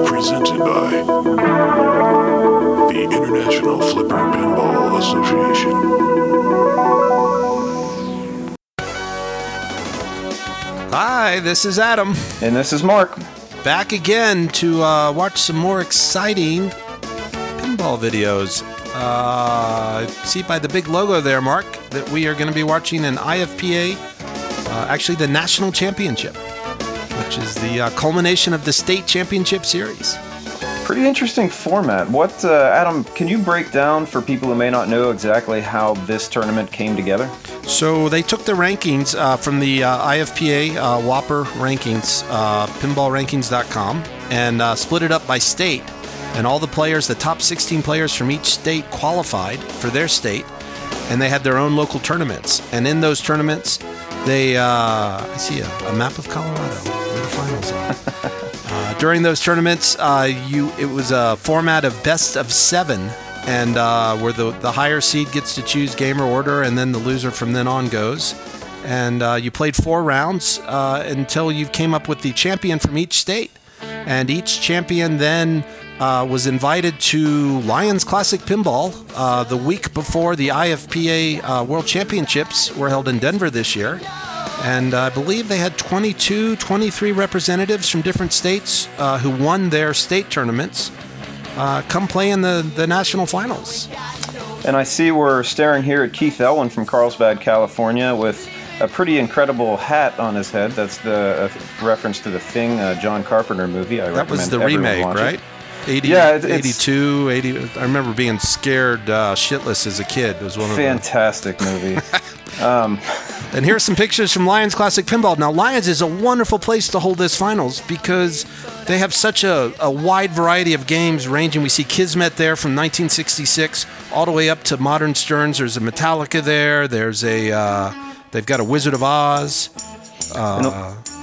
Presented by the International Flipper Pinball Association. Hi, this is Adam. And this is Mark. Back again to watch some more exciting pinball videos. See by the big logo there, Mark, that we are going to be watching an IFPA, actually the National Championship, which is the culmination of the State Championship Series. Pretty interesting format. What, Adam, can you break down for people who may not know exactly how this tournament came together? So they took the rankings from the IFPA Whopper rankings, pinballrankings.com, and split it up by state. And all the players, the top 16 players from each state qualified for their state, and they had their own local tournaments. And in those tournaments, they, I see a map of Colorado where the finals are. During those tournaments, it was a format of best of 7, and where the higher seed gets to choose game or order, and then the loser from then on goes. And you played 4 rounds until you came up with the champion from each state. And each champion then was invited to Lyons Classic Pinball the week before the IFPA World Championships were held in Denver this year. And I believe they had 23 representatives from different states who won their state tournaments come play in the national finals. And I see we're staring here at Keith Elwin from Carlsbad, California, with a pretty incredible hat on his head. That's the reference to the Thing, John Carpenter movie. That was the remake, right? 80, yeah, 82, 80. I remember being scared shitless as a kid. It was one of fantastic movie. And here's some pictures from Lyons Classic Pinball. Now, Lyons is a wonderful place to hold this finals because they have such a wide variety of games ranging. We see Kismet there from 1966 all the way up to modern Stearns. There's a Metallica there. There's they've got a Wizard of Oz.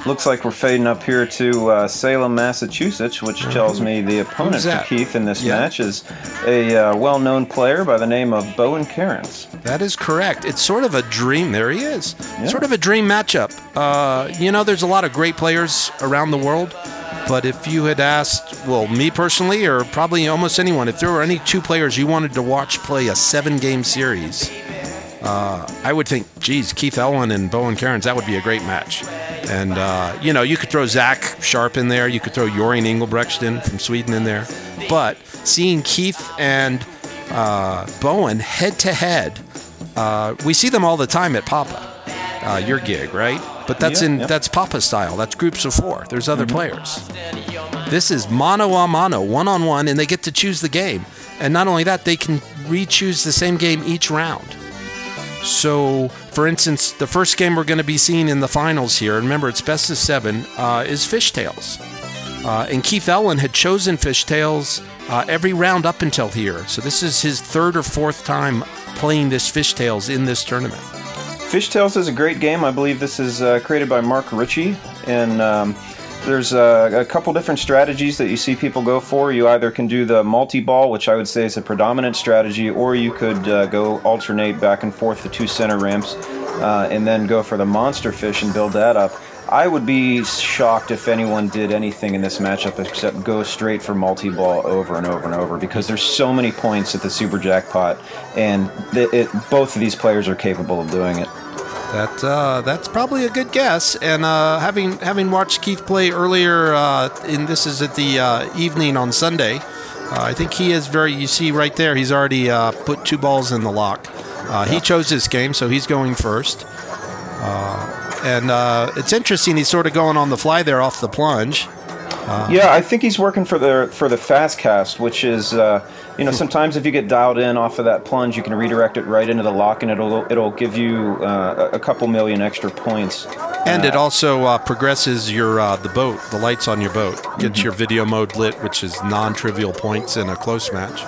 Looks like we're fading up here to Salem, Massachusetts, which tells me the opponent for Keith in this match is a well-known player by the name of Bowen Kerins. That is correct. It's sort of a dream. There he is. Yeah. Sort of a dream matchup. There's a lot of great players around the world, but if you had asked, well, me personally, or probably almost anyone, if there were any 2 players you wanted to watch play a 7-game series, I would think, geez, Keith Elwin and Bowen Kerins, that would be a great match. And, you could throw Zach Sharp in there. You could throw Jorgen Engelbrektsson from Sweden in there. But seeing Keith and Bowen head-to-head, we see them all the time at Papa, your gig, right? But that's Papa style. That's groups of 4. There's other players. This is mano-a-mano, one-on-one, and they get to choose the game. And not only that, they can re-choose the same game each round. So, for instance, the first game we're going to be seeing in the finals here, remember it's best of 7, is Fishtails. And Keith Elwin had chosen Fishtails every round up until here. So this is his 3rd or 4th time playing this Fishtails in this tournament. Fishtails is a great game. I believe this is created by Mark Ritchie, and there's a couple different strategies that you see people go for. You either can do the multi-ball, which I would say is a predominant strategy, or you could go alternate back and forth the 2 center ramps and then go for the monster fish and build that up. I would be shocked if anyone did anything in this matchup except go straight for multi-ball over and over and over, because there's so many points at the Super Jackpot, and both of these players are capable of doing it. That's probably a good guess. And having watched Keith play earlier, this is at the evening on Sunday, I think he is you see right there, he's already put 2 balls in the lock. He chose this game, so he's going first. And it's interesting, he's sort of going on the fly there off the plunge. Yeah, I think he's working for the fast cast, which is sometimes if you get dialed in off of that plunge, you can redirect it right into the lock, and it'll give you a couple million extra points. And it also progresses your the boat, the lights on your boat. Gets your video mode lit, which is non-trivial points in a close match.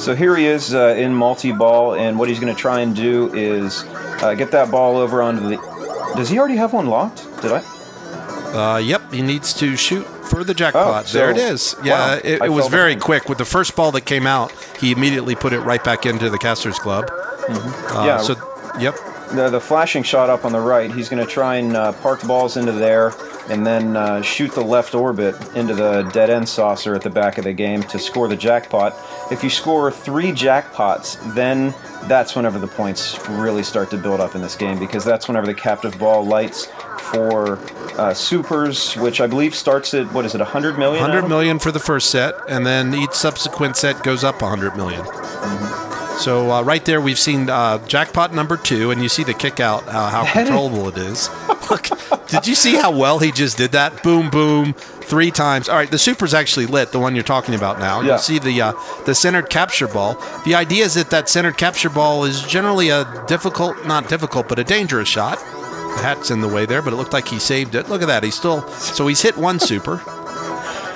So here he is in multi-ball, and what he's going to try and do is get that ball over onto the... Does he already have one locked? Did I? Yep, he needs to shoot for the jackpot. So, there it is. Yeah, wow, it was very quick. With the first ball that came out, he immediately put it right back into the Caster's Club. Yeah. So, yep. the flashing shot up on the right, he's going to try and park balls into there and then shoot the left orbit into the dead end saucer at the back of the game to score the jackpot. If you score 3 jackpots, then that's whenever the points really start to build up in this game, because that's whenever the captive ball lights for supers, which I believe starts at, what is it, 100 million? 100 million for the first set, and then each subsequent set goes up 100 million. So right there, we've seen jackpot number 2, and you see the kick out, how controllable it is. Look, did you see how well he just did that? Boom, boom, 3 times. All right, the super's actually lit, the one you're talking about now. Yeah. You'll see the centered capture ball. The idea is that centered capture ball is generally a not difficult, but a dangerous shot. The hat's in the way there, but it looked like he saved it. Look at that. So he's hit 1 super.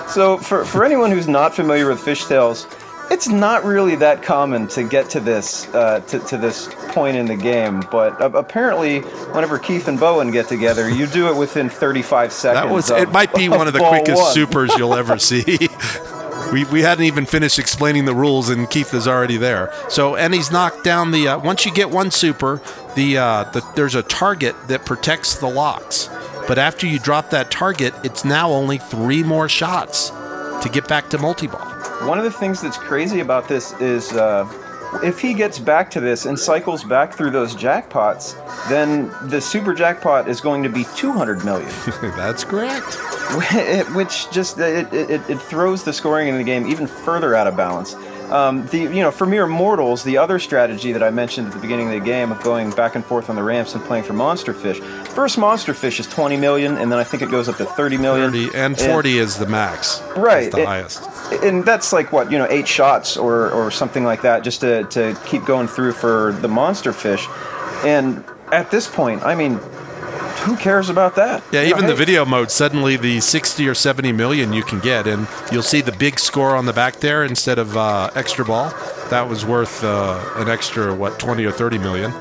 So for anyone who's not familiar with fishtails, it's not really that common to get to this to this point in the game, but apparently whenever Keith and Bowen get together, you do it within 35 seconds. It might be one of the quickest supers you'll ever see. We hadn't even finished explaining the rules, and Keith is already there. So, and he's knocked down the. Once you get 1 super, there's a target that protects the locks. But after you drop that target, it's now only 3 more shots to get back to multi-ball. One of the things that's crazy about this is if he gets back to this and cycles back through those jackpots, then the super jackpot is going to be 200 million. That's correct. Which just it throws the scoring in the game even further out of balance. For mere mortals, the other strategy that I mentioned at the beginning of the game of going back and forth on the ramps and playing for monster fish. First monster fish is 20 million, and then I think it goes up to 30 million. 30 and 40 is the max. Right. The highest. And that's like, 8 shots or something like that, just to keep going through for the monster fish. And at this point, I mean, who cares about that? Yeah, even the video mode, suddenly the 60 or 70 million you can get, and you'll see the big score on the back there instead of extra ball. That was worth an extra, 20 or 30 million.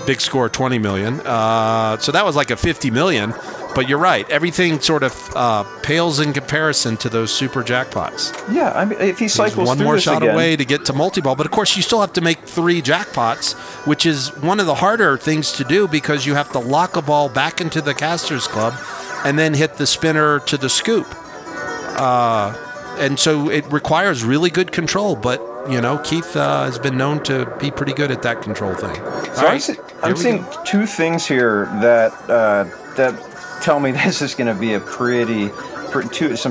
Big score, 20 million. So that was like a 50 million. But you're right. Everything sort of pales in comparison to those super jackpots. Yeah, I mean, if he cycles one through more this shot again, away to get to multi-ball. But, of course, you still have to make 3 jackpots, which is one of the harder things to do because you have to lock a ball back into the caster's club and then hit the spinner to the scoop. And so it requires really good control. But, Keith has been known to be pretty good at that control thing. So I'm seeing 2 things here that tell me this is going to be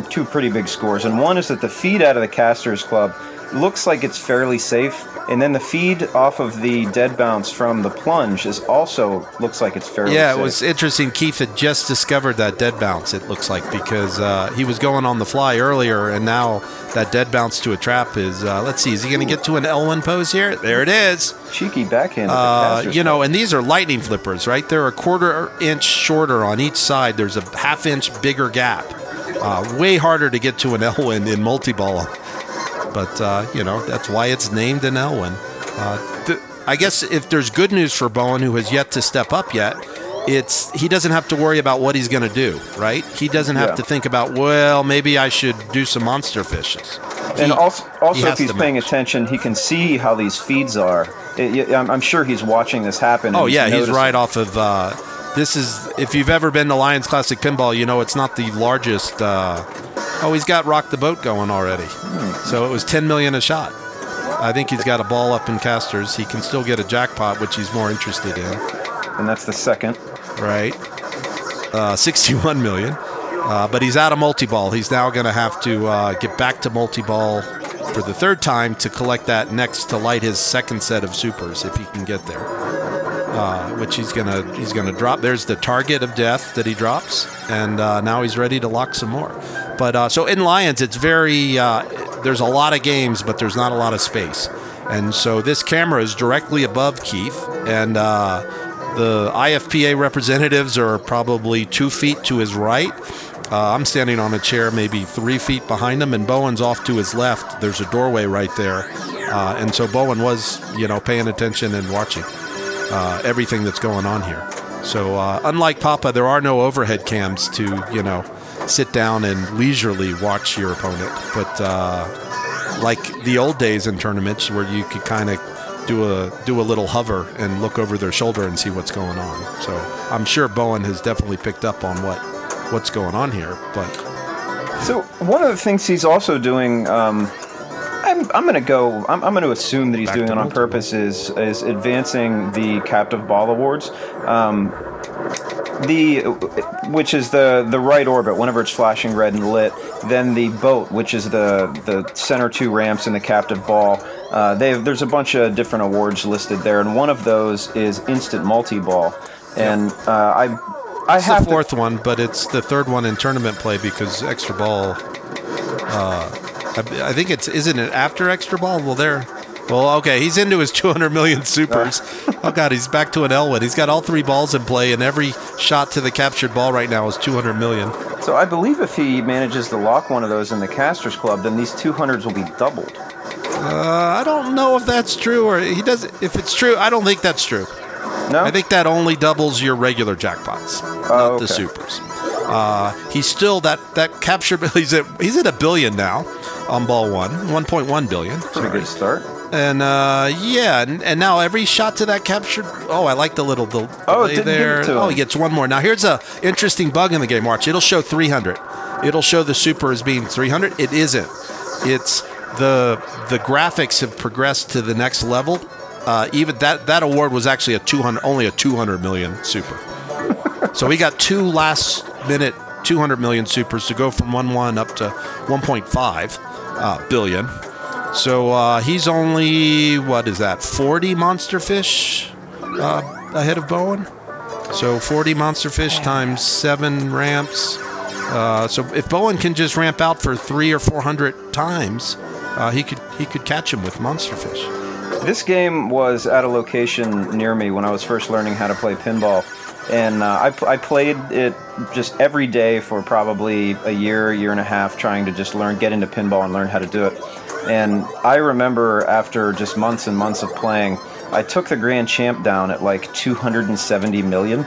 two pretty big scores. And one is that the feed out of the caster's club looks like it's fairly safe, and then the feed off of the dead bounce from the plunge looks like it's fairly safe. Yeah, it was interesting. Keith had just discovered that dead bounce, it looks like, because he was going on the fly earlier, and now that dead bounce to a trap is, let's see, is he going to get to an Elwin pose here? There it is. Cheeky backhand at the caster's club. And these are lightning flippers, right? They're a 1/4 inch shorter on each side. There's a 1/2 inch bigger gap. Way harder to get to an Elwin in multi-ball. But, that's why it's named an Elwin. I guess if there's good news for Bowen, who has yet to step up yet, he doesn't have to worry about what he's going to do, right? He doesn't have to think about, maybe I should do some monster fishes. And also if he's paying attention, he can see how these feeds are. I'm sure he's watching this happen. Oh, yeah, he's right off of... this is, if you've ever been to Lyons Classic Pinball, it's not the largest... he's got Rock the Boat going already. So it was 10 million a shot. I think he's got a ball up in casters. He can still get a jackpot, which he's more interested in. And that's the second. Right. 61 million. But he's out of multi-ball. He's now going to have to get back to multi-ball for the 3rd time to collect that next to light his second set of supers, if he can get there. Which he's gonna drop. There's the target of death that he drops, and now he's ready to lock some more. But so in Lyons, it's very there's a lot of games, but there's not a lot of space, and so this camera is directly above Keith, and the IFPA representatives are probably 2 feet to his right. I'm standing on a chair maybe 3 feet behind him, and Bowen's off to his left. There's a doorway right there, and so Bowen was paying attention and watching everything that's going on here. So unlike Papa, there are no overhead cams to sit down and leisurely watch your opponent. But like the old days in tournaments where you could kind of do a little hover and look over their shoulder and see what's going on. So I'm sure Bowen has definitely picked up on what's going on here. But so one of the things he's also doing, I'm going to assume that he's doing it on purpose, is advancing the captive ball awards. Which is the right orbit whenever it's flashing red and lit, then the boat, which is the center 2 ramps in the captive ball. There's a bunch of different awards listed there, and one of those is instant multi-ball. And it's the 4th one, but it's the 3rd one in tournament play because extra ball. I think isn't it after extra ball? Well, okay, he's into his 200 million supers. Oh, God, he's back to an Elwin. He's got all 3 balls in play, and every shot to the captured ball right now is 200 million. So I believe if he manages to lock one of those in the Casters Club, then these 200s will be doubled. I don't know if that's true, or he does. If it's true, I don't think that's true. No? I think that only doubles your regular jackpots, not the supers. He's still that capture. He's at $1 billion now on ball 1, 1.1 billion. Pretty good start. And and now every shot to that captured. Oh, I like the delay there. Oh, he gets one more. Now here's a interesting bug in the game. Watch, it'll show 300. It'll show the super as being 300. It isn't. It's the graphics have progressed to the next level. Even that award was actually only a 200 million super. So we got 2 last minute 200 million supers to go from 1.1 up to 1.5 billion. So he's only, 40 monster fish ahead of Bowen. So 40 monster fish times 7 ramps. So if Bowen can just ramp out for 300 or 400 times, he could catch him with monster fish. This game was at a location near me when I was first learning how to play pinball. And I played it just every day for probably a year and a half, trying to just get into pinball and learn how to do it. And I remember after just months and months of playing, I took the grand champ down at like 270 million.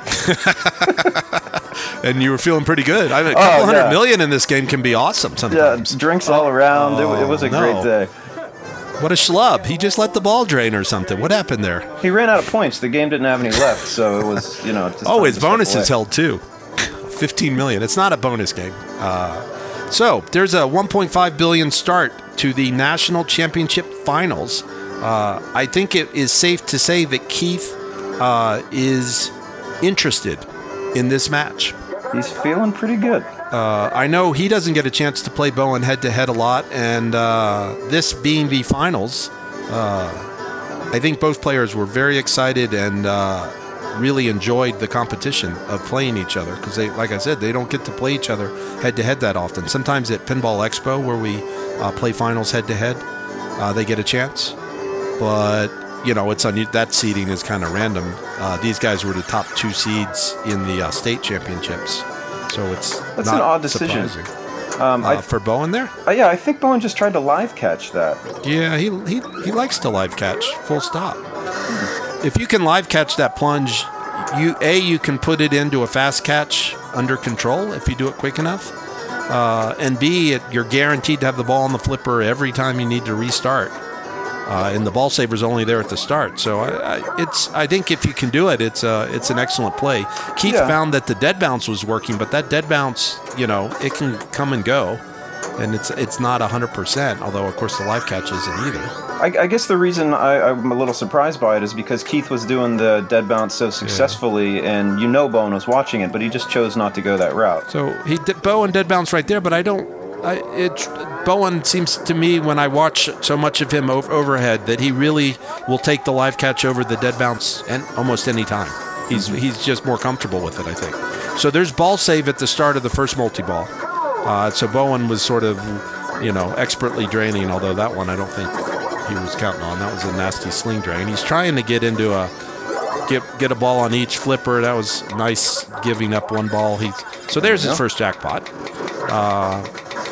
And you were feeling pretty good. I mean, a couple hundred million in this game can be awesome sometimes. Yeah, drinks all around. It was a great day. What a schlub. He just let the ball drain or something. What happened there? He ran out of points. The game didn't have any left, so it was, his bonus is held too. 15 million. It's not a bonus game. So there's a 1.5 billion start to the National Championship Finals. I think it is safe to say that Keith is interested in this match. He's feeling pretty good. I know he doesn't get a chance to play Bowen head-to-head a lot, and this being the finals, I think both players were very excited and really enjoyed the competition of playing each other because, like I said, they don't get to play each other head-to-head that often. Sometimes at Pinball Expo, where we play finals head-to-head, they get a chance. But, that seeding is kind of random. These guys were the top 2 seeds in the state championships. So that's an odd decision for Bowen there. Yeah, I think Bowen just tried to live catch that. Yeah, he likes to live catch. Full stop. If you can live catch that plunge, you can put it into a fast catch under control if you do it quick enough, and B, you're guaranteed to have the ball on the flipper every time you need to restart. And the ball saver's only there at the start, so I think if you can do it, it's an excellent play. Keith found that the dead bounce was working, but that dead bounce, it can come and go, and it's not 100%. Although of course the live catch isn't either. I guess the reason I'm a little surprised by it is because Keith was doing the dead bounce so successfully, and Bowen was watching it, but he just chose not to go that route. So Bowen dead bounce right there, but Bowen seems to me, when I watch so much of him overhead, that he really will take the live catch over the dead bounce and almost any time. He's just more comfortable with it, I think. So there's ball save at the start of the first multi-ball. So Bowen was sort of, expertly draining, although that one I don't think he was counting on. That was a nasty sling drain. He's trying to get into get a ball on each flipper. That was nice, giving up one ball. So there's his first jackpot.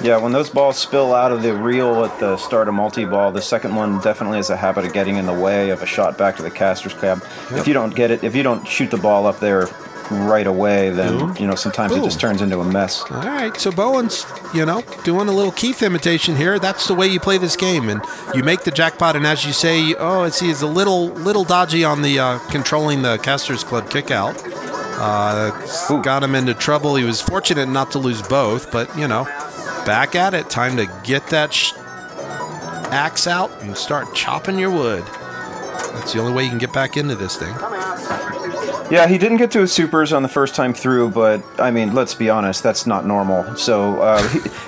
Yeah, when those balls spill out of the reel at the start of multi-ball, the second one definitely has a habit of getting in the way of a shot back to the caster's cab. Yep. If you don't get it, if you don't shoot the ball up there right away, then sometimes it just turns into a mess. All right, so Bowen's doing a little Keith imitation here. That's the way you play this game, and you make the jackpot. And as you say, he's a little dodgy on the controlling the Casters Club kick out. Got him into trouble. He was fortunate not to lose both, but back at it. Time to get that axe out and start chopping your wood. That's the only way you can get back into this thing. Yeah, he didn't get to his supers on the first time through, but, I mean, let's be honest, that's not normal. So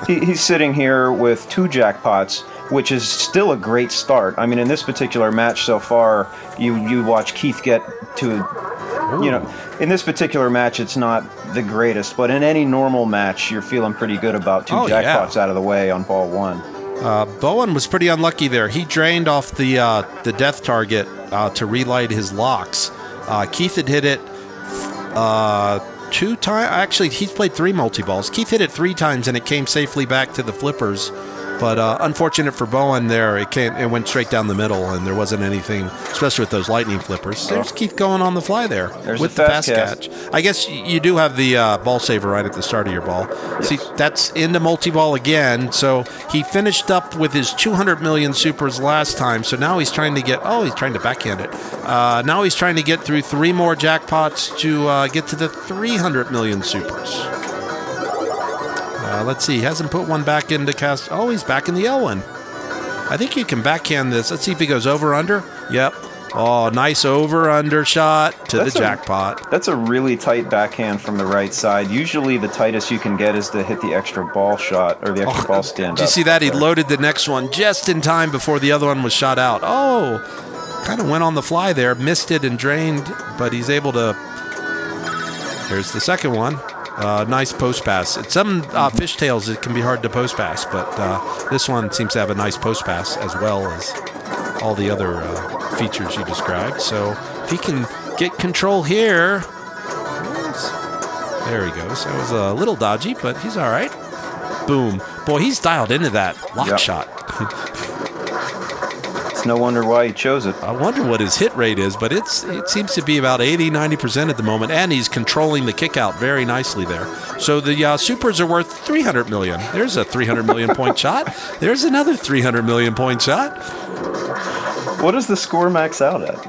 he's sitting here with 2 jackpots, which is still a great start. I mean, in this particular match so far, you watch Keith get to, in this particular match, it's not the greatest, but in any normal match, you're feeling pretty good about 2 jackpots out of the way on ball 1. Bowen was pretty unlucky there. He drained off the death target to relight his locks. Keith had hit it 2 times. Actually, he's played 3 multi-balls. Keith hit it 3 times, and it came safely back to the flippers. But unfortunate for Bowen there, it went straight down the middle, and there wasn't anything, especially with those lightning flippers. There's Keith going on the fly there with the fast catch. I guess you do have the ball saver right at the start of your ball. Yes. See, that's into multi-ball again. So he finished up with his 200 million supers last time. So now he's trying to he's trying to backhand it. Now he's trying to get through 3 more jackpots to get to the 300 million supers. Let's see. He hasn't put one back into cast. Oh, he's back in the Elwin. I think you can backhand this. Let's see if he goes over-under. Yep. Oh, nice over-under shot to the jackpot. That's a really tight backhand from the right side. Usually the tightest you can get is to hit the extra ball shot or the extra ball stand-up. Did you see that? He loaded the next one just in time before the other one was shot out. Oh, kind of went on the fly there. Missed it and drained, but he's able to... Here's the second one. Nice post pass. At some fishtails, it can be hard to post pass, but this one seems to have a nice post pass as well as all the other features you described. So if he can get control here, there he goes. That was a little dodgy, but he's all right. Boom. Boy, he's dialed into that lock shot. No wonder why he chose it. I wonder what his hit rate is, but it seems to be about 80-90% at the moment, and he's controlling the kick out very nicely there. So the supers are worth 300 million. There's a 300 million point shot. There's another 300 million point shot. What does the score max out at?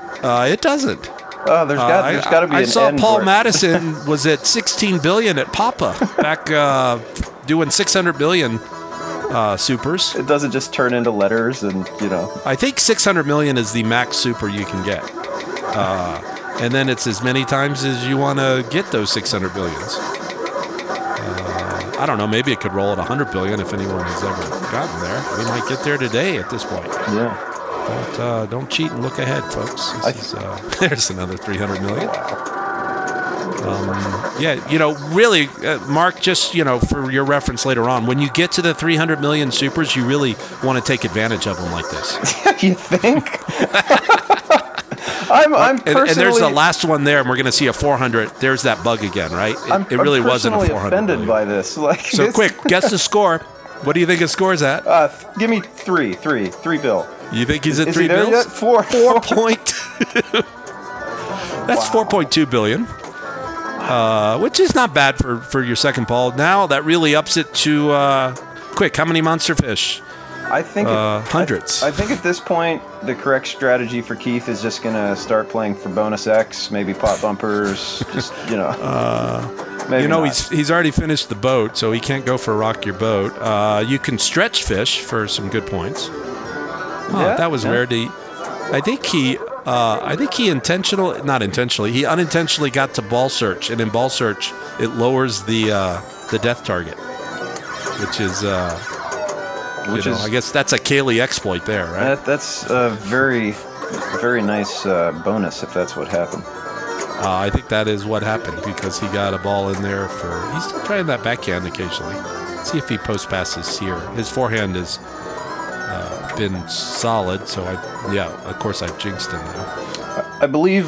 It doesn't. Oh, there's got to be an I saw end Paul for it. Madison was at 16 billion at Papa back doing 600 billion. Supers. It doesn't just turn into letters and, I think 600 million is the max super you can get. And then it's as many times as you want to get those 600 billions. I don't know, maybe it could roll at 100 billion if anyone has ever gotten there. We might get there today at this point. Yeah. Don't cheat and look ahead, folks. There's another 300 million. Wow. Really, Mark, just, for your reference later on, when you get to the 300 million supers, you really want to take advantage of them like this. You think? I'm personally... And there's the last one there, and we're going to see a 400. There's that bug again, right? It really wasn't a 400 I'm offended by this. So quick, guess the score. What do you think his score's at? Give me three bill. You think he's at is 3 he there bills? Yet? 4.2. That's 4.2 billion. Which is not bad for your second ball. Now that really ups it to quick. How many monster fish? I think hundreds. I think at this point the correct strategy for Keith is just gonna start playing for bonus X, maybe pot bumpers. Just maybe he's already finished the boat, so he can't go for rock your boat. You can stretch fish for some good points. That was rarity. I think he he unintentionally got to ball search, and in ball search it lowers the death target, which is I guess that's a Kaylee exploit there, right? That's a very, very nice bonus if that's what happened. I think that is what happened because he got a ball in there he's still trying that backhand occasionally. Let's see if he post passes here. His forehand has been solid, so of course I've jinxed him now. I believe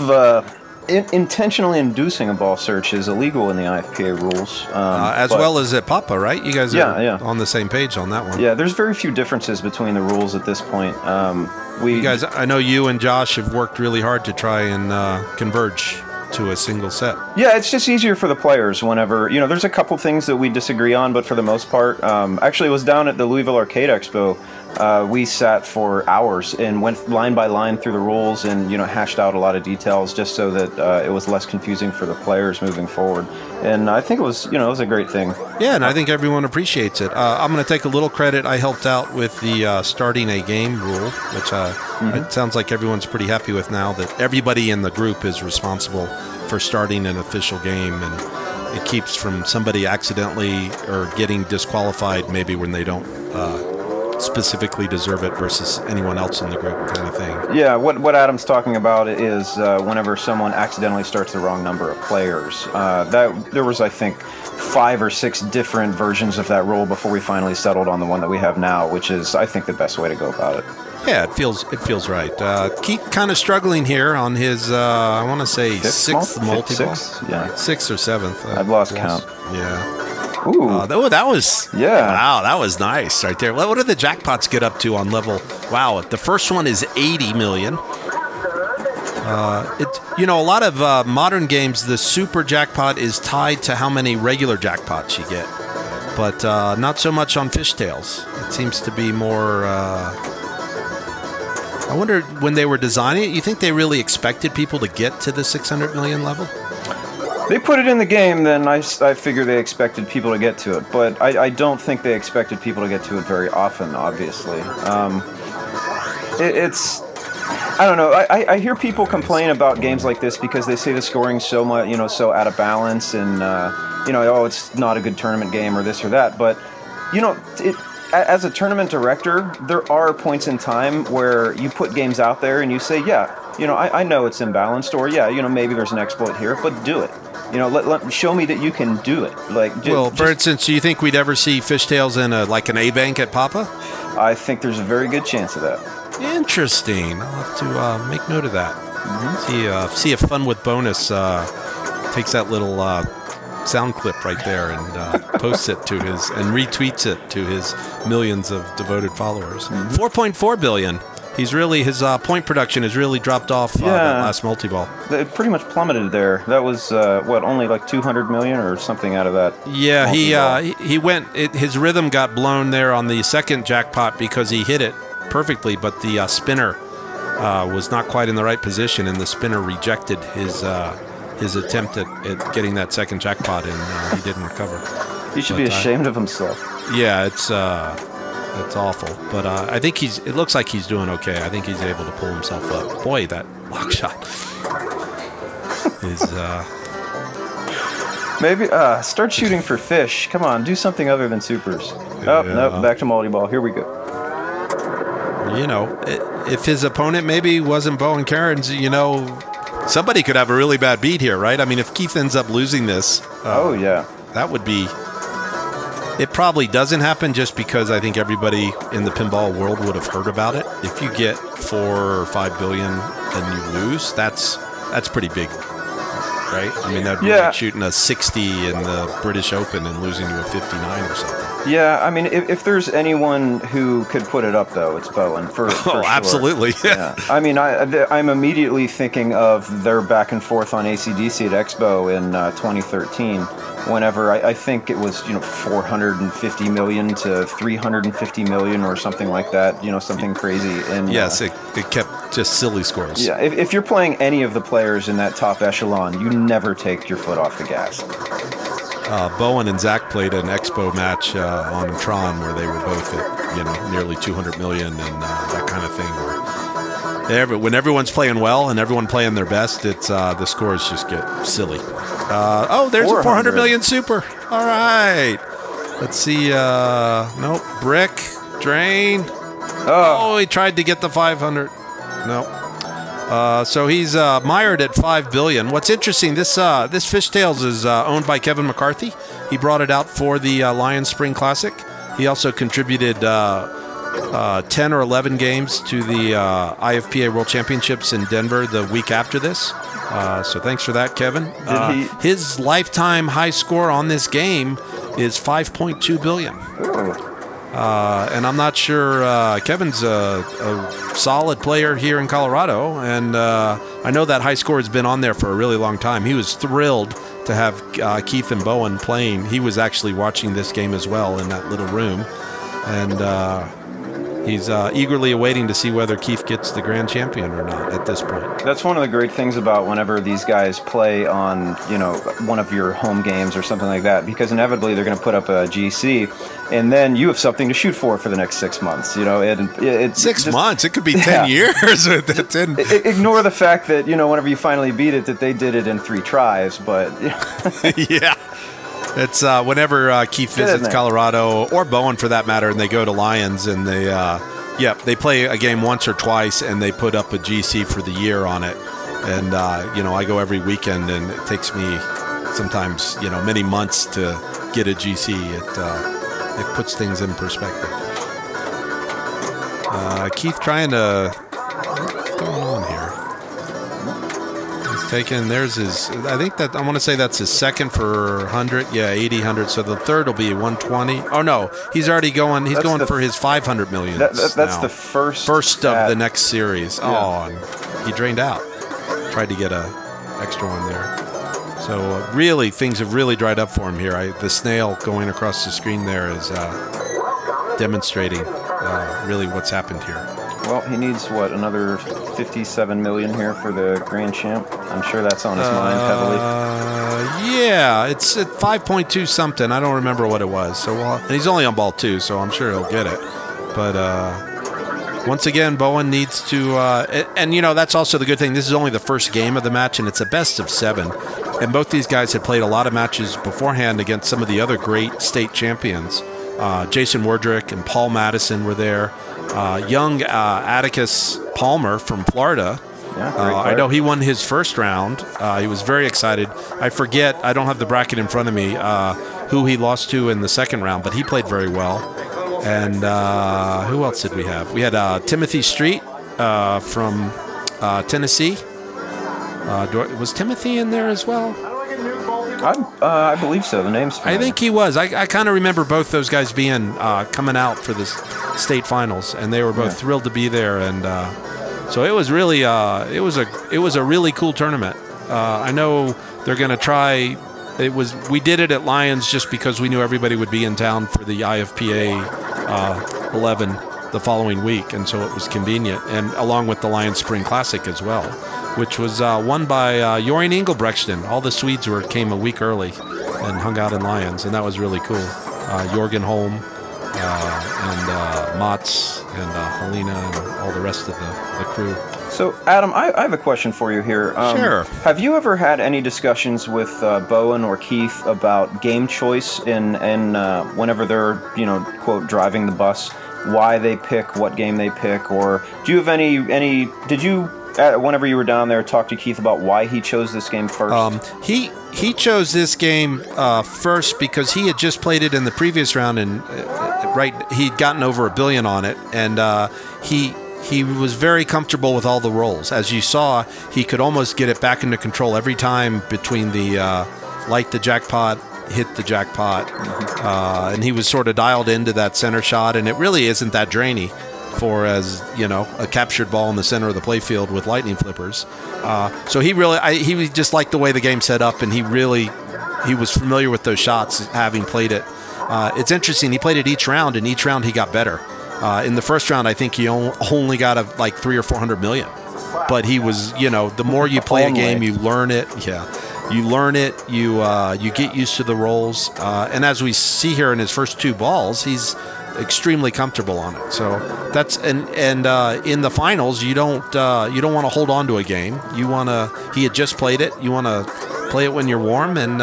intentionally inducing a ball search is illegal in the IFPA rules. As well as at Papa, right? You guys are on the same page on that one. Yeah, there's very few differences between the rules at this point. You guys, I know you and Josh have worked really hard to try and converge to a single set. Yeah, it's just easier for the players whenever, there's a couple things that we disagree on, but for the most part, actually it was down at the Louisville Arcade Expo. We sat for hours and went line by line through the rules and, hashed out a lot of details just so that it was less confusing for the players moving forward. And I think it was a great thing. Yeah, and I think everyone appreciates it. I'm going to take a little credit. I helped out with the starting a game rule, which it sounds like everyone's pretty happy with now, that everybody in the group is responsible for starting an official game, and it keeps from somebody accidentally or getting disqualified maybe when they don't specifically deserve it versus anyone else in the group, kind of thing. Yeah, what Adam's talking about is whenever someone accidentally starts the wrong number of players. There was, I think, 5 or 6 different versions of that rule before we finally settled on the one that we have now, which is, I think, the best way to go about it. Yeah, it feels right. Keith kind of struggling here on his, I want to say, 6th multi-ball. 6th? Yeah. 6th or 7th. I've lost count. Yeah. Ooh. That was, yeah. Wow, that was nice right there. What did the jackpots get up to on level? Wow, the first one is 80 million. A lot of modern games, the super jackpot is tied to how many regular jackpots you get, but not so much on fishtails. It seems to be more. I wonder when they were designing it, you think they really expected people to get to the 600 million level? They put it in the game, then I figure they expected people to get to it. But I don't think they expected people to get to it very often, obviously. I don't know. I hear people complain about games like this because they say the scoring's so much, so out of balance, and it's not a good tournament game or this or that. But as a tournament director, there are points in time where you put games out there and you say, yeah, I know it's imbalanced, or maybe there's an exploit here, but do it. Show me that you can do it. For instance, do you think we'd ever see fishtails in an A bank at Papa? I think there's a very good chance of that. Interesting. I'll have to make note of that. Mm-hmm. See if Fun with Bonus takes that little sound clip right there and posts it to his and retweets it to his millions of devoted followers. Mm-hmm. 4.4 billion. His point production has really dropped off that last multi-ball. It pretty much plummeted there. That was only like 200 million or something out of that. Yeah, he went. His rhythm got blown there on the second jackpot because he hit it perfectly, but the spinner was not quite in the right position, and the spinner rejected his attempt at getting that second jackpot, and he didn't recover. He should be ashamed of himself. Yeah, it's awful, but I think it looks like he's doing okay. I think he's able to pull himself up. Boy, that lock shot is maybe start shooting for fish. Come on, do something other than supers. Nope, back to multi-ball. Here we go. If his opponent maybe wasn't Bowen Kerins, somebody could have a really bad beat here, right? I mean, if Keith ends up losing this, that would be. It probably doesn't happen just because I think everybody in the pinball world would have heard about it. If you get 4 or 5 billion and you lose, that's pretty big, right? I mean, that'd be like shooting a 60 in the British Open and losing to a 59 or something. Yeah, I mean, if there's anyone who could put it up, though, it's Bowen. For sure. Absolutely. Yeah. I mean, I'm immediately thinking of their back and forth on AC/DC at Expo in 2013. Whenever I think it was 450 million to 350 million or something like that, something crazy. And yes, it kept just silly scores. Yeah, if you're playing any of the players in that top echelon, you never take your foot off the gas. Bowen and Zach played an Expo match on Tron where they were both at nearly 200 million and that kind of thing. When everyone's playing well and everyone playing their best, it's the scores just get silly. There's a 400 million super. All right. Let's see. Nope. Brick. Drain. Oh, he tried to get the 500. Nope. So he's mired at 5 billion. What's interesting, this Fishtails is owned by Kevin McCarthy. He brought it out for the Lyons Spring Classic. He also contributed 10 or 11 games to the IFPA World Championships in Denver the week after this. So thanks for that, Kevin. His lifetime high score on this game is 5.2 billion. Oh. And I'm not sure. Kevin's a solid player here in Colorado, and I know that high score has been on there for a really long time. He was thrilled to have Keith and Bowen playing. He was actually watching this game as well in that little room, and he's eagerly awaiting to see whether Keith gets the grand champion or not at this point. That's one of the great things about whenever these guys play on, one of your home games or something like that, because inevitably they're going to put up a GC, and then you have something to shoot for the next 6 months. It's 6 months. It could be 10 years. Ignore the fact that whenever you finally beat it, that they did it in 3 tries. But yeah. It's whenever Keith visits Colorado, or Bowen for that matter, and they go to Lyons, and they play a game once or twice, and they put up a GC for the year on it. And I go every weekend, and it takes me sometimes many months to get a GC. It puts things in perspective. Keith trying to what's going on here? Taken. There's his. I think that I want to say that's his second for 100. Yeah, 80, 100. So the third will be 120. Oh no, he's already going. He's going for his 500 million. That's the first of the next series. Yeah. Oh, and he drained out. Tried to get a extra one there. So really, things have really dried up for him here. The snail going across the screen there is demonstrating really what's happened here. Well, he needs, another 57 million here for the Grand Champ? I'm sure that's on his mind heavily. Yeah, it's at 5.2 something. I don't remember what it was. So, and he's only on ball 2, so I'm sure he'll get it. But once again, Bowen needs to, and that's also the good thing. This is only the first game of the match, and it's a best of 7. And both these guys had played a lot of matches beforehand against some of the other great state champions. Jason Wardrick and Paul Madison were there. Young Atticus Palmer from Florida. Yeah, I know he won his first round. He was very excited. I forget, I don't have the bracket in front of me, who he lost to in the second round, but he played very well. And who else did we have? We had Timothy Street from Tennessee. Was Timothy in there as well? I believe so. The name's familiar. I think he was. I kind of remember both those guys being coming out for the state finals, and they were both thrilled to be there. And so it was really it was a really cool tournament. I know they're going to try. We did it at Lyons just because we knew everybody would be in town for the IFPA 11 the following week, and so it was convenient. And along with the Lyons Spring Classic as well, which was won by Jorgen Engelbrechtsen. All the Swedes came a week early and hung out in Lyons, and that was really cool. Jorgen Holm and Mats and Helena and all the rest of the crew. So, Adam, I have a question for you here. Sure. Have you ever had any discussions with Bowen or Keith about game choice in whenever they're, quote, driving the bus, why they pick what game they pick, or do you have any? Did you, whenever you were down there, talk to Keith about why he chose this game first? He chose this game first because he had just played it in the previous round, and he'd gotten over $1 billion on it, and he was very comfortable with all the rolls. As you saw, he could almost get it back into control every time between the light the jackpot, hit the jackpot, and he was sort of dialed into that center shot, and it really isn't that drainy for, as a captured ball in the center of the playfield with lightning flippers. So he just liked the way the game set up, and he was familiar with those shots having played it. It's interesting, he played it each round, and each round he got better. In the first round, I think he only got like 300 or 400 million. But he was, the more you play a game, you learn it. Yeah, you learn it. You get used to the rolls. And as we see here in his first 2 balls, he's extremely comfortable on it. So that's and in the finals, you don't want to hold on to a game. You want to. He had just played it. You want to play it when you're warm. And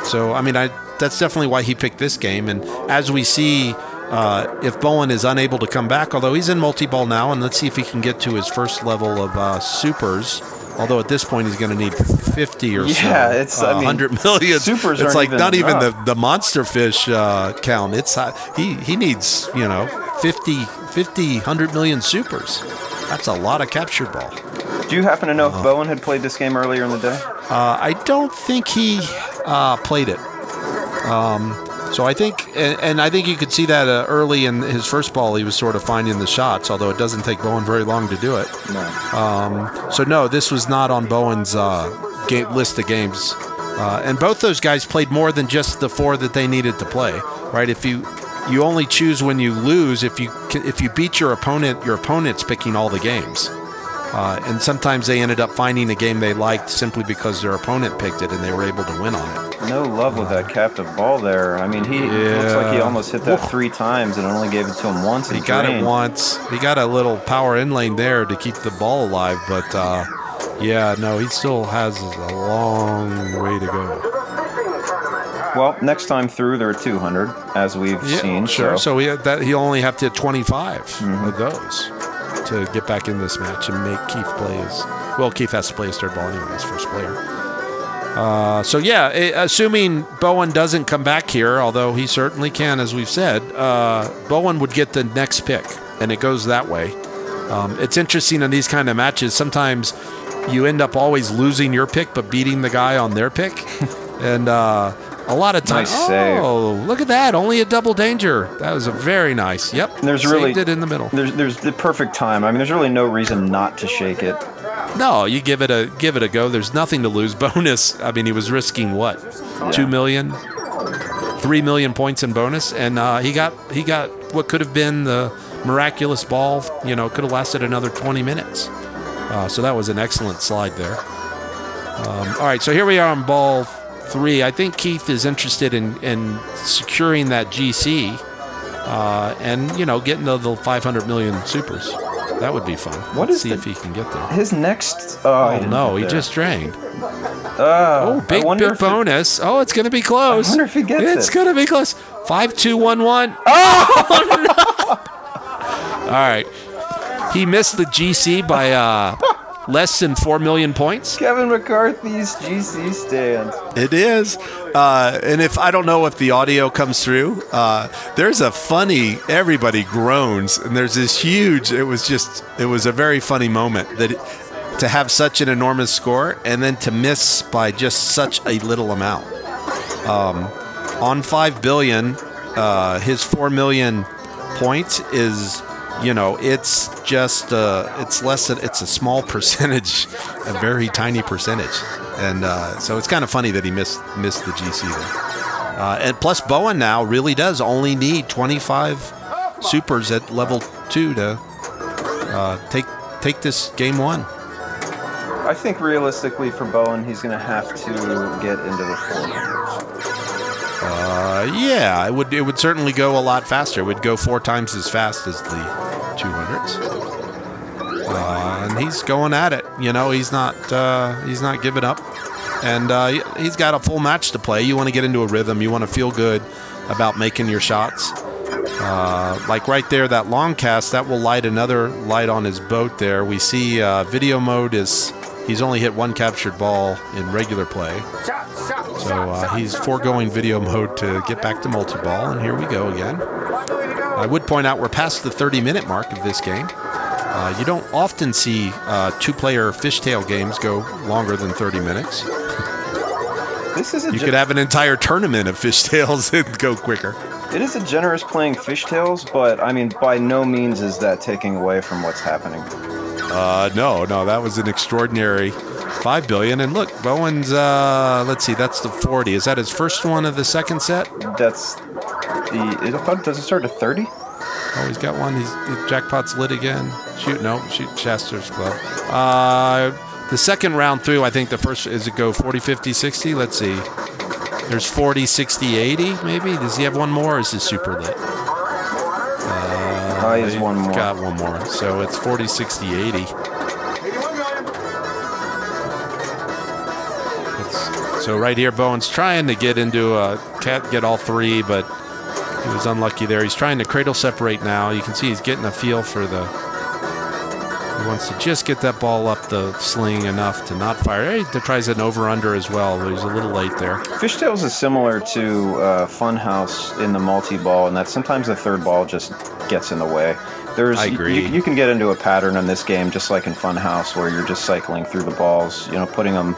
so I mean, that's definitely why he picked this game. And as we see. If Bowen is unable to come back, although he's in multi-ball now, and let's see if he can get to his first level of supers. Although at this point he's going to need 50 or so. Yeah, it's 100 million. Supers it's like not even the monster fish count. It's he needs 50, 100 million supers. That's a lot of captured ball. Do you happen to know if Bowen had played this game earlier in the day? I don't think he played it. So I think, and I think you could see that early in his first ball, he was sort of finding the shots, although it doesn't take Bowen very long to do it. No. So no, this was not on Bowen's list of games. And both those guys played more than just the 4 that they needed to play, right? If you only choose when you lose, if you beat your opponent's picking all the games. And sometimes they ended up finding a game they liked simply because their opponent picked it and they were able to win on it. No love with that captive ball there. I mean, he looks like he almost hit that 3 times and only gave it to him once. He got it once. He got a little power in lane there to keep the ball alive, but yeah, no, he still has a long way to go. Well, next time through, there are 200, as we've seen. Sure. So he'll only have to hit 25 of those to get back in this match and make Keith play Keith has to play his third ball anyway, his first player. So yeah, assuming Bowen doesn't come back here, although he certainly can, as we've said, Bowen would get the next pick, and it goes that way. It's interesting in these kind of matches. Sometimes you end up always losing your pick, but beating the guy on their pick, and a lot of times. Nice save. Oh, look at that! Only a double danger. That was a very nice. Yep. Saved it in the middle. There's the perfect time. I mean, there's really no reason not to shake it. No, you give it a go. There's nothing to lose. Bonus. I mean, he was risking what? 2 million, 3 million points in bonus, and he got what could have been the miraculous ball. You know, could have lasted another 20 minutes. So that was an excellent slide there. All right, so here we are on ball 3. I think Keith is interested in securing that GC and, you know, getting the 500 million supers. That would be fun. Let's see if he can get there. His next... Oh, no, he just drained. Big bonus. It's going to be close. I wonder if he gets it. It's going to be close. 5-2-1-1. Oh, no! All right. He missed the GC by... less than 4 million points. Kevin McCarthy's GC stand. It is. And if I don't know if the audio comes through, there's a funny, everybody groans, and there's this huge, it was a very funny moment to have such an enormous score and then to miss by just such a little amount. On 5 billion, his 4 million points is... You know, it's just it's a small percentage, a very tiny percentage, and so it's kind of funny that he missed the GC there. And plus, Bowen now really does only need 25 supers at level 2 to take this game 1. I think realistically for Bowen, he's going to have to get into the 400s. Yeah, it would certainly go a lot faster. It would go 4 times as fast as the 200s. And he's going at it. You know, he's not giving up. And he's got a full match to play. You want to get into a rhythm. You want to feel good about making your shots. Like right there, that long cast, that will light another light on his boat there. We see video mode he's only hit 1 captured ball in regular play. So he's foregoing video mode to get back to multi-ball, and here we go again. I would point out we're past the 30-minute mark of this game. You don't often see 2-player fishtail games go longer than 30 minutes. You could have an entire tournament of fishtails and go quicker. It is a generous playing fishtails, but I mean, by no means is that taking away from what's happening. No, that was an extraordinary 5 billion. And look, Bowen's, let's see, that's the 40. Is that his first one of the second set? Does it start at 30? Oh, he's got one. Jackpot's lit again. Shoot Shaster's Club. The second round through, I think the first, is it go 40, 50, 60? Let's see. There's 40, 60, 80, maybe? Does he have one more, or is this super lit? He has one more. Got one more. So it's 40, 60, 80. So right here, Bowen's trying to get into get all 3, but he was unlucky there. He's trying to cradle separate now. You can see he's getting a feel for he wants to just get that ball up the sling enough to not fire. He tries an over-under as well, but he's a little late there. Fishtails is similar to Funhouse in the multi-ball, and that sometimes the third ball just gets in the way. I agree. You can get into a pattern in this game, just like in Funhouse, where you're just cycling through the balls, you know, putting them,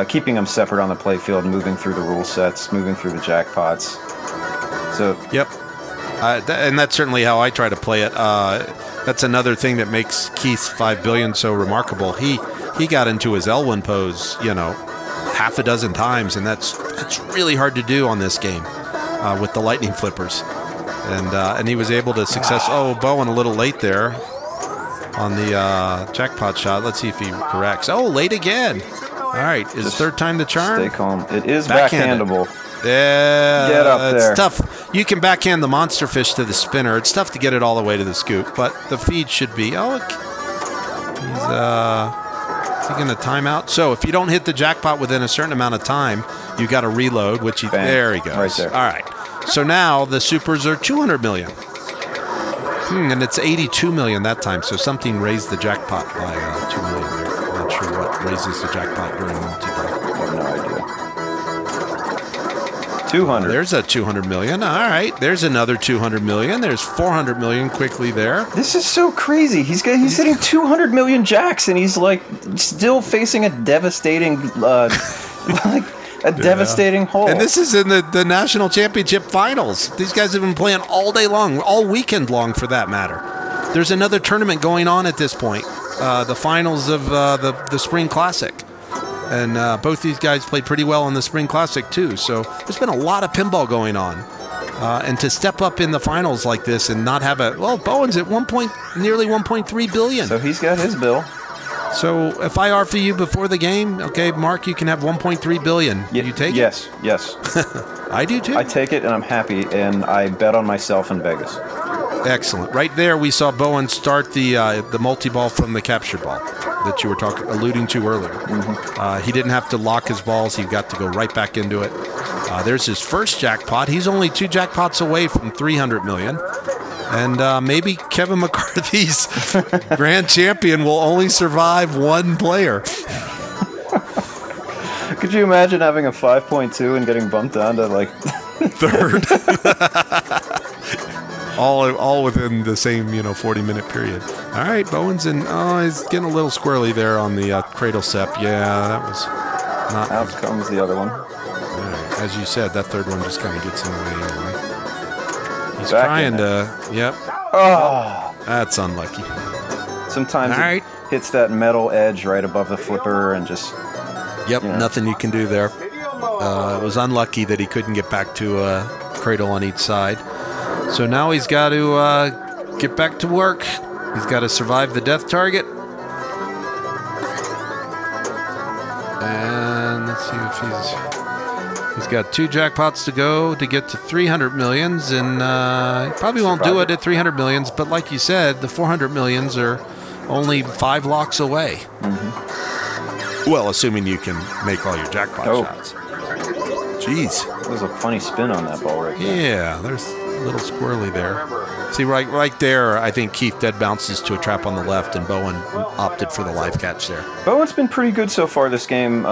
keeping them separate on the playfield, moving through the rule sets, moving through the jackpots. So Yep. And that's certainly how I try to play it. That's another thing that makes Keith's 5 billion so remarkable. He got into his Elwin pose, half a dozen times, and that's really hard to do on this game with the lightning flippers. And he was able to Bowen a little late there on the jackpot shot. Let's see if he corrects. Oh, late again. All right, is third time the charm? Stay calm. It is backhandable. Yeah, get up there. It's tough. You can backhand the monster fish to the spinner. It's tough to get it all the way to the scoop, but the feed should be. Oh, he's he going to time out? So if you don't hit the jackpot within a certain amount of time, you got to reload. There he goes. Right there. All right. So now the supers are 200 million. And it's 82 million that time. So something raised the jackpot by 2 million there. I'm not sure what raises the jackpot during multi-ball. I have no idea. 200. There's a 200 million. All right. There's another 200 million. There's 400 million quickly there. This is so crazy. He's hitting 200 million jacks, and he's like still facing a devastating, devastating hole. And this is in the national championship finals. These guys have been playing all day long, all weekend long for that matter. There's another tournament going on at this point, the finals of the Spring Classic. And both these guys played pretty well in the Spring Classic, too. So there's been a lot of pinball going on. And to step up in the finals like this and not have Bowen's at nearly 1.3 billion. So he's got his bill. So if I offer you before the game, okay, Mark, you can have 1.3 billion. You take it? Yes. I do, too. I take it, and I'm happy, and I bet on myself in Vegas. Excellent. Right there, we saw Bowen start the multi-ball from the capture ball that you were alluding to earlier. Mm-hmm. He didn't have to lock his balls. He got to go right back into it. There's his first jackpot. He's only 2 jackpots away from 300 million. And maybe Kevin McCarthy's grand champion will only survive one player. Could you imagine having a 5.2 and getting bumped down to like third? all within the same 40-minute period. All right, Bowen's in. Oh, he's getting a little squirrely there on the cradle sep. Yeah, that was not. Out comes the other one. Right. As you said, that third one just kind of gets in the way anyway. He's trying to. Yep. Oh, that's unlucky. Sometimes it hits that metal edge right above the flipper and just. Yep, nothing you can do there. It was unlucky that he couldn't get back to a cradle on each side. So now he's got to get back to work. He's got to survive the death target. And let's see if he's got 2 jackpots to go to get to 300 millions. And he probably won't do it at 300 millions. But like you said, the 400 millions are only 5 locks away. Mm-hmm. Well, assuming you can make all your jackpot shots. Jeez. That was a funny spin on that ball right there. Yeah, there's a little squirrely there. See, right there, I think Keith dead bounces to a trap on the left, and Bowen opted for the live catch there. Bowen's been pretty good so far this game,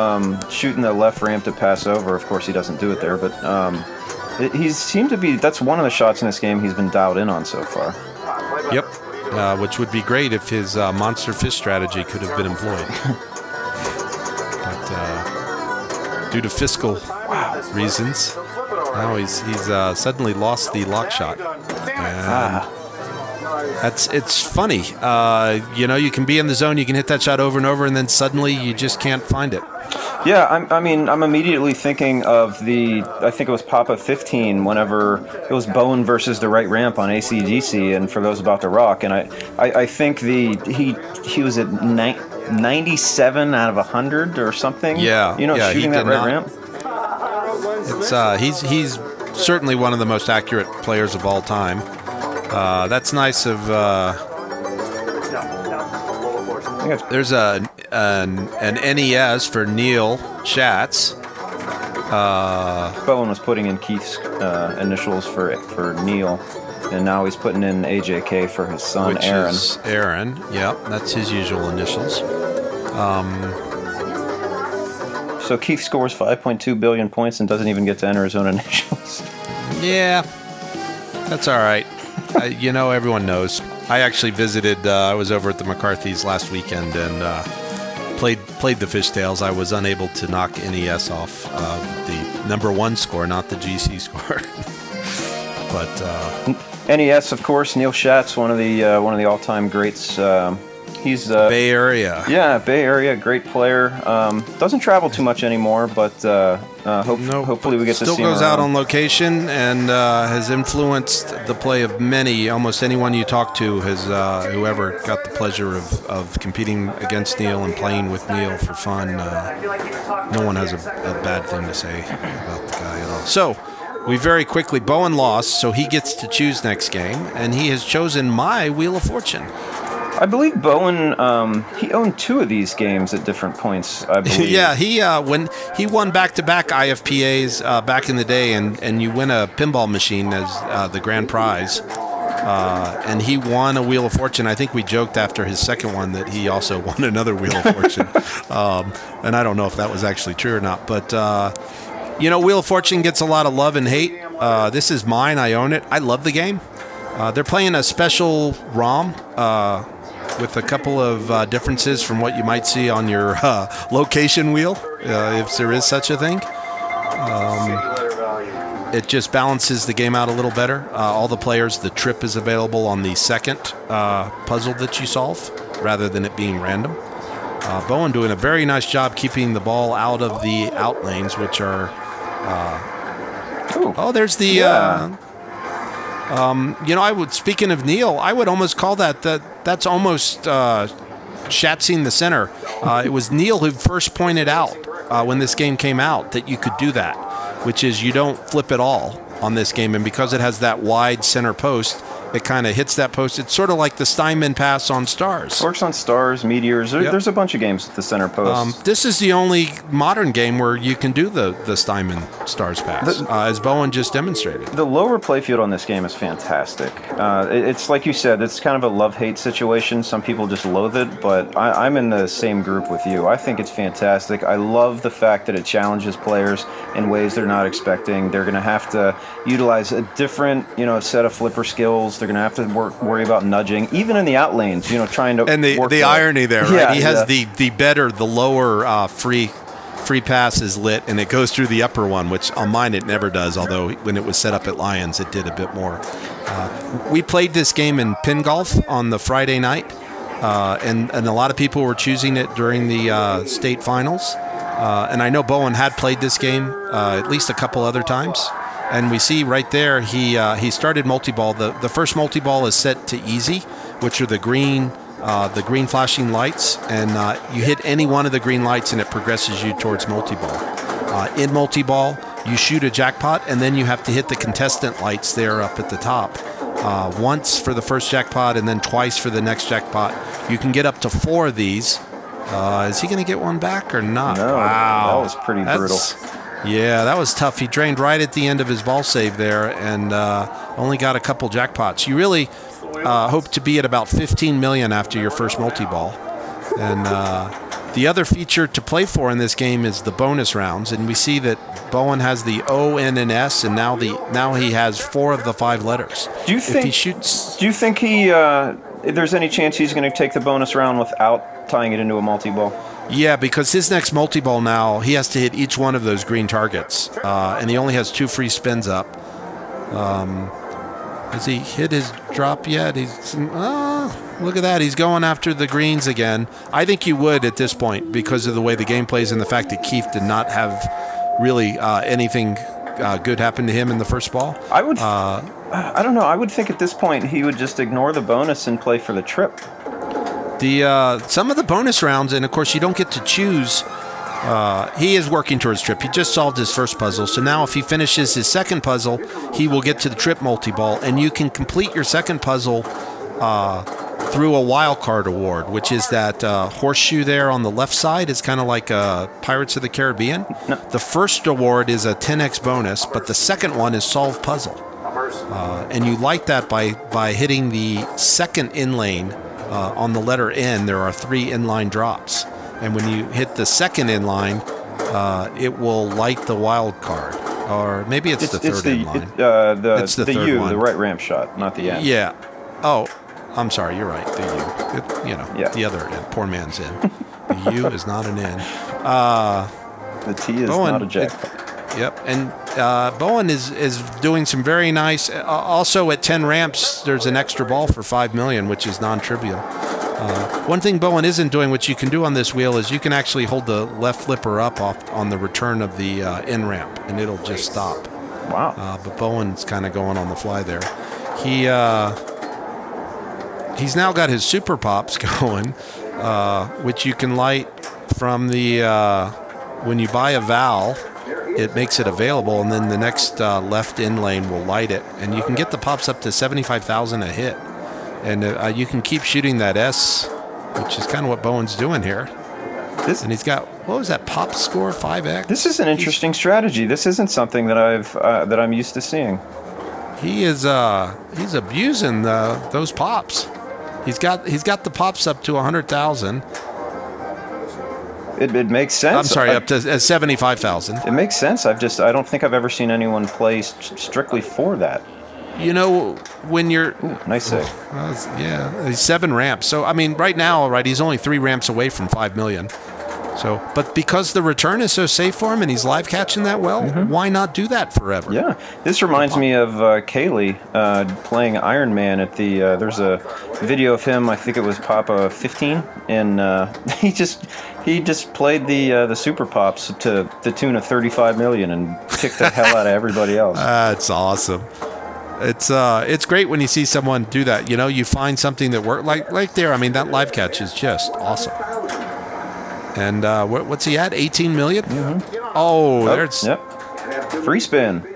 shooting the left ramp to pass over. Of course, he doesn't do it there, but he's seemed to be, that's one of the shots in this game he's been dialed in on so far. Yep, which would be great if his monster fish strategy could have been employed. But due to fiscal reasons, now he's suddenly lost the lock shot. And it's funny. You can be in the zone, you can hit that shot over and over, and then suddenly you just can't find it. Yeah, I'm immediately thinking of I think it was Papa 15, whenever it was Bowen versus the right ramp on AC/DC, and For Those About to Rock, and I think he was at 97 out of 100 or something. Yeah, shooting that right ramp. He's certainly one of the most accurate players of all time. That's nice of. There's an NES for Neil Schatz. Bowen was putting in Keith's initials for Neil, and now he's putting in AJK for his son, Aaron. Is Aaron, yeah, that's his usual initials. So Keith scores 5.2 billion points and doesn't even get to enter his own initials. Yeah, that's all right. Everyone knows. I actually visited. I was over at the McCarthy's last weekend and played the fishtails. I was unable to knock NES off the #1 score, not the GC score. But NES, of course, Neil Schatz, one of the all-time greats. He's Bay Area. Yeah, Bay Area, great player. Doesn't travel too much anymore, but hopefully we get to see him. Still goes out on location and has influenced the play of almost anyone you talk to has whoever got the pleasure of competing against Neil and playing with Neil for fun. No one has a bad thing to say about the guy at all. So we very quickly, Bowen lost, so he gets to choose next game, and he has chosen my Wheel of Fortune. I believe Bowen, he owned 2 of these games at different points, I believe. Yeah, when he won back-to-back IFPAs back in the day, and you win a pinball machine as the grand prize, and he won a Wheel of Fortune. I think we joked after his second one that he also won another Wheel of Fortune, and I don't know if that was actually true or not, but Wheel of Fortune gets a lot of love and hate. This is mine. I own it. I love the game. They're playing a special ROM with a couple of differences from what you might see on your location wheel, if there is such a thing. It just balances the game out a little better. All the players, the trip is available on the second puzzle that you solve, rather than it being random. Bowen doing a very nice job keeping the ball out of the out lanes, which are... there's the... Yeah. Speaking of Neil, I would almost call that's almost shatzing the center. It was Neil who first pointed out when this game came out that you could do that, which is you don't flip at all on this game, and because it has that wide center post, it kind of hits that post. It's sort of like the Steinman pass on Stars. Works on Stars, Meteors. There's a bunch of games with the center post. This is the only modern game where you can do the Steinman Stars pass, as Bowen just demonstrated. The lower playfield on this game is fantastic. It's like you said, it's kind of a love-hate situation. Some people just loathe it, but I'm in the same group with you. I think it's fantastic. I love the fact that it challenges players in ways they're not expecting. They're going to have to utilize a different, set of flipper skills. They're going to have to worry about nudging, even in the out lanes, trying to and the irony there, right? Yeah, he has the lower free pass is lit, and it goes through the upper one, which on mine it never does, although when it was set up at Lyons, it did a bit more. We played this game in Pin Golf on the Friday night, and a lot of people were choosing it during the state finals. And I know Bowen had played this game at least a couple other times. And we see right there he started multi-ball. The first multi-ball is set to easy, which are the green flashing lights, and you hit any one of the green lights and it progresses you towards multi-ball. In multi-ball, you shoot a jackpot, and then you have to hit the contestant lights there up at the top. Once for the first jackpot and then twice for the next jackpot. You can get up to 4 of these. Is he going to get one back or not? No, wow. That was pretty brutal. Yeah, that was tough. He drained right at the end of his ball save there and only got a couple jackpots. You really hope to be at about 15 million after your first multi-ball. And the other feature to play for in this game is the bonus rounds, and we see that Bowen has the O, N, and S, and now he has 4 of the 5 letters. Do you think there's any chance he's going to take the bonus round without tying it into a multi-ball? Yeah, because his next multi-ball now, he has to hit each one of those green targets, and he only has 2 free spins up. Has he hit his drop yet? Look at that. He's going after the greens again. I think you would at this point because of the way the game plays and the fact that Keith did not have really anything good happen to him in the first ball. I don't know. I would think at this point he would just ignore the bonus and play for the trip. Some of the bonus rounds, and of course you don't get to choose. He is working towards trip. He just solved his first puzzle, so now if he finishes his second puzzle, he will get to the trip multi-ball, and you can complete your second puzzle through a wild card award, which is that horseshoe there on the left side. Is kind of like Pirates of the Caribbean. No. The first award is a 10x bonus, but the second one is solve puzzle, and you light that by hitting the second in lane. On the letter N, there are 3 inline drops. And when you hit the second inline, it will light the wild card. Or maybe it's the third inline. It's the third U, one. The right ramp shot, not the N. Yeah. Oh, I'm sorry, you're right. The U. The other N. Poor man's N. The U is not an N. The T is not a jackpot. Yep. And Bowen is doing some very nice. Also at 10 ramps, there's an extra ball for $5 million, which is non-trivial. One thing Bowen isn't doing, which you can do on this wheel, is you can actually hold the left flipper up off on the return of the in ramp, and it'll just stop. Wow. But Bowen's kind of going on the fly there. He's now got his super pops going, which you can light from the when you buy a Val, it makes it available, and then the next left in lane will light it, and you can get the pops up to 75,000 a hit, and you can keep shooting that S, which is kind of what Bowen's doing here. And he's got, what was that pop score, 5x? This is an interesting strategy. This isn't something that I'm used to seeing. He's abusing those pops. He's got the pops up to 100,000. It makes sense. I'm sorry, up to 75,000. It makes sense. I don't think I've ever seen anyone play strictly for that. You know, when you're... Ooh, nice save. Yeah, he's 7 ramps. So, I mean, right now, right, he's only 3 ramps away from $5 million. So, but because the return is so safe for him and he's live catching that well, why not do that forever? Yeah, this reminds me of Kaylee playing Iron Man at the. There's a video of him. I think it was Papa 15, and he just played the Super Pops to the tune of 35 million and kicked the hell out of everybody else. That's awesome. It's great when you see someone do that. You know, you find something that works like there. I mean, that live catch is just awesome. And what's he at? 18 million? Oh, there's... Yep. Free spin.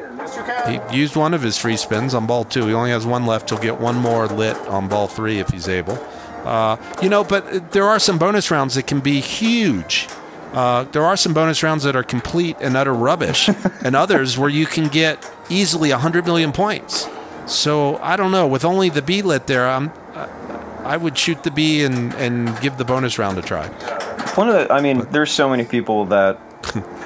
He used one of his free spins on ball 2. He only has one left. He'll get one more lit on ball 3 if he's able. You know, but there are some bonus rounds that can be huge. There are some bonus rounds that are complete and utter rubbish, and others where you can get easily 100 million points. So, I don't know. With only the B lit there, I would shoot the B and give the bonus round a try. There's so many people that,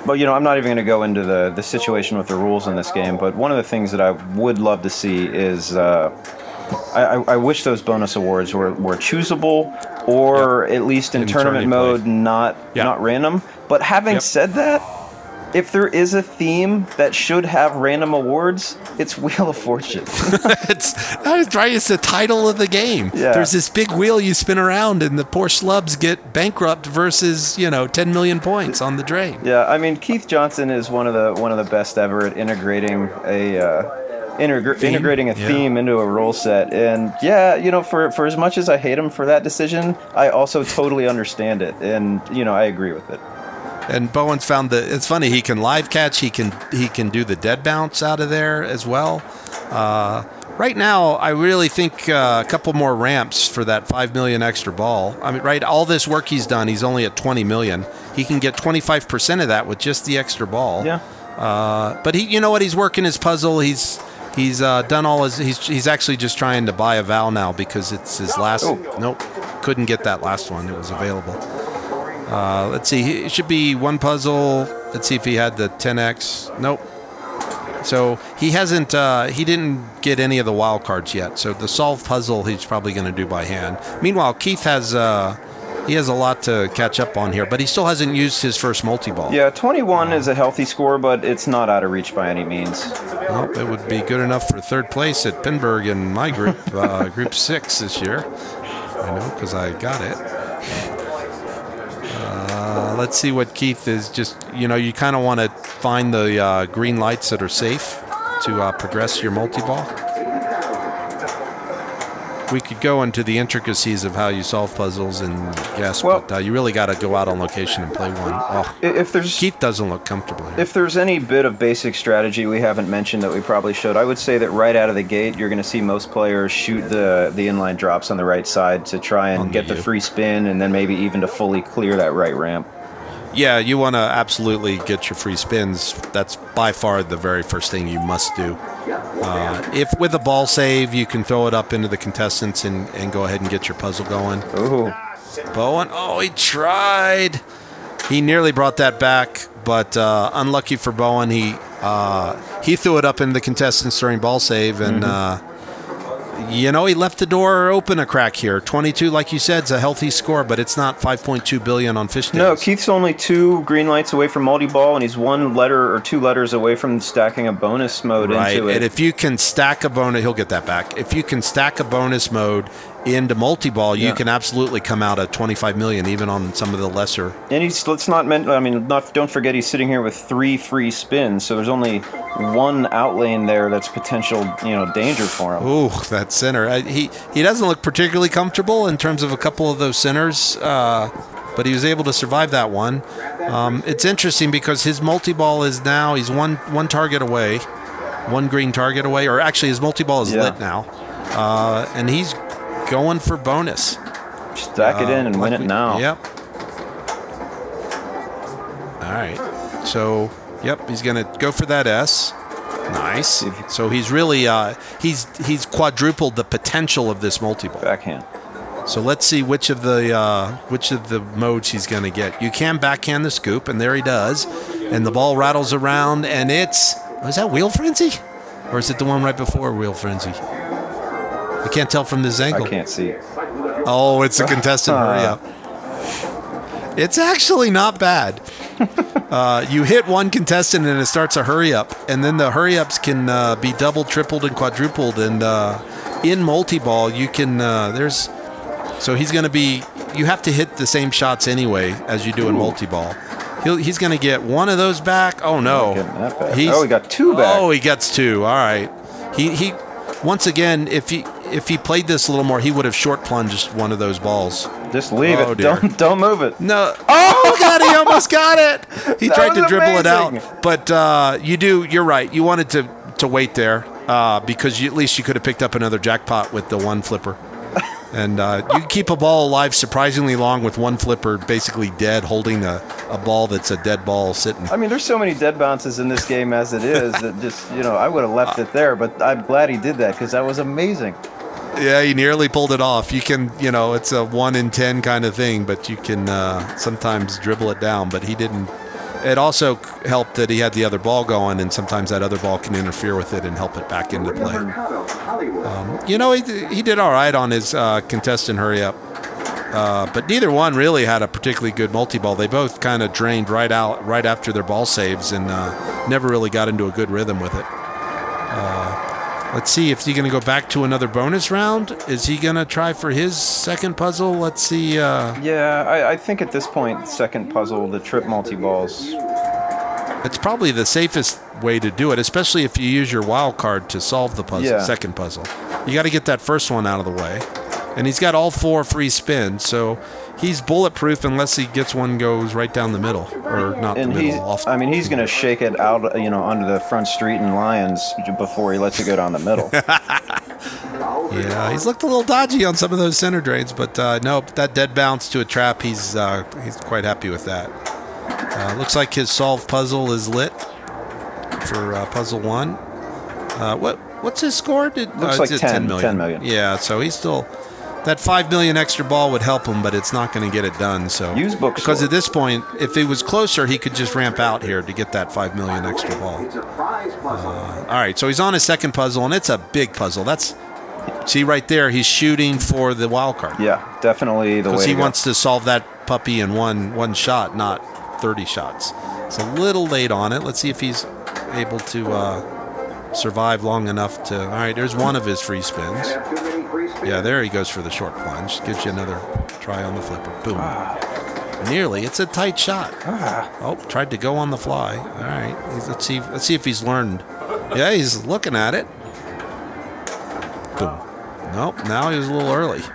well, you know, I'm not even going to go into the situation with the rules in this game, but one of the things that I would love to see is, I wish those bonus awards were choosable, or at least in tournament mode, not random. But having said that, if there is a theme that should have random awards, it's Wheel of Fortune. It's the title of the game. Yeah. There's this big wheel you spin around, and the poor schlubs get bankrupt versus 10 million points on the drain. Yeah, I mean, Keith Johnson is one of the best ever at integrating a theme into a rule set. And yeah, you know, for as much as I hate him for that decision, I also totally understand it, and I agree with it. And Bowen's found that it's funny. He can live catch. He can do the dead bounce out of there as well. Right now, I really think a couple more ramps for that $5 million extra ball. I mean, right, all this work he's done, he's only at $20 million. He can get 25% of that with just the extra ball. Yeah. But you know what? He's working his puzzle. He's done all his. He's actually just trying to buy a Val now because it's his last. Oh. Nope, couldn't get that last one. It was available. Let's see. It should be one puzzle. Let's see if he had the 10x. Nope. So he hasn't. He didn't get any of the wild cards yet. So the solve puzzle he's probably going to do by hand. Meanwhile, Keith has. He has a lot to catch up on here, but he still hasn't used his first multi-ball. Yeah, 21 is a healthy score, but it's not out of reach by any means. Well, it would be good enough for third place at Pinburg in my group, Group 6 this year. I know, because I got it. Let's see what Keith is just, you kind of want to find the green lights that are safe to progress your multi-ball. We could go into the intricacies of how you solve puzzles and guess, but you really got to go out on location and play one. Oh, Keith doesn't look comfortable here. If there's any bit of basic strategy we haven't mentioned that we probably should, I would say that right out of the gate, you're going to see most players shoot the inline drops on the right side to try and get the free spin, and then maybe even to fully clear that right ramp. Yeah, you want to absolutely get your free spins. That's by far the very first thing you must do. If with a ball save, you can throw it up into the contestants and go ahead and get your puzzle going. Ooh. Bowen, he tried. He nearly brought that back, but unlucky for Bowen, he threw it up into the contestants during ball save, and You know, he left the door open a crack here. 22, like you said, is a healthy score, but it's not 5.2 billion on Fishtails. No, Keith's only 2 green lights away from multi-ball, and he's 1 letter or 2 letters away from stacking a bonus mode into it. And if you can stack a bonus, he'll get that back. If you can stack a bonus mode into multi-ball, you can absolutely come out at 25 million, even on some of the lesser. And don't forget he's sitting here with 3 free spins, so there's only 1 outlane there that's potential, danger for him. Ooh, that center. He doesn't look particularly comfortable in terms of a couple of those centers, but he was able to survive that one. It's interesting because his multi-ball is now, he's one target away, 1 green target away, or actually his multi-ball is lit now, and he's going for bonus. Stack it in and win it now. Yep. All right. So, he's going to go for that S. Nice. So he's really he's quadrupled the potential of this multi-ball. Backhand. So let's see which of the modes he's going to get. You can backhand the scoop, and there he does. And the ball rattles around, and is that Wheel Frenzy? Or is it the one right before Wheel Frenzy? I can't tell from this angle. I can't see. Oh, it's a contestant hurry up. It's actually not bad. You hit one contestant and it starts a hurry up, and then the hurry ups can be double, tripled, and quadrupled. And in multi-ball, you can so he's going to be. You have to hit the same shots anyway as you do in multi-ball. He's going to get 1 of those back. Oh no, he got 2 back. Oh, he gets 2. All right. He once again, if he played this a little more, he would have short plunged 1 of those balls. Just leave it. Dear. Don't move it. No. Oh God, he almost got it. He tried to dribble it out, but you're right. You wanted to wait there because at least you could have picked up another jackpot with the 1 flipper. And you keep a ball alive surprisingly long with 1 flipper basically dead, holding a ball that's a dead ball sitting. I mean, there's so many dead bounces in this game as it is that just, I would have left it there, but I'm glad he did that because that was amazing. Yeah, he nearly pulled it off. You can, it's a 1 in 10 kind of thing, but you can sometimes dribble it down, but he didn't. It also helped that he had the other ball going, and sometimes that other ball can interfere with it and help it back into play. He did all right on his contestant hurry-up, but neither one really had a particularly good multi-ball. They both kind of drained right after their ball saves and never really got into a good rhythm with it. Let's see if he's going to go back to another bonus round. Is he going to try for his second puzzle? Let's see. Yeah, I think at this point, second puzzle, the trip multi-balls. It's probably the safest way to do it, especially if you use your wild card to solve the puzzle, second puzzle. You got to get that first one out of the way. And he's got all 4 free spins, so he's bulletproof unless he gets one goes right down the middle, or not and the middle. He's going to shake it out, onto the front street in Lyons before he lets it go down the middle. Yeah, he's looked a little dodgy on some of those center drains, but no, that dead bounce to a trap, he's quite happy with that. Looks like his solved puzzle is lit for puzzle 1. What's his score? Looks like 10 million. Yeah, so he's still. That 5 million extra ball would help him, but it's not going to get it done. So use book because at this point, if he was closer, he could just ramp out here to get that 5 million extra ball. All right, so he's on his second puzzle, and it's a big puzzle. See right there, he's shooting for the wild card. Yeah, definitely the way. Because he wants to solve that puppy in one shot, not 30 shots. It's a little late on it. Let's see if he's able to survive long enough to. All right, there's one of his free spins. Yeah, there he goes for the short plunge. Gives you another try on the flipper. Boom. Nearly. It's a tight shot. Oh, tried to go on the fly. All right. Let's see if he's learned. Yeah, he's looking at it. Boom. Nope. Now he was a little early. So.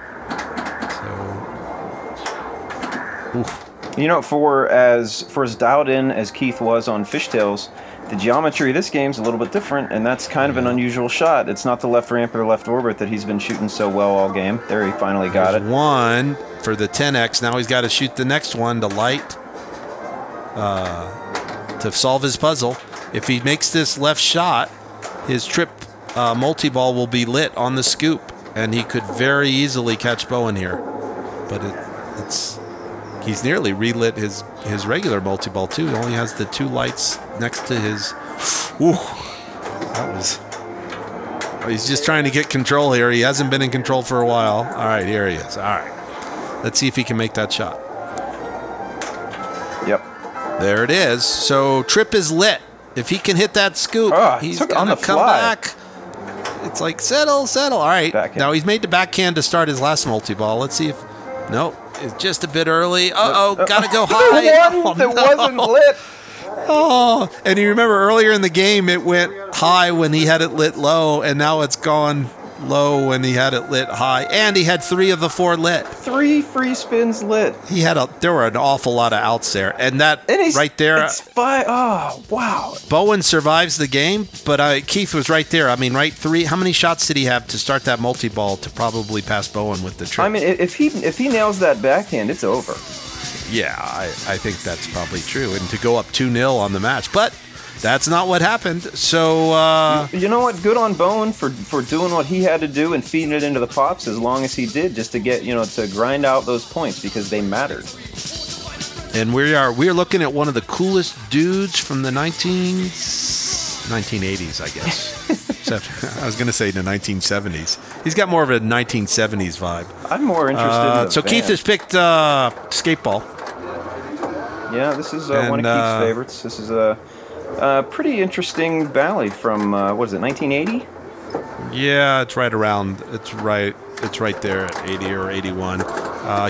For as dialed in as Keith was on Fishtails, the geometry of this game's a little bit different, and that's kind of an unusual shot. It's not the left ramp or the left orbit that he's been shooting so well all game. There, he finally got it. One for the 10x. Now he's got to shoot the next one to light to solve his puzzle. If he makes this left shot, his trip multi-ball will be lit on the scoop, and he could very easily catch Bowen here. But he's nearly relit his regular multi-ball too. He only has the 2 lights next to his. Ooh, that was He's just trying to get control here. He hasn't been in control for a while. All right, here he is. All right. Let's see if he can make that shot. Yep. There it is. So trip is lit. If he can hit that scoop, he's going to come back. It's like, settle. All right. Backhand. Now he's made the backhand to start his last multi-ball. Let's see if... Nope. It's just a bit early. Got to go high. The one that wasn't lit. Oh, and you remember earlier in the game, it went high when he had it lit low, and now it's gone low when he had it lit high. And he had 3 of the 4 lit. 3 free spins lit. There were an awful lot of outs there. And right there. It's 5. Oh, wow. Bowen survives the game, but Keith was right there. I mean, right 3. How many shots did he have to start that multi-ball to probably pass Bowen with the trip? I mean, if he nails that backhand, it's over. Yeah, I think that's probably true. And to go up 2-0 on the match. But that's not what happened. So you know what? Good on Bowen for doing what he had to do and feeding it into the pops as long as he did, just to get to grind out those points because they mattered. And we are looking at one of the coolest dudes from the 1980s, I guess. I was going to say the 1970s. He's got more of a 1970s vibe. I'm more interested in the So band. Keith has picked Skateball. Yeah, this is one of Keith's favorites. This is a pretty interesting ballad from, 1980? Yeah, it's right around. It's right there at 80 or 81.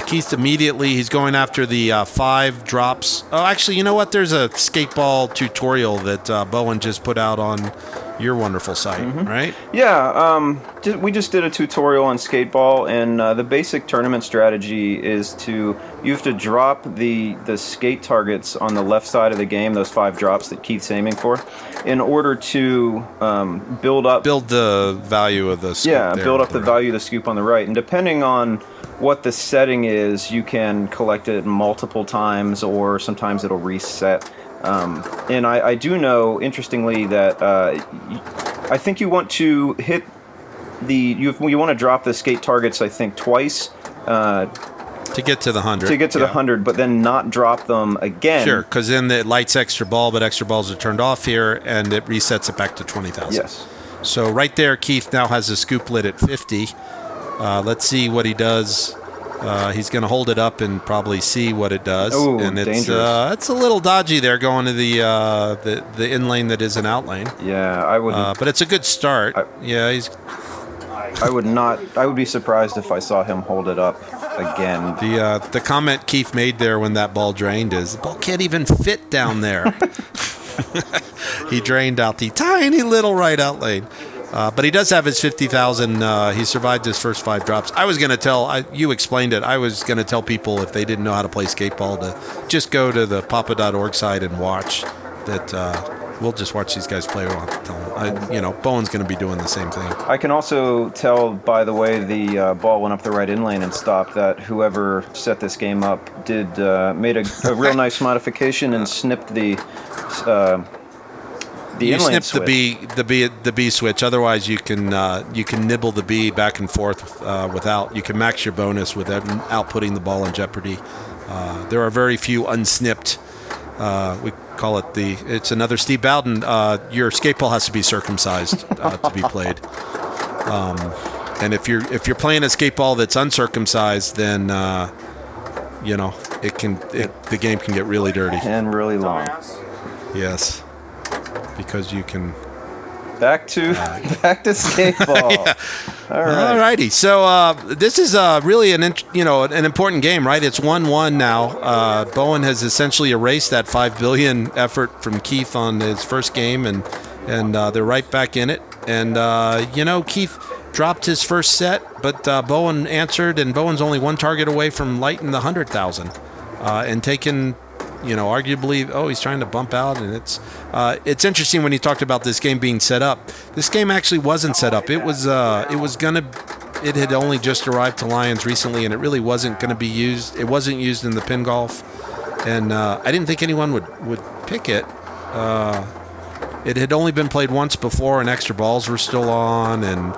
Keith immediately, he's going after the 5 drops. Oh, actually, you know what? There's a Skateball tutorial that Bowen just put out on your wonderful site, right? Yeah, we just did a tutorial on Skateball, and the basic tournament strategy is you have to drop the skate targets on the left side of the game, those 5 drops that Keith's aiming for, in order to build the value of the scoop. Yeah, build up the value of the scoop on the right, and depending on what the setting is, you can collect it multiple times, or sometimes it'll reset. And I do know, interestingly, that I think you want to hit you want to drop the skate targets, I think, twice. To get to the 100. To get to the 100, but then not drop them again. Sure, because then it lights extra ball, but extra balls are turned off here, and it resets it back to 20,000. Yes. So right there, Keith now has a scoop lit at 50. Let's see what he does. He's going to hold it up and probably see what it does. Ooh, and dangerous. It's a little dodgy there going to the in lane that is an out lane. Yeah, I would. But it's a good start. I would be surprised if I saw him hold it up again. The comment Keith made there when that ball drained is, the ball can't even fit down there. He drained out the tiny little right out lane. But he does have his 50,000. He survived his first 5 drops. I was going to tell, you explained it, I was going to tell people if they didn't know how to play Skateball to just go to the papa.org site and watch that. We'll just watch these guys play. Bowen's going to be doing the same thing. I can also tell by the way the ball went up the right in lane and stopped that whoever set this game up made a real nice modification and snipped the you inlane snip the B switch. Otherwise, you can nibble the B back and forth without. You can max your bonus without putting the ball in jeopardy. There are very few unsnipped. We call it it's another Steve Bowden. Your Skateball has to be circumcised to be played. And if you're playing a Skateball that's uncircumcised, then the game can get really dirty and really long. Yes. Because you can back to Skateball. Yeah. All right. Alrighty. So this is really an important game, right? It's 1-1 now. Bowen has essentially erased that $5 billion effort from Keith on his first game, and they're right back in it. And Keith dropped his first set, but Bowen answered, and Bowen's only 1 target away from lighting the 100,000 and taking. Arguably, he's trying to bump out, and it's interesting when he talked about this game being set up. This game actually wasn't set up. It had only just arrived to Lyons recently, and it really wasn't going to be used. It wasn't used in the pin golf, and I didn't think anyone would pick it. It had only been played once before, and extra balls were still on, and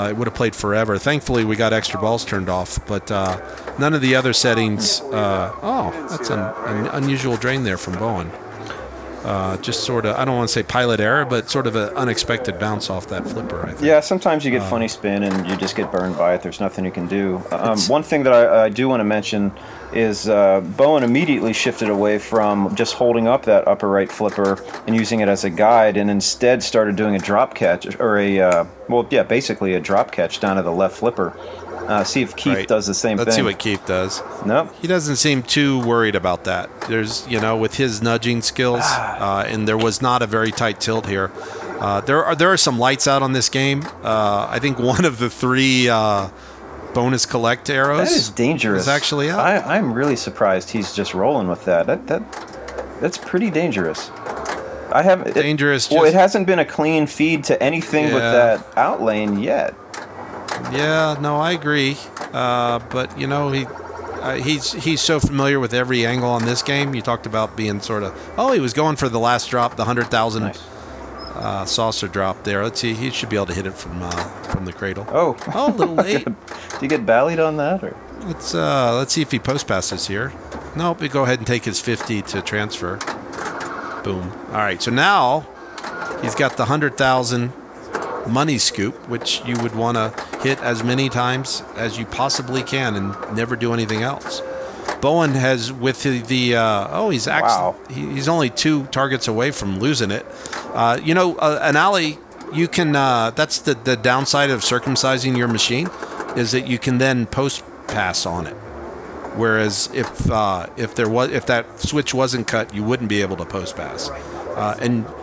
it would have played forever. Thankfully, we got extra balls turned off, but none of the other settings. That's an unusual drain there from Bowen. Just sort of, I don't want to say pilot error, but sort of an unexpected bounce off that flipper, I think. Yeah, sometimes you get funny spin and you just get burned by it. There's nothing you can do. One thing that I do want to mention is Bowen immediately shifted away from just holding up that upper right flipper and using it as a guide, and instead started doing a drop catch, or basically a drop catch down to the left flipper. See if Keith does the same thing. Let's see what Keith does. Nope. He doesn't seem too worried about that. There's, with his nudging skills, and there was not a very tight tilt here. There are some lights out on this game. I think one of the 3 bonus collect arrows. That is dangerous. Is actually out. I'm really surprised he's just rolling with that. That's pretty dangerous. Dangerous. Well, it hasn't been a clean feed to anything with that out lane yet. Yeah, no, I agree. But he's so familiar with every angle on this game. You talked about being sort of, he was going for the last drop, the 100,000 saucer drop there. Let's see, he should be able to hit it from the cradle. Oh, a little late. Do you get ballied on that, or? Let's see if he post passes here. Nope, we go ahead and take his 50 to transfer. Boom. All right, so now he's got the 100,000 money scoop, which you would want to hit as many times as you possibly can and never do anything else. Bowen has, with he's only 2 targets away from losing it. An alley, you can, that's the downside of circumcising your machine, is that you can then post pass on it. Whereas if that switch wasn't cut, you wouldn't be able to post pass.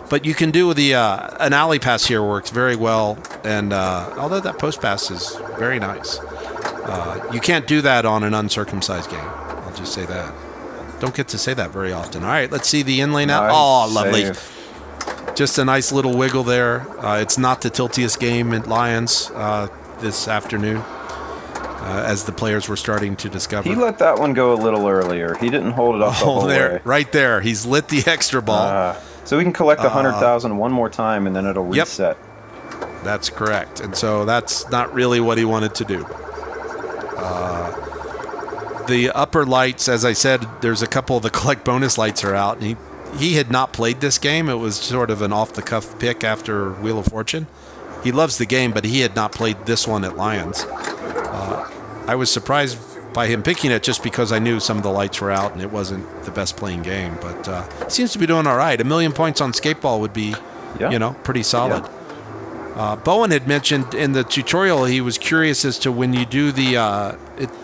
But you can do an alley pass here, works very well, and although that post pass is very nice, you can't do that on an uncircumcised game. I'll just say that. Don't get to say that very often. All right, let's see the in lane out. Oh, lovely. Just a nice little wiggle there. It's not the tiltiest game at Lyons this afternoon, as the players were starting to discover. He let that one go a little earlier. He didn't hold it up the whole way. Right there. He's lit the extra ball. So we can collect the 100,000 one more time, and then it'll reset. Yep. That's correct. And so that's not really what he wanted to do. The upper lights, as I said, there's a couple of the collect bonus lights are out. And he had not played this game. It was sort of an off-the-cuff pick after Wheel of Fortune. He loves the game, but he had not played this one at Lyons. I was surprised by him picking it just because I knew some of the lights were out and it wasn't the best playing game. But he seems to be doing all right. 1 million points on Skateball would be, pretty solid. Yeah. Bowen had mentioned in the tutorial he was curious as to when you do the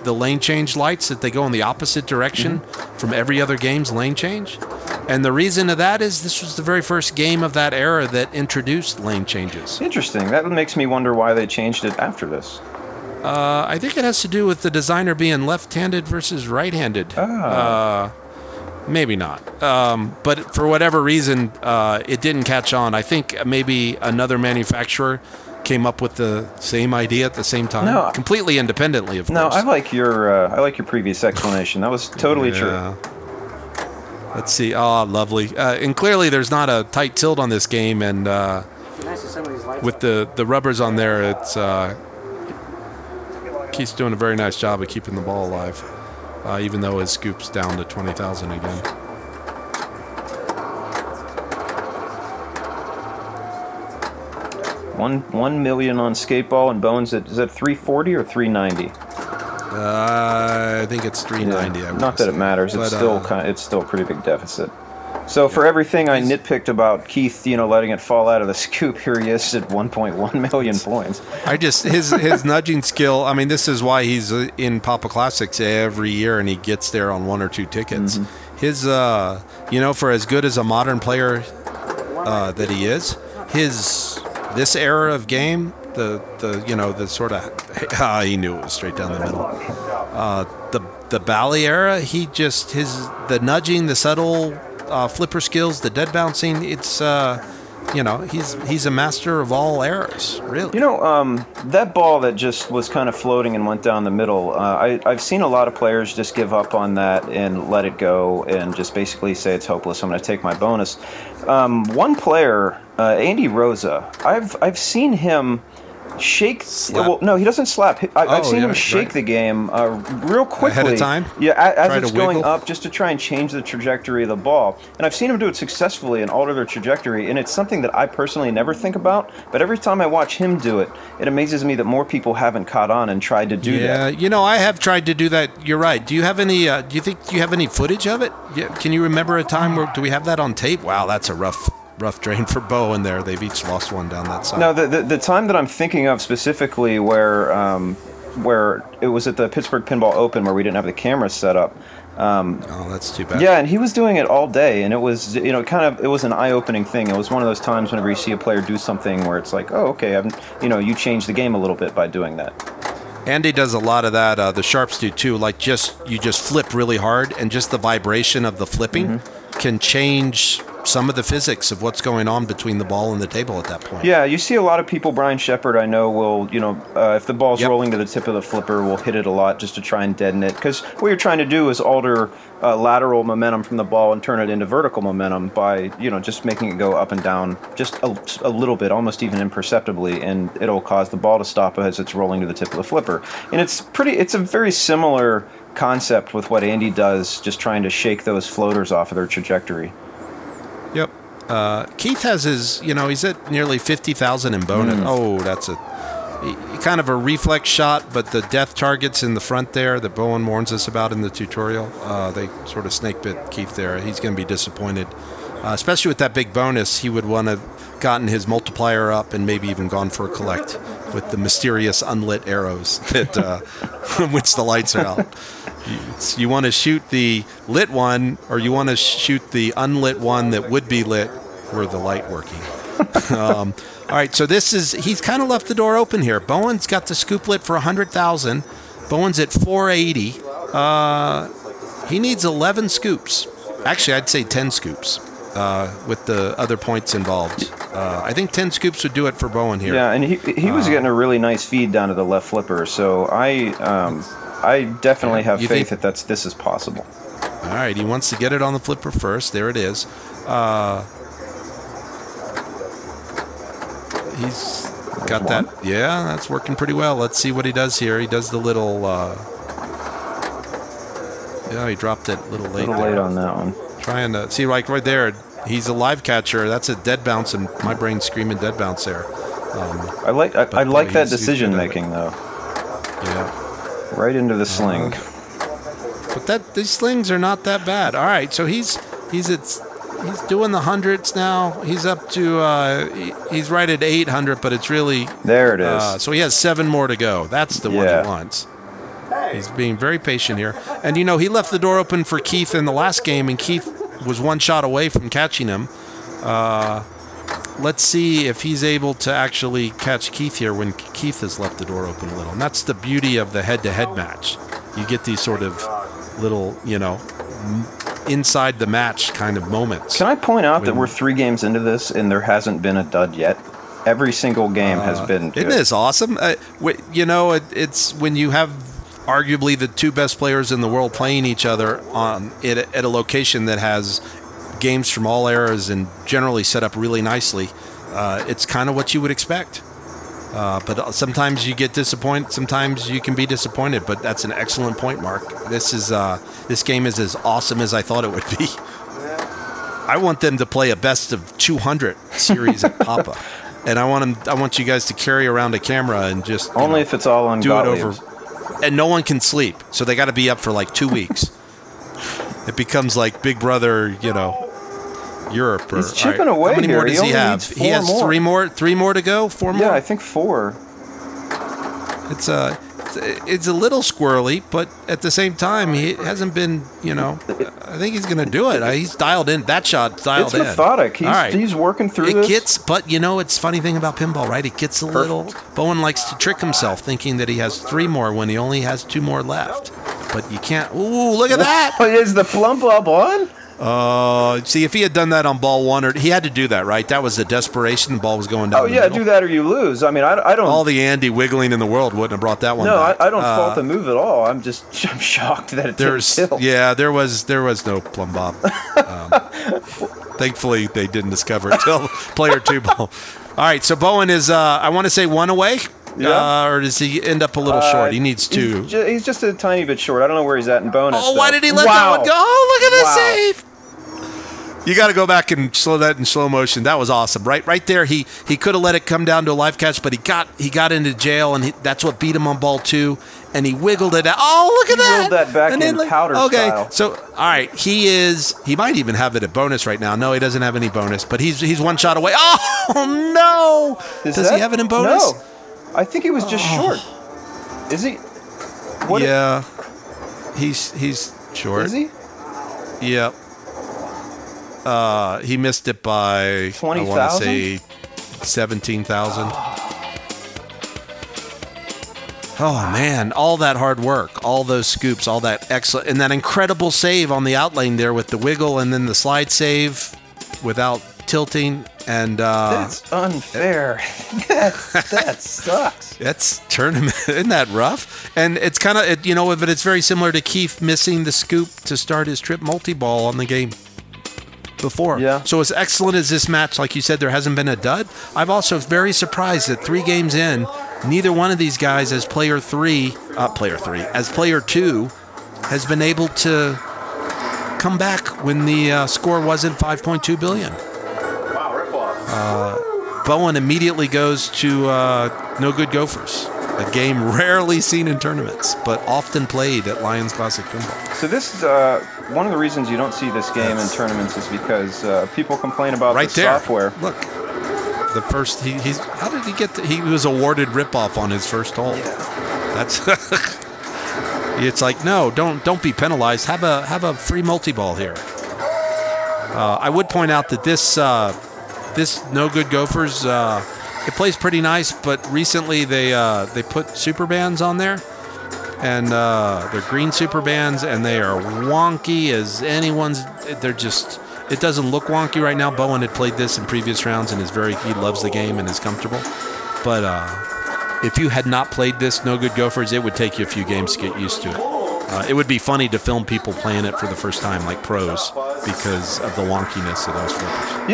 lane change lights that they go in the opposite direction from every other game's lane change. And the reason of that is this was the very first game of that era that introduced lane changes. Interesting. That makes me wonder why they changed it after this. I think it has to do with the designer being left-handed versus right-handed. Maybe not. But for whatever reason, it didn't catch on. I think maybe another manufacturer came up with the same idea at the same time, completely independently, of course. No, I like your previous explanation. That was totally true. Let's see. Oh, lovely. And clearly, there's not a tight tilt on this game, and with the rubbers on there, it's Keith's doing a very nice job of keeping the ball alive. Even though his scoop's down to 20,000 again. $1 million on Skateball, and Bowen's is that 340 or 390? I think it's 390. Yeah, not that it matters. It's still a pretty big deficit. So for everything I nitpicked about Keith, letting it fall out of the scoop, here he is at 1.1 million points. His nudging skill. I mean, this is why he's in Papa Classics every year, and he gets there on 1 or 2 tickets. His, for as good as a modern player that he is, this era of game, the sort of he knew it was straight down the middle. The Bally era, the nudging, the subtle. Flipper skills, the dead bouncing, it's he's a master of all errors, really. That ball that just was kind of floating and went down the middle, I've seen a lot of players just give up on that and let it go and just basically say it's hopeless, I'm going to take my bonus. One player, Andy Rosa, I've seen him shake. Slap. Well, no, he doesn't slap. I've seen him shake right. the game real quickly. Ahead of time? Yeah, as it's going wiggle? up, just to try and change the trajectory of the ball. And I've seen him do it successfully and alter their trajectory, and it's something that I personally never think about, but every time I watch him do it, it amazes me that more people haven't caught on and tried to do that. Yeah, you know, I have tried to do that. You're right. Do you have any, do you think you have any footage of it? Yeah, can you remember a time where, do we have that on tape? Wow, that's a rough drain for Bowen there. They've each lost one down that side. No, the time that I'm thinking of specifically where it was at the Pittsburgh Pinball Open where we didn't have the camera set up. Oh, that's too bad. Yeah, and he was doing it all day, and it was, you know, it was an eye-opening thing. It was one of those times whenever you see a player do something where it's like, oh, okay, you changed the game a little bit by doing that. Andy does a lot of that. The Sharps do too. Like you just flip really hard, and just the vibration of the flipping can change some of the physics of what's going on between the ball and the table at that point. Yeah, you see a lot of people. Brian Shepard, I know, will, if the ball's rolling to the tip of the flipper, will hit it a lot just to try and deaden it. Because what you're trying to do is alter lateral momentum from the ball and turn it into vertical momentum by, just making it go up and down just a little bit, almost even imperceptibly, and it'll cause the ball to stop as it's rolling to the tip of the flipper. And it's a very similar concept with what Andy does, just trying to shake those floaters off of their trajectory. Yep. Keith has his, he's at nearly 50,000 in bonus. Oh, that's kind of a reflex shot, but the death targets in the front there that Bowen warns us about in the tutorial, they sort of snake bit Keith there. He's going to be disappointed, especially with that big bonus. He would want to have gotten his multiplier up and maybe even gone for a collect with the mysterious unlit arrows that which the lights are out. You want to shoot the lit one, or you want to shoot the unlit one that would be lit were the light working. All right, so he's kind of left the door open here. Bowen's got the scoop lit for 100,000. Bowen's at 480. He needs 11 scoops. Actually, I'd say 10 scoops with the other points involved. I think 10 scoops would do it for Bowen here. Yeah, and he was getting a really nice feed down to the left flipper, so I definitely have faith that this is possible. All right, he wants to get it on the flipper first. There it is. He's got that. Yeah, that's working pretty well. Let's see what he does here. He does the little. He dropped it a little late. A little late on that one. Trying to see, like right there. He's a live catcher. That's a dead bounce, and my brain's screaming dead bounce there. I like that decision making though. Yeah. Right into the sling. But these slings are not that bad. All right, so he's doing the hundreds now. He's up to he's right at 800, but it's really there. It is. So he has 7 more to go. That's the one he wants. He's being very patient here, and he left the door open for Keith in the last game, and Keith was one shot away from catching him. Let's see if he's able to actually catch Keith here when Keith has left the door open a little. And that's the beauty of the head-to-head match. You get these sort of little, inside the match kind of moments. Can I point out that we're 3 games into this and there hasn't been a dud yet? Every single game has been good. Isn't this awesome? It's when you have arguably the 2 best players in the world playing each other at a location that has games from all eras and generally set up really nicely. It's kind of what you would expect. But sometimes you get disappointed. Sometimes you can be disappointed. But that's an excellent point, Mark. This game is as awesome as I thought it would be. I want them to play a best of 200 series at Papa, and I want you guys to carry around a camera and just only if it's all on do it over. And no one can sleep, so they got to be up for like 2 weeks. It becomes like Big Brother, Europe. He's chipping away. How many here. more does he have? He has more. 3 more to go. 4 more. Yeah, I think 4. It's a little squirrely, but at the same time, he hasn't been. I think he's going to do it. He's dialed in. That shot's dialed in. It's methodic. He's working through this. But it's funny thing about pinball, right? It gets a little. Bowen likes to trick himself, thinking that he has 3 more when he only has 2 more left. But you can't. Ooh, look at that! Is the plump up on? See, if he had done that on ball 1, he had to do that, right? That was the desperation. The ball was going down. Oh, yeah, do that or you lose. I mean, I don't. All the Andy wiggling in the world wouldn't have brought that one. No, back. I don't fault the move at all. I'm shocked that it didn't tilt. Yeah, there was no plumb bob. Thankfully, they didn't discover it till player 2 ball. All right, so Bowen is, I want to say 1 away. Yeah. Or does he end up a little short? He needs 2. He's just a tiny bit short. I don't know where he's at in bonus. Oh, why did he let that one go? Oh, look at the save. You got to go back and slow that in slow motion. That was awesome. Right there, he could have let it come down to a live catch, but he got into jail, and that's what beat him on ball 2. And he wiggled it out. Oh, look at that! He wiggled that back in powder style. Okay, so all right, he might even have it at bonus right now. No, he doesn't have any bonus, but he's one shot away. Oh no! Does he have it in bonus? No, I think he was just short. Is he? What? Yeah, he's short. Is he? Yep. He missed it by 20,000. I want to say 17,000. Oh, man, all that hard work, all those scoops, all that excellent, and that incredible save on the outlane there with the wiggle and then the slide save without tilting. And that's unfair. That sucks. That's tournament. Isn't that rough? And it's kind of, but it's very similar to Keith missing the scoop to start his trip multi-ball on the game before. Yeah. So as excellent as this match, like you said, there hasn't been a dud. I'm also very surprised that 3 games in, neither one of these guys as player 2 has been able to come back when the score wasn't 5.2 billion. Wow, rip-off. Bowen immediately goes to No Good Gophers, a game rarely seen in tournaments, but often played at Lyons Classic Pinball. So this one of the reasons you don't see this game in tournaments is because people complain about the software. Look. The first, how did he get he was awarded ripoff on his first hole. Yeah. That's, it's like, no, don't be penalized. Have a free multi-ball here. I would point out that this No Good Gophers, it plays pretty nice, but recently they put super bands on there, and they're green super bands, and they are wonky as anyone's. They're just. It doesn't look wonky right now. Bowen had played this in previous rounds and he loves the game and is comfortable. But if you had not played this No Good Gophers, it would take you a few games to get used to it. It would be funny to film people playing it for the first time, like pros, because of the wonkiness of those flippers.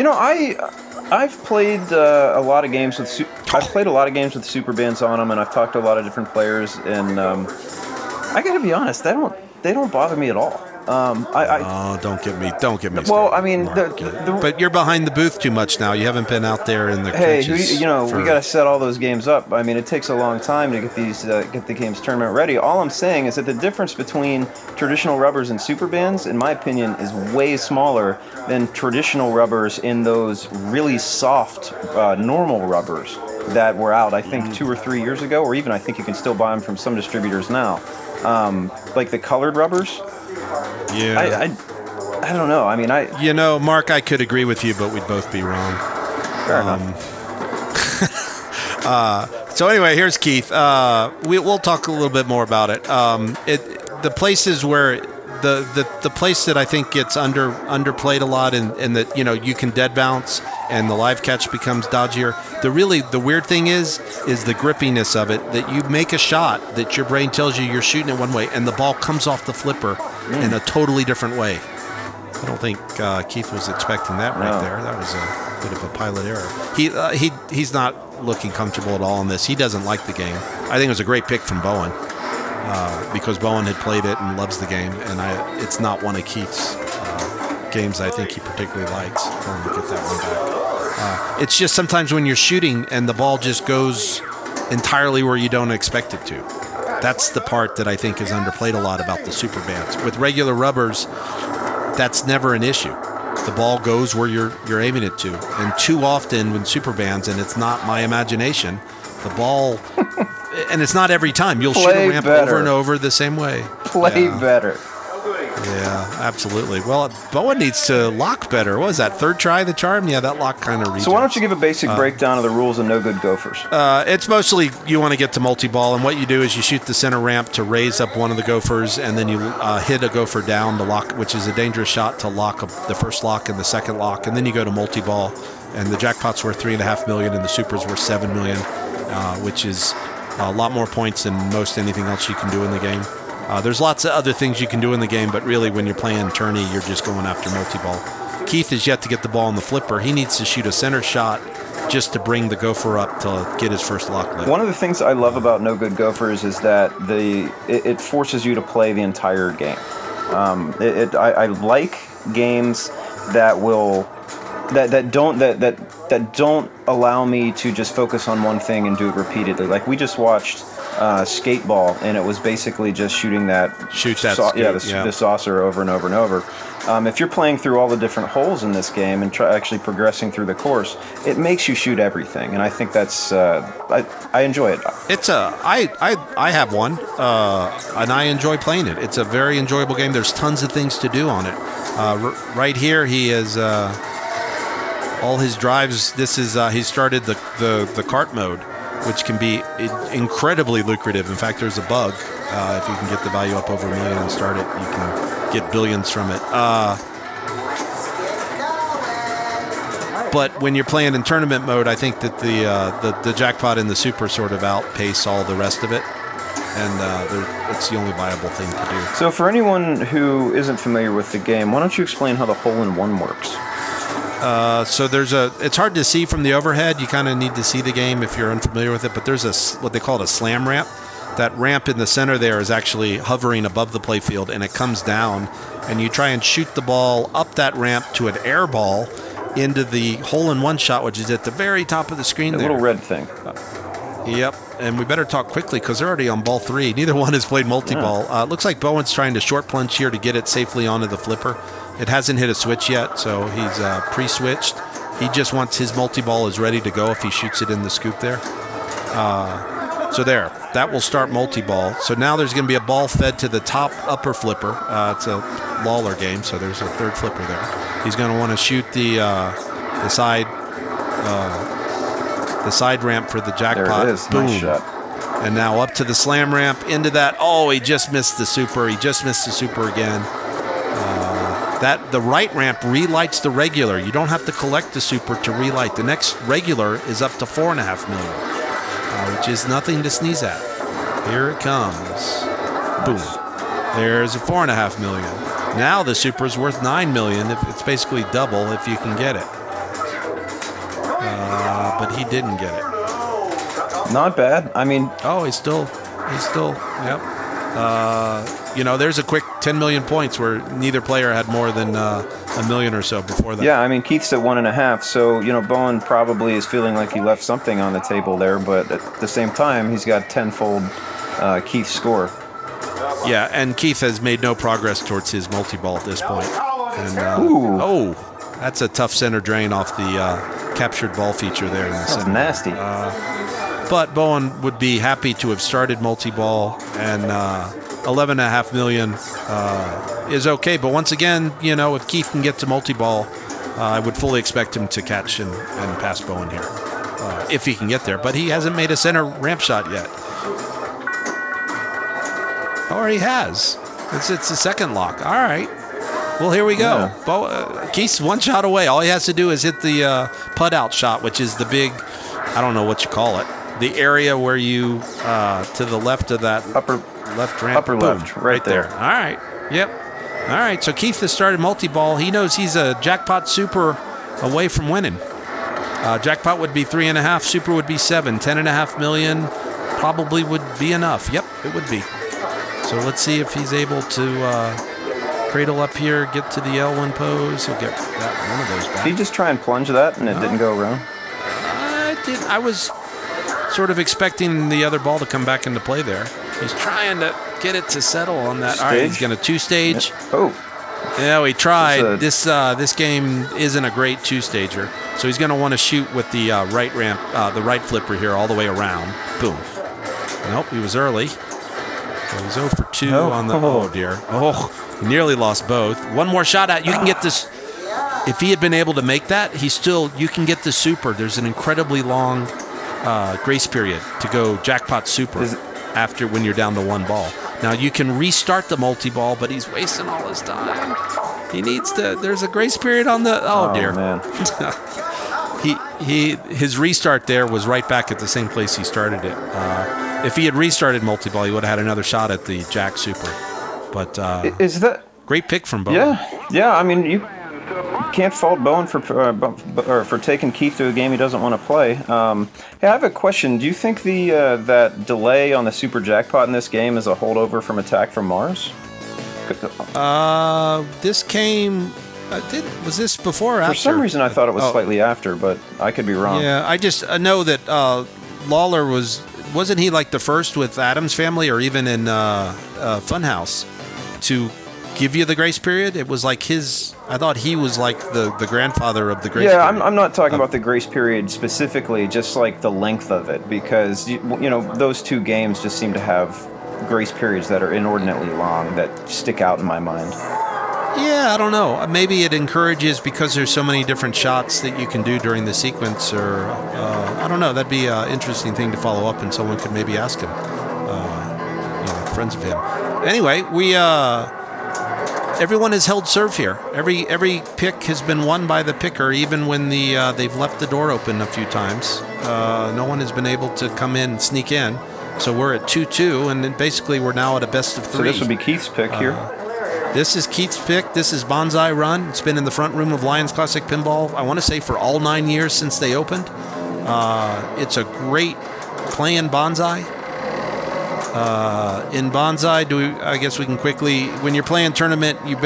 I've played a lot of games with super bands on them, and I've talked to a lot of different players, and I got to be honest, they don't bother me at all. Don't get me started. Well, I mean, but you're behind the booth too much now. You haven't been out there in the trenches. We got to set all those games up. I mean, it takes a long time to get the games tournament ready. All I'm saying is that the difference between traditional rubbers and super bands, in my opinion, is way smaller than traditional rubbers in those really soft normal rubbers that were out, I think, 2 or 3 years ago, or even I think you can still buy them from some distributors now. Like the colored rubbers. Yeah. I don't know. I mean, Mark, I could agree with you, but we'd both be wrong. Fair enough. So anyway, here's Keith. We'll talk a little bit more about it. The places where the place that I think gets underplayed a lot, and that you can dead bounce and the live catch becomes dodgier. The weird thing is the grippiness of it, that you make a shot that your brain tells you you're shooting it one way and the ball comes off the flipper in a totally different way. I don't think Keith was expecting that right there. That was a bit of a pilot error. He's not looking comfortable at all in this. He doesn't like the game. I think it was a great pick from Bowen because Bowen had played it and loves the game, and it's not one of Keith's games I think he particularly likes. I'm going to get that one back. It's just sometimes when you're shooting and the ball just goes entirely where you don't expect it to. That's the part that I think is underplayed a lot about the super bands. With regular rubbers, that's never an issue. The ball goes where you're aiming it to. And too often when super bands, and it's not my imagination, the ball, and it's not every time. You'll shoot a ramp over and over the same way. Play better. Yeah, absolutely. Well, Bowen needs to lock better. What was that, third try the charm? Yeah, that lock kind of reads. So why don't you give a basic breakdown of the rules of No Good Gophers? It's mostly you want to get to multi-ball, and what you do is you shoot the center ramp to raise up one of the Gophers, and then you hit a Gopher down to lock, which is a dangerous shot to lock up the first lock and the second lock, and then you go to multi-ball, and the jackpot's worth $3.5 million, and the super's worth $7 million, which is a lot more points than most anything else you can do in the game. There's lots of other things you can do in the game, but really when you're playing tourney, you're just going after multi-ball. Keith is yet to get the ball in the flipper. He needs to shoot a center shot just to bring the Gopher up to get his first lock lift. One of the things I love about No Good Gophers is that it forces you to play the entire game. I like games that don't allow me to just focus on one thing and do it repeatedly. Like we just watched Skateball, and it was basically just shooting the saucer over and over and over. If you're playing through all the different holes in this game and actually progressing through the course, it makes you shoot everything, and I think that's I enjoy it. I have one, and I enjoy playing it. It's a very enjoyable game. There's tons of things to do on it. Right here, he has all his drives. This is he started the kart mode, which can be incredibly lucrative. In fact, there's a bug. If you can get the value up over $1 million and start it, you can get billions from it. But when you're playing in tournament mode, I think that the jackpot and the super sort of outpace all the rest of it, and it's the only viable thing to do. So for anyone who isn't familiar with the game, why don't you explain how the hole-in-one works? So it's hard to see from the overhead. You kind of need to see the game if you're unfamiliar with it, but there's what they call a slam ramp. That ramp in the center there is actually hovering above the playfield, and it comes down, and you try and shoot the ball up that ramp to an air ball into the hole-in-one shot, which is at the very top of the screen there. The little red thing. Yep, and we better talk quickly because they're already on ball 3. Neither one has played multi-ball. Yeah. Looks like Bowen's trying to short plunge here to get it safely onto the flipper. It hasn't hit a switch yet, so he's pre-switched. He just wants his multi-ball is ready to go if he shoots it in the scoop there. So there, that will start multi-ball. So now there's going to be a ball fed to the top upper flipper. It's a Lawler game, so there's a third flipper there. He's going to want to shoot the side ramp for the jackpot. There it is. Boom. Nice shot. And now up to the slam ramp, into that. Oh, he just missed the super. He just missed the super again. The right ramp relights the regular. You don't have to collect the super to relight. The next regular is up to $4.5 million, which is nothing to sneeze at. Here it comes. Boom. There's a $4.5 million. Now the super's worth $9 million. It's basically double if you can get it. But he didn't get it. Not bad. I mean, he's still, yep. There's a quick 10 million points where neither player had more than $1 million or so before that. Yeah, I mean, Keith's at 1.5, so, Bowen probably is feeling like he left something on the table there, but at the same time, he's got tenfold Keith's score. Yeah, and Keith has made no progress towards his multi-ball at this point. And, that's a tough center drain off the captured ball feature there in the center. That's nasty. But Bowen would be happy to have started multi-ball, and $11.5 million is okay. But once again, if Keith can get to multi-ball, I would fully expect him to catch and pass Bowen here, if he can get there. But he hasn't made a center ramp shot yet. Or he has. It's the second lock. All right. Well, here we go. Yeah. Keith's one shot away. All he has to do is hit the putt-out shot, which is the big, I don't know what you call it, the area where you, to the left of that upper left ramp. Upper left, right there. All right. Yep. All right. So Keith has started multi-ball. He knows he's a jackpot super away from winning. Jackpot would be 3.5. Super would be 7. $10.5 million probably would be enough. Yep, it would be. So let's see if he's able to cradle up here, get to the Elwin pose. He'll get one of those back. Did he just try and plunge that and it didn't go around? I was sort of expecting the other ball to come back into play there. He's trying to get it to settle on that. Stage? All right, he's going to two-stage. Oh. Yeah, he tried. This game isn't a great two-stager. So he's going to want to shoot with the right ramp, the right flipper here all the way around. Boom. Nope, he was early. So he's 0 for 2 on the... Oh, dear. Oh, he nearly lost both. One more shot at. You can get this... If he had been able to make that, you can get the super. There's an incredibly long grace period to go jackpot super after when you're down to one ball. Now, you can restart the multi-ball, but he's wasting all his time. He needs to... There's a grace period on the... Oh, dear. Man. His restart there was right back at the same place he started it. If he had restarted multi-ball, he would have had another shot at the jack super. But is that... Great pick from Bowen. Yeah. I mean, can't fault Bowen for taking Keith to a game he doesn't want to play. Hey, I have a question. Do you think that delay on the Super Jackpot in this game is a holdover from Attack from Mars? This came. Was this before or after? For some reason, I thought it was slightly after, but I could be wrong. Yeah, I just know that Lawler wasn't he like the first with Addams Family or even in Funhouse to give you the grace period? It was like his. I thought he was like the grandfather of the grace period. Yeah, I'm not talking about the grace period specifically, just like the length of it, because you know those two games just seem to have grace periods that are inordinately long that stick out in my mind. Yeah, I don't know. Maybe it encourages because there's so many different shots that you can do during the sequence, or I don't know. That'd be an interesting thing to follow up, and someone could maybe ask him. Friends of him. Anyway, everyone has held serve here. Every pick has been won by the picker, even when they've left the door open a few times. No one has been able to come in and sneak in. So we're at 2-2, and then basically we're now at a best of 3. So this would be Keith's pick here. This is Keith's pick. This is Bonsai Run. It's been in the front room of Lyons Classic Pinball, I want to say, for all 9 years since they opened. It's a great playing Bonsai. In Bonsai, I guess we can quickly, when you're playing tournament, you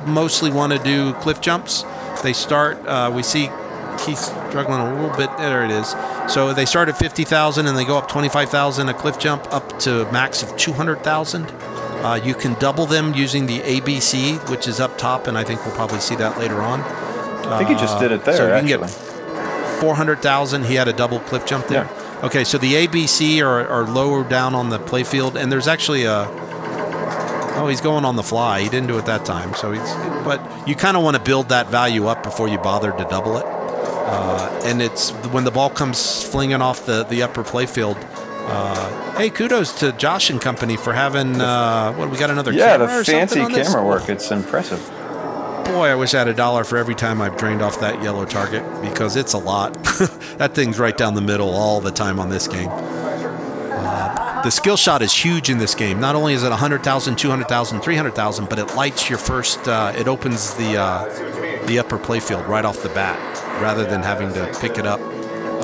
mostly want to do cliff jumps. They start, we see Keith struggling a little bit. There it is. So they start at 50,000 and they go up 25,000 a cliff jump up to a max of 200,000. You can double them using the ABC, which is up top, and I think we'll probably see that later on. I think he just did it there, so you actually. can get 400,000. He had a double cliff jump there. Yeah. Okay, so the ABC are lower down on the playfield, and there's actually a... Oh, he's going on the fly. He didn't do it that time. But you kind of want to build that value up before you bother to double it. And it's when the ball comes flinging off the upper playfield. Hey, kudos to Josh and company for having, we got another camera the or fancy something on this? camera work. It's impressive. Boy, I wish I had $1 for every time I've drained off that yellow target, because it's a lot. That thing's right down the middle all the time on this game. The skill shot is huge in this game. Not only is it 100,000, 200,000, 300,000, but it lights your first, it opens the upper playfield right off the bat, rather than having to pick it up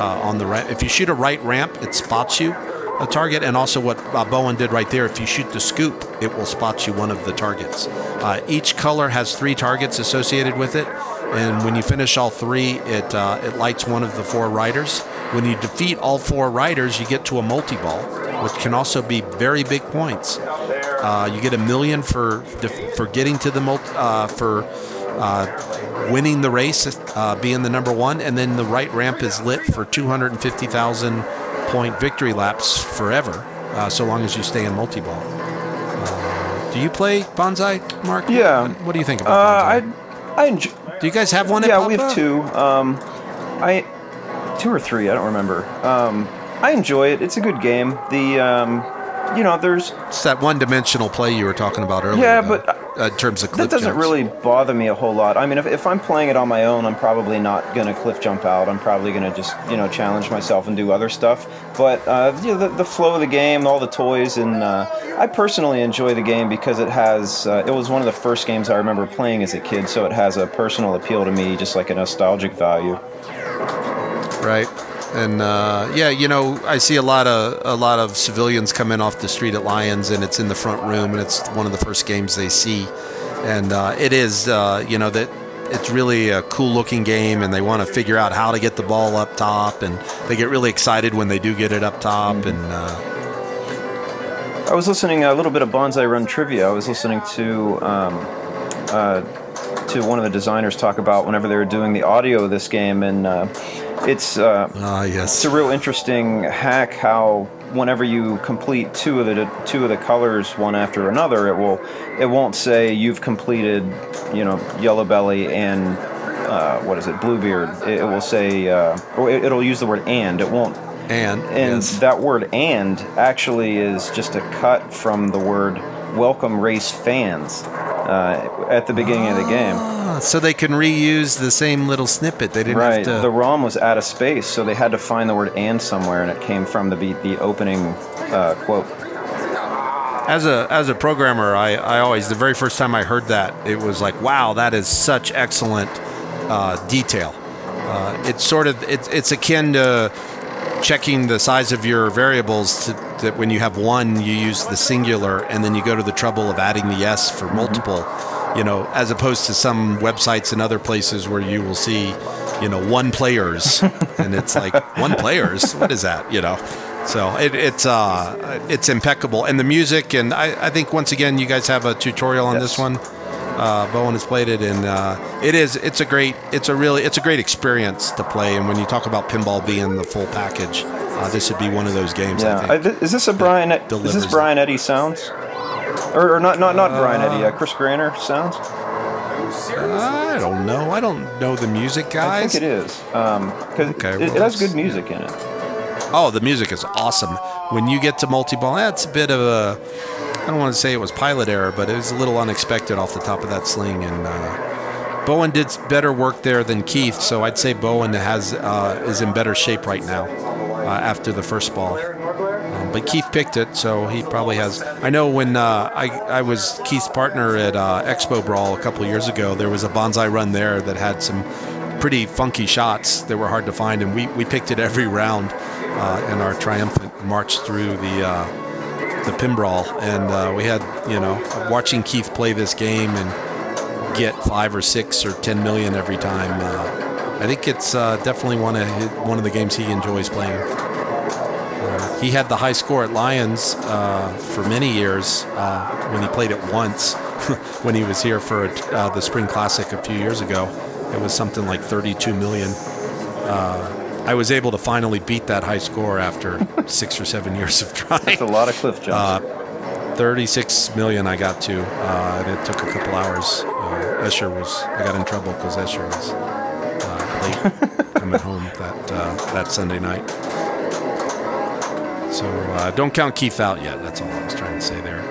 on the right. If you shoot a right ramp, it spots you a target, and also what Bowen did right there, if you shoot the scoop, it will spot you one of the targets. Each color has 3 targets associated with it, and when you finish all 3, it lights one of the 4 riders. When you defeat all 4 riders, you get to a multi-ball, which can also be very big points. You get $1 million for getting to the winning the race, being the number 1, and then the right ramp is lit for 250,000 point victory laps forever, so long as you stay in multi-ball. Do you play Bonsai, Mark? Yeah. What do you think about Bonsai? I enjoy. Do you guys have one at Yeah, Papa? we have 2. 2 or 3, I don't remember. I enjoy it. It's a good game. There's... It's that one-dimensional play you were talking about earlier. Yeah, but... in terms of cliff that doesn't jumps. really bother me a whole lot. I mean, if I'm playing it on my own, I'm probably not going to cliff jump out. I'm probably going to just, challenge myself and do other stuff. But, the flow of the game, all the toys, and I personally enjoy the game because it has... it was one of the first games I remember playing as a kid, so it has a personal appeal to me, just like a nostalgic value. Right. And I see a lot of civilians come in off the street at Lyons, and it's in the front room, and it's one of the first games they see. And it is, that it's really a cool-looking game, and they want to figure out how to get the ball up top, and they get really excited when they do get it up top. And I was listening a little bit of Bonsai Run trivia. I was listening to one of the designers talk about whenever they were doing the audio of this game, and it's a real interesting hack how whenever you complete two of the colors one after another, it won't say you've completed Yellow Belly and Bluebeard. It will say or it'll use the word and. It won't. And yes. That word "and" actually is just a cut from the word "Welcome Race Fans" at the beginning of the game. So they can reuse the same little snippet. They didn't have to... The ROM was out of space, so they had to find the word "and" somewhere, and it came from the opening quote. As a programmer, I always, the very first time I heard that, it was like, wow, that is such excellent detail. It's sort of it's akin to checking the size of your variables that when you have one, you use the singular, and then you go to the trouble of adding the S for multiple, as opposed to some websites and other places where you will see, one players, and it's like, one players? What is that, So it's impeccable. And the music, and I think, once again, you guys have a tutorial on this one. Bowen has played it, and it's a great experience to play. And when you talk about pinball being the full package, this would be one of those games. Yeah. I think. Is this Brian Eddy sounds, or not Brian Eddy? Chris Granner sounds. I don't know. I don't know the music guys. I think it is. It has good music in it. Oh, the music is awesome. When you get to multi-ball, that's a bit of a, I don't want to say it was pilot error, but it was a little unexpected off the top of that sling. And Bowen did better work there than Keith, so I'd say Bowen is in better shape right now after the first ball. But Keith picked it, so he probably has. I know when I was Keith's partner at Expo Brawl a couple of years ago, there was a Bonsai run there that had some pretty funky shots that were hard to find, and we picked it every round in our triumphant march through the pinball. And we had, watching Keith play this game and get 5 or 6 or 10 million every time. I think it's definitely one of the games he enjoys playing. He had the high score at Lyons for many years when he played it once when he was here for the Spring Classic a few years ago. It was something like 32 million. I was able to finally beat that high score after 6 or 7 years of trying. That's a lot of cliff jumps. 36 million I got to, and it took a couple hours. I got in trouble because Escher was late coming home that Sunday night. So don't count Keith out yet. That's all I was trying to say there.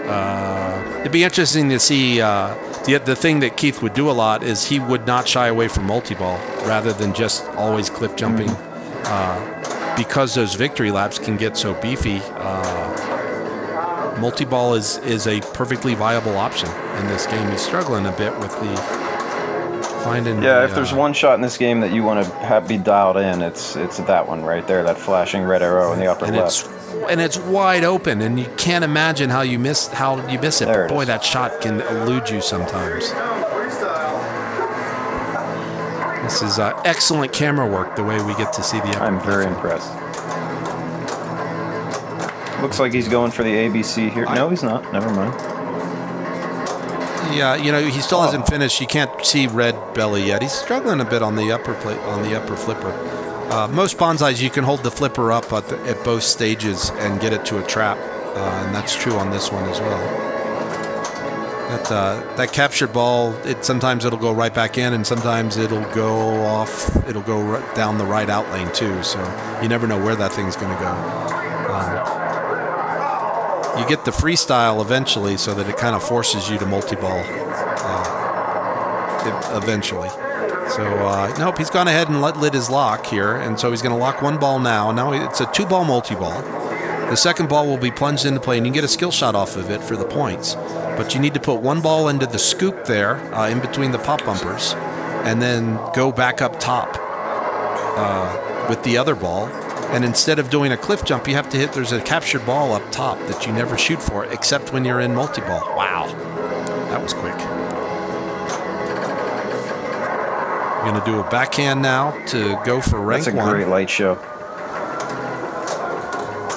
It'd be interesting to see. The thing that Keith would do a lot is he would not shy away from multi-ball rather than just always cliff jumping. Because those victory laps can get so beefy, multi-ball is a perfectly viable option in this game. He's struggling a bit with the finding. Yeah, if there's one shot in this game that you want to have be dialed in, it's that one right there, that flashing red arrow in the upper left. And it's wide open, and you can't imagine how you miss it. But boy, that shot can elude you sometimes. This is excellent camera work, the way we get to see the upper. I'm very impressed. Looks like he's going for the ABC here. No, he's not. Never mind. Yeah, he still hasn't finished. You can't see red belly yet. He's struggling a bit on the upper plate, on the upper flipper. Most bonsais, you can hold the flipper up at both stages and get it to a trap, and that's true on this one as well. That captured ball, sometimes it'll go right back in, and sometimes it'll go off. It'll go down the right out lane too. So you never know where that thing's going to go. You get the freestyle eventually, so that it kind of forces you to multi-ball eventually. So, nope, he's gone ahead and lit his lock here, and so he's going to lock one ball now. Now it's a 2-ball multi-ball. The second ball will be plunged into play, and you can get a skill shot off of it for the points. But you need to put one ball into the scoop there, in between the pop bumpers, and then go back up top with the other ball. And instead of doing a cliff jump, you have to there's a captured ball up top that you never shoot for, except when you're in multi-ball. Wow, that was quick. We're going to do a backhand now to go for rank 1. That's a great light show.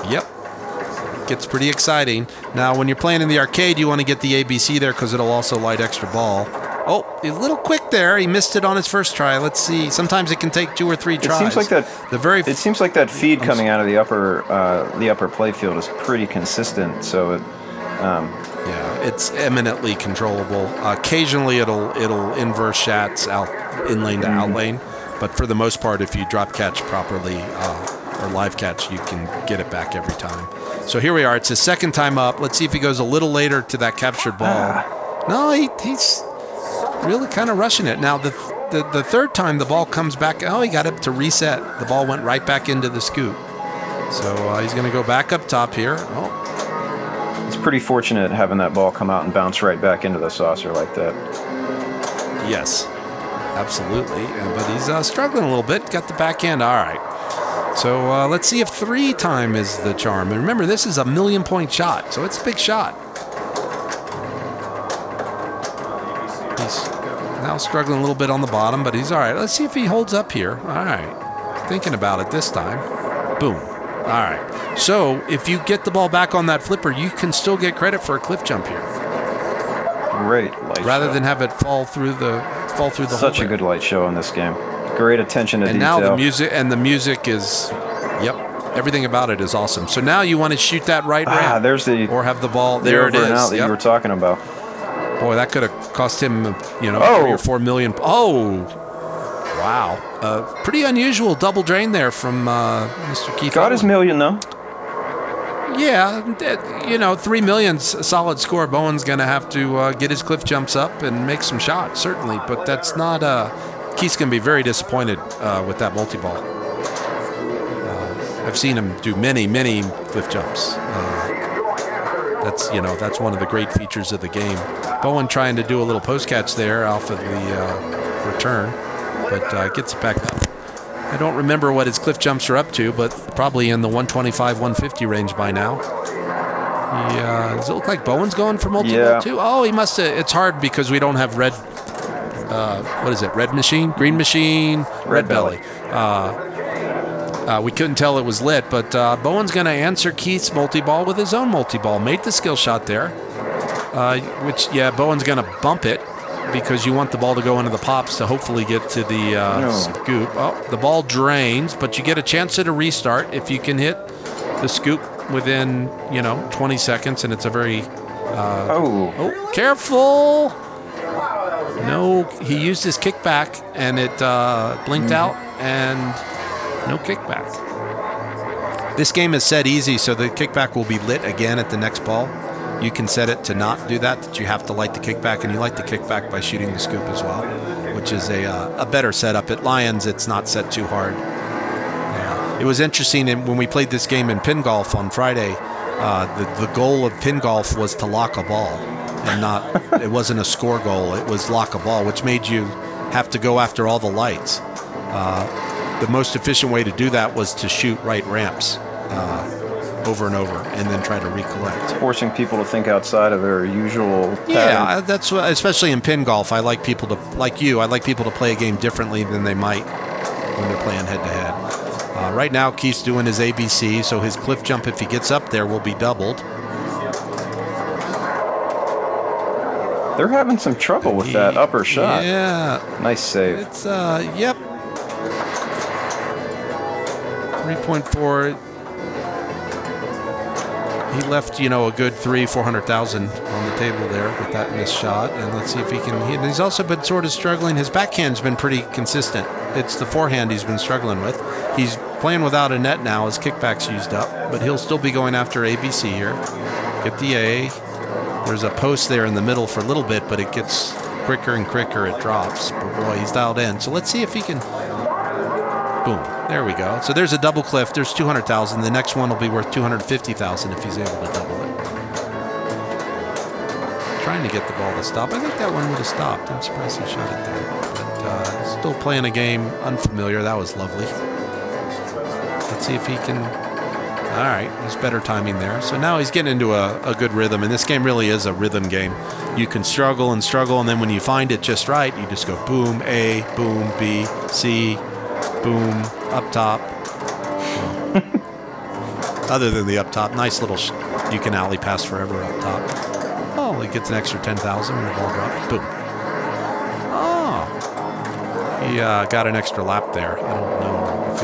Yep. Gets pretty exciting. Now, when you're playing in the arcade, you want to get the ABC there because it'll also light extra ball. Oh, a little quick there. He missed it on his first try. Let's see. Sometimes it can take 2 or 3 tries. It seems like that feed coming out of the upper play field is pretty consistent. So yeah, it's eminently controllable. Occasionally, it'll inverse shats out in lane to out lane, but for the most part, if you drop catch properly or live catch, you can get it back every time. So here we are. It's his second time up. Let's see if he goes a little later to that captured ball. No, he's really kind of rushing it. Now the third time the ball comes back. Oh, he got it to reset. The ball went right back into the scoop. So he's going to go back up top here. Oh. It's pretty fortunate having that ball come out and bounce right back into the saucer like that. Yes, absolutely. But he's struggling a little bit. Got the backhand. All right. So let's see if 3 time is the charm. And remember, this is a 1,000,000-point shot, so it's a big shot. He's now struggling a little bit on the bottom, but he's all right. Let's see if he holds up here. All right. Thinking about it this time. Boom. All right. So if you get the ball back on that flipper, you can still get credit for a cliff jump here. Great light rather show. than have it fall through the Such hole a good light show in this game. Great attention to and detail. now the music is, yep, everything about it is awesome. So now you want to shoot that right ramp. There's the or have the ball. There it over is. and out that you were talking about. Boy, that could have cost him, 3 or 4 million. Oh, wow. Pretty unusual double drain there from Mr. Keith. Got his million though. Yeah, 3 million's a solid score. Bowen's going to have to get his cliff jumps up and make some shots, certainly. But that's not. Keith's going to be very disappointed with that multi-ball. I've seen him do many, many cliff jumps. That's one of the great features of the game. Bowen trying to do a little post catch there off of the return, but gets it back up. I don't remember what his cliff jumps are up to, but probably in the 125, 150 range by now. Does it look like Bowen's going for multi-ball too? Oh, he must have. It's hard because we don't have red. What is it? Red machine? Green machine? Red belly. We couldn't tell it was lit, but Bowen's going to answer Keith's multi-ball with his own multi-ball. Made the skill shot there, Bowen's going to bump it because you want the ball to go into the pops to hopefully get to the scoop. Oh, the ball drains, but you get a chance at a restart if you can hit the scoop within, 20 seconds, and it's a very... careful! No, he used his kickback, and it blinked out, and no kickback. This game is set easy, so the kickback will be lit again at the next ball. You can set it to not do that you have to light the kickback, and you light the kickback by shooting the scoop as well, which is a better setup. At Lyons, it's not set too hard. It was interesting when we played this game in pin golf on Friday. The goal of pin golf was to lock a ball, and it wasn't a score goal. It was lock a ball, which made you have to go after all the lights. The most efficient way to do that was to shoot right ramps over and over, and then try to recollect. Forcing people to think outside of their usual pattern. Yeah, that's what, especially in pin golf. I like people to play a game differently than they might when they're playing head to head. Right now, Keith's doing his ABC, so his cliff jump, if he gets up there, will be doubled. They're having some trouble with that upper shot. Yeah. Nice save. It's, 3.4. He left, a good 400,000 on the table there with that missed shot. And let's see if he can. And he's also been sort of struggling. His backhand's been pretty consistent. It's the forehand he's been struggling with. He's playing without a net now. His kickback's used up, but he'll still be going after ABC here. Get the A. There's a post there in the middle for a little bit, but it gets quicker and quicker. It drops. But boy, he's dialed in. So let's see if he can. Boom. There we go. So there's a double cliff. There's 200,000. The next one will be worth 250,000 if he's able to double it. Trying to get the ball to stop. I think that one would have stopped. I'm surprised he shot it there. But still playing a game unfamiliar. That was lovely. Let's see if he can. All right. There's better timing there. So now he's getting into a good rhythm. And this game really is a rhythm game. You can struggle and struggle. And then when you find it just right, you just go boom, A, boom, B, C, boom, up top. Other than the up top, nice little, you can alley pass forever up top. Oh, he gets an extra 10,000 when the ball drops. Boom. Oh, he got an extra lap there. I don't know if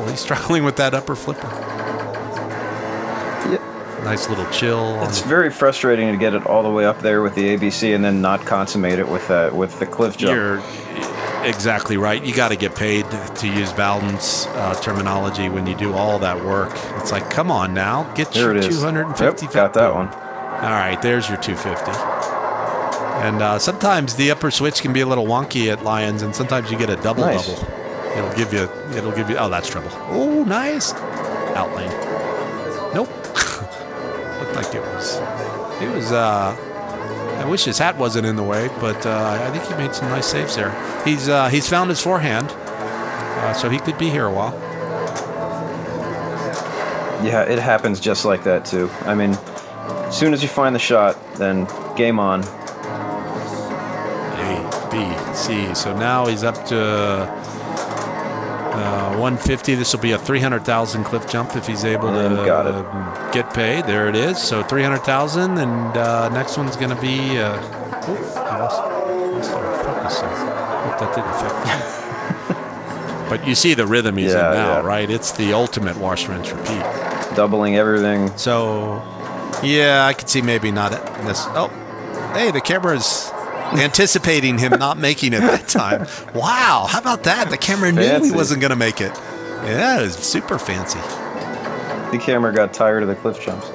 he's struggling with that upper flipper. Yep. Nice little chill. It's very frustrating to get it all the way up there with the ABC and then not consummate it with the cliff jump. You're exactly right. You got to get paid to use Bowden's terminology when you do all that work. It's like, come on now, get your 250. Yep, got that one. All right, there's your 250. And sometimes the upper switch can be a little wonky at Lyons, and sometimes you get a double. It'll give you. Oh, that's trouble. Oh, nice. Outlane. Nope. Looked like it was. I wish his hat wasn't in the way, but I think he made some nice saves there. He's found his forehand, so he could be here a while. Yeah, it happens just like that too. I mean, as soon as you find the shot, then game on. A, B, C. So now he's up to 150. This will be a 300,000 cliff jump if he's able to get paid. There it is. So 300,000, and next one's going to be. I lost our focus. Hope that didn't affect me. But you see the rhythm he's in now, right? It's the ultimate wash, rinse, repeat. Doubling everything. So, yeah, I could see maybe not this. Oh, hey, the camera's anticipating him not making it that time. Wow, how about that? The camera knew he wasn't going to make it. Yeah, it was super fancy. The camera got tired of the cliff jumps.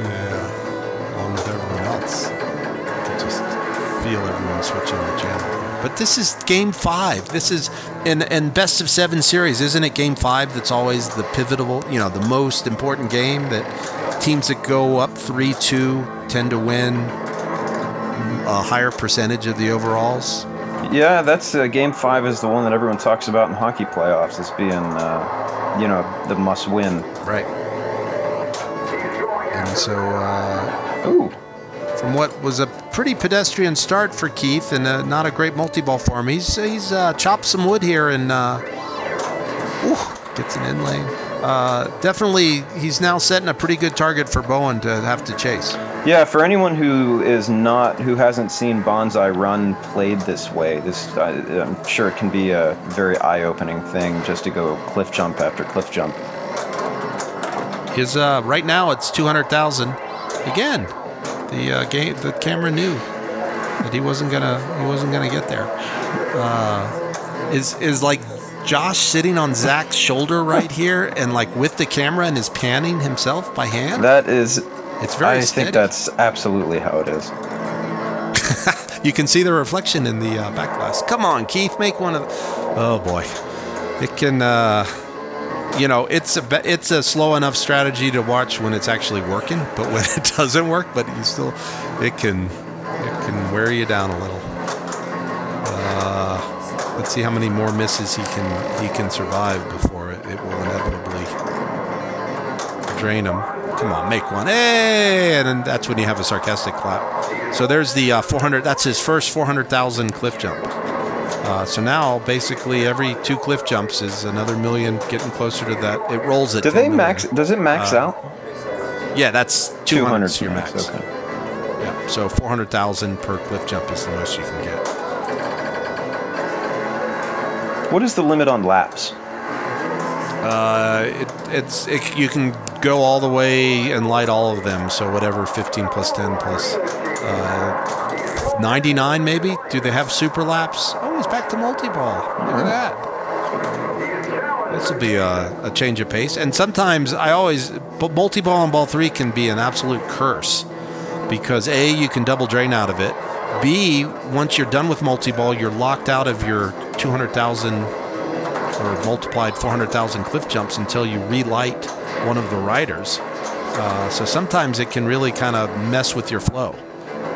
Yeah, along with everyone else. You could just feel everyone switching the channel. But this is game 5. This is in best of 7 series, isn't it? Game 5 that's always the pivotal, the most important game, that teams that go up 3-2 tend to win a higher percentage of the overalls. Yeah, that's game 5 is the one that everyone talks about in hockey playoffs as being, the must win. Right. And so, from what was a pretty pedestrian start for Keith and not a great multi-ball for him, he's chopped some wood here and gets an in lane. Definitely, he's now setting a pretty good target for Bowen to have to chase. Yeah, for anyone who hasn't seen Bonsai run played this way, I'm sure it can be a very eye-opening thing just to go cliff jump after cliff jump. His right now it's 200,000 again. The camera knew that he wasn't gonna get there. Is like Josh sitting on Zach's shoulder right here and like with the camera and is panning himself by hand? It's very steady. I think that's absolutely how it is. You can see the reflection in the back glass. Come on, Keith, make one of. Oh boy, it can. It's a slow enough strategy to watch when it's actually working, but when it doesn't work, it can wear you down a little. Let's see how many more misses he can survive before it will inevitably drain him. Come on, make one. Hey! And then that's when you have a sarcastic clap. So there's the 400. That's his first 400,000 cliff jump. So now, basically, every 2 cliff jumps is another million, getting closer to that. It rolls at. Does it max out? Yeah, that's 200 is your max. Okay. Yeah, so 400,000 per cliff jump is the most you can get. What is the limit on laps? You can go all the way and light all of them. So whatever, 15 plus 10 plus 99 maybe. Do they have super laps? Oh, he's back to multi-ball. Look at that. This will be a change of pace. And sometimes multi-ball and ball 3 can be an absolute curse because A, you can double drain out of it. B, once you're done with multi-ball, you're locked out of your 200,000 or multiplied 400,000 cliff jumps until you relight one of the riders. So sometimes it can really kind of mess with your flow.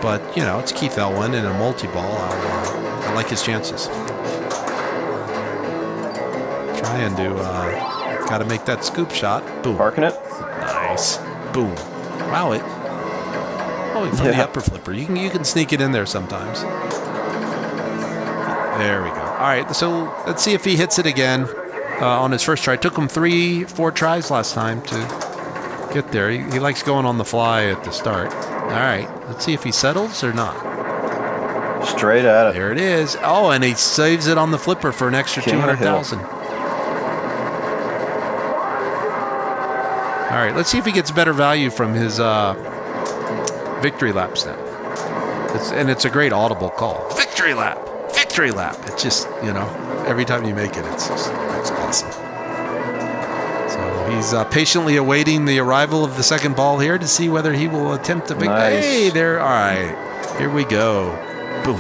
But, it's Keith Elwin in a multi-ball. I like his chances. Trying to, got to make that scoop shot. Boom. Parking it. Nice. Boom. Wow, from the upper flipper. You can sneak it in there sometimes. There we go. All right, so let's see if he hits it again on his first try. It took him 3-4 tries last time to get there. He likes going on the fly at the start. All right, let's see if he settles or not. Straight at it. There it is. Oh, and he saves it on the flipper for an extra 200,000. All right, let's see if he gets better value from his victory laps now. It's a great audible call. Victory lap. Victory lap. It's just, every time you make it, it's awesome. So he's patiently awaiting the arrival of the second ball here to see whether he will attempt a victory. Nice. Hey, there. All right. Here we go. Boom.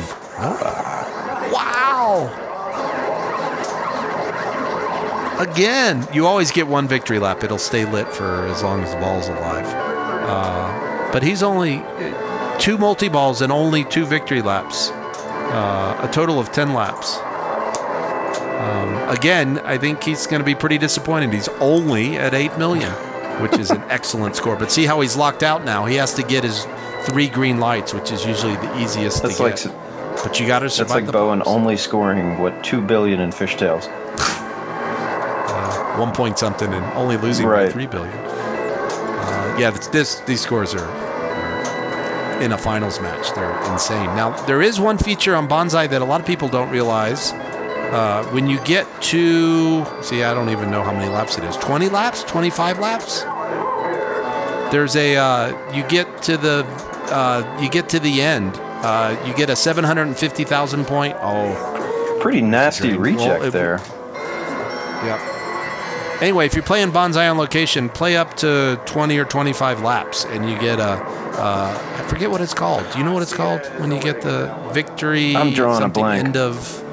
Wow. Again, you always get one victory lap. It'll stay lit for as long as the ball's alive. But he's only 2 multi-balls and only 2 victory laps. A total of 10 laps. Again, I think he's going to be pretty disappointed. He's only at 8 million, which is an excellent score. But see how he's locked out now. He has to get his 3 green lights, which is usually the easiest to get. But you got to survive. That's like Bowen only scoring, what, 2 billion in fishtails. 1 point something and only losing by 3 billion. Yeah, these scores are in a finals match. They're insane. Now, there is one feature on Bonsai that a lot of people don't realize. When you get to, see, I don't even know how many laps it is. 20 laps? 25 laps? There's a, you get to the end. You get a 750,000 point. Oh, pretty nasty reject there. Yeah. Anyway, if you're playing Bonsai on location, play up to 20 or 25 laps, and you get a, I forget what it's called. Do you know what it's called when you get the victory? I'm drawing a blank. End of,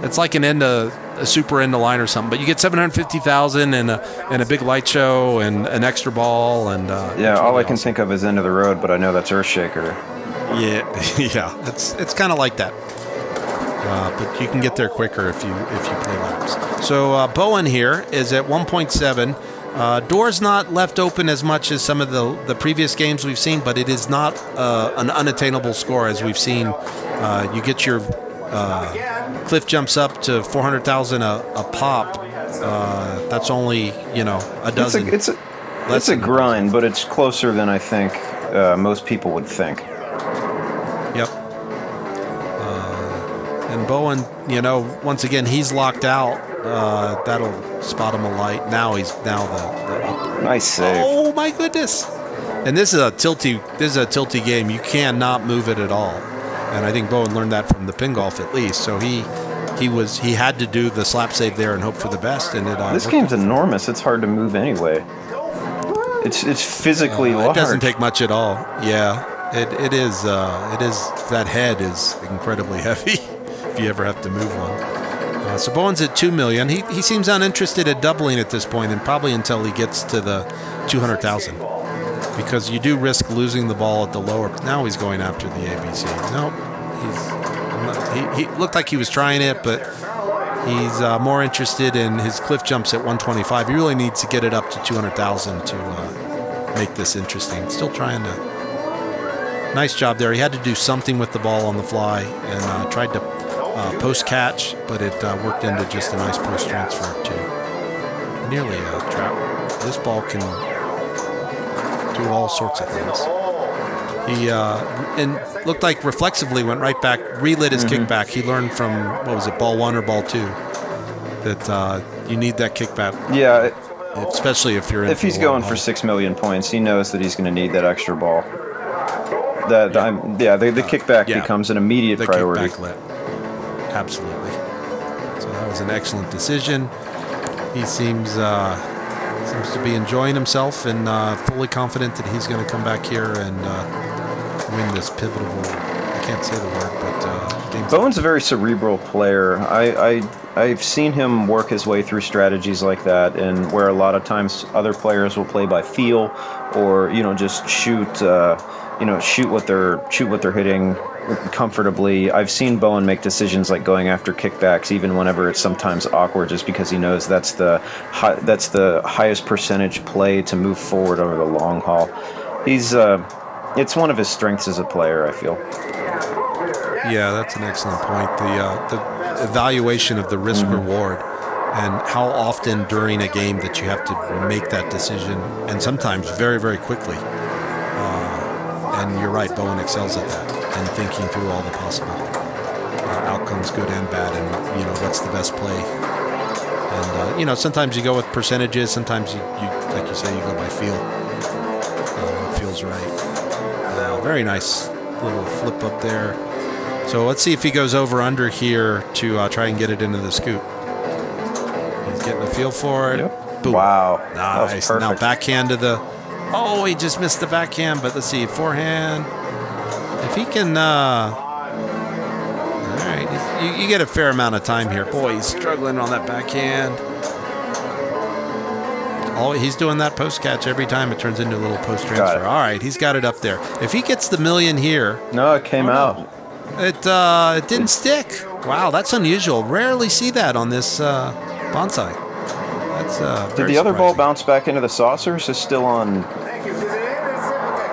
it's like an end of a super end of line or something. But you get 750,000 and a big light show and an extra ball and yeah. All I can think of is end of the road, but I know that's Earthshaker. Yeah, yeah. It's kind of like that. But you can get there quicker if you play laps. So Bowen here is at 1.7. Door's not left open as much as some of the previous games we've seen, but it is not an unattainable score as we've seen. You get your cliff jumps up to 400,000 a pop. That's only a dozen. It's a grind, but it's closer than I think most people would think. Yep. And Bowen, once again, he's locked out. That'll spot him a light. Now he's the nice save. Oh my goodness! And this is a tilty game. You cannot move it at all. And I think Bowen learned that from the pin golf at least. So he had to do the slap save there and hope for the best. And this game's enormous. It's hard to move anyway. It's physically large. It doesn't take much at all. Yeah, it is. That head is incredibly heavy. If you ever have to move one. So Bowen's at 2 million. He seems uninterested at doubling at this point, and probably until he gets to the 200,000, because you do risk losing the ball at the lower. Now he's going after the ABC. Nope, he looked like he was trying it, but he's more interested in his cliff jumps at 125. He really needs to get it up to 200,000 to make this interesting. Still trying to. Nice job there. He had to do something with the ball on the fly and tried to. Post catch, but it worked into just a nice post transfer to nearly a trap. This ball can do all sorts of things. He and looked like reflexively went right back, relit his kickback. He learned from ball 1 or ball 2 that you need that kickback. Yeah, especially if he's going for 6 million points, he knows that he's going to need that extra ball. The kickback becomes an immediate priority. Absolutely. So that was an excellent decision. He seems to be enjoying himself and fully confident that he's going to come back here and win this pivotal. I can't say the word, but game. Bowen's a very cerebral player. I've seen him work his way through strategies like that, and where a lot of times other players will play by feel, or just shoot what they're hitting comfortably. I've seen Bowen make decisions like going after kickbacks, even whenever it's sometimes awkward, just because he knows that's the highest percentage play to move forward over the long haul. It's one of his strengths as a player, I feel. Yeah, that's an excellent point. The evaluation of the risk reward and how often during a game that you have to make that decision, and sometimes very, very quickly. And you're right, Bowen excels at that. And thinking through all the possible outcomes, good and bad, and what's the best play. And sometimes you go with percentages. Sometimes you like you say, you go by feel. It feels right. Very nice little flip up there. So let's see if he goes over under here to try and get it into the scoop. He's getting a feel for it. Yep. Boom. Wow. Nice. Now backhand to the. Oh, he just missed the backhand, but let's see, forehand. If he can, all right, you get a fair amount of time here. Boy, he's struggling on that backhand. Oh, he's doing that post catch every time. It turns into a little post transfer. All right, he's got it up there. If he gets the million here, no, it came out. It didn't stick. Wow, that's unusual. Rarely see that on this Bonsai. That's Did the other ball bounce back into the saucer? Or is it still on?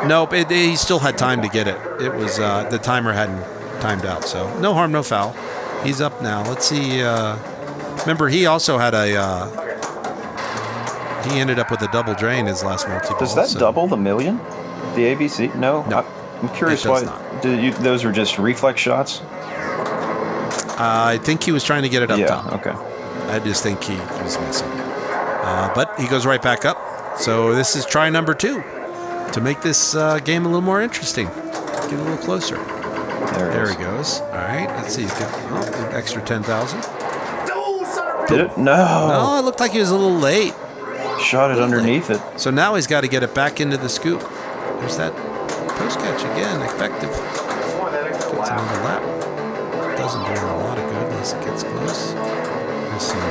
Nope, he still had time to get it. It was the timer hadn't timed out, so no harm, no foul. He's up now. Let's see. Remember, he also had he ended up with a double drain his last multi-ball. Does that double the million? The ABC? No. I'm curious why. Those were just reflex shots? I think he was trying to get it up top. Yeah, okay. I just think he was missing. But he goes right back up. So this is try number 2 to make this game a little more interesting. Get a little closer. There he goes. All right, let's see. An extra 10,000. Did it? No. No, it looked like he was a little late. Shot it underneath it. So now he's got to get it back into the scoop. There's that post catch again, effective. Gets another lap. Doesn't do him a lot of good unless it gets close. There's some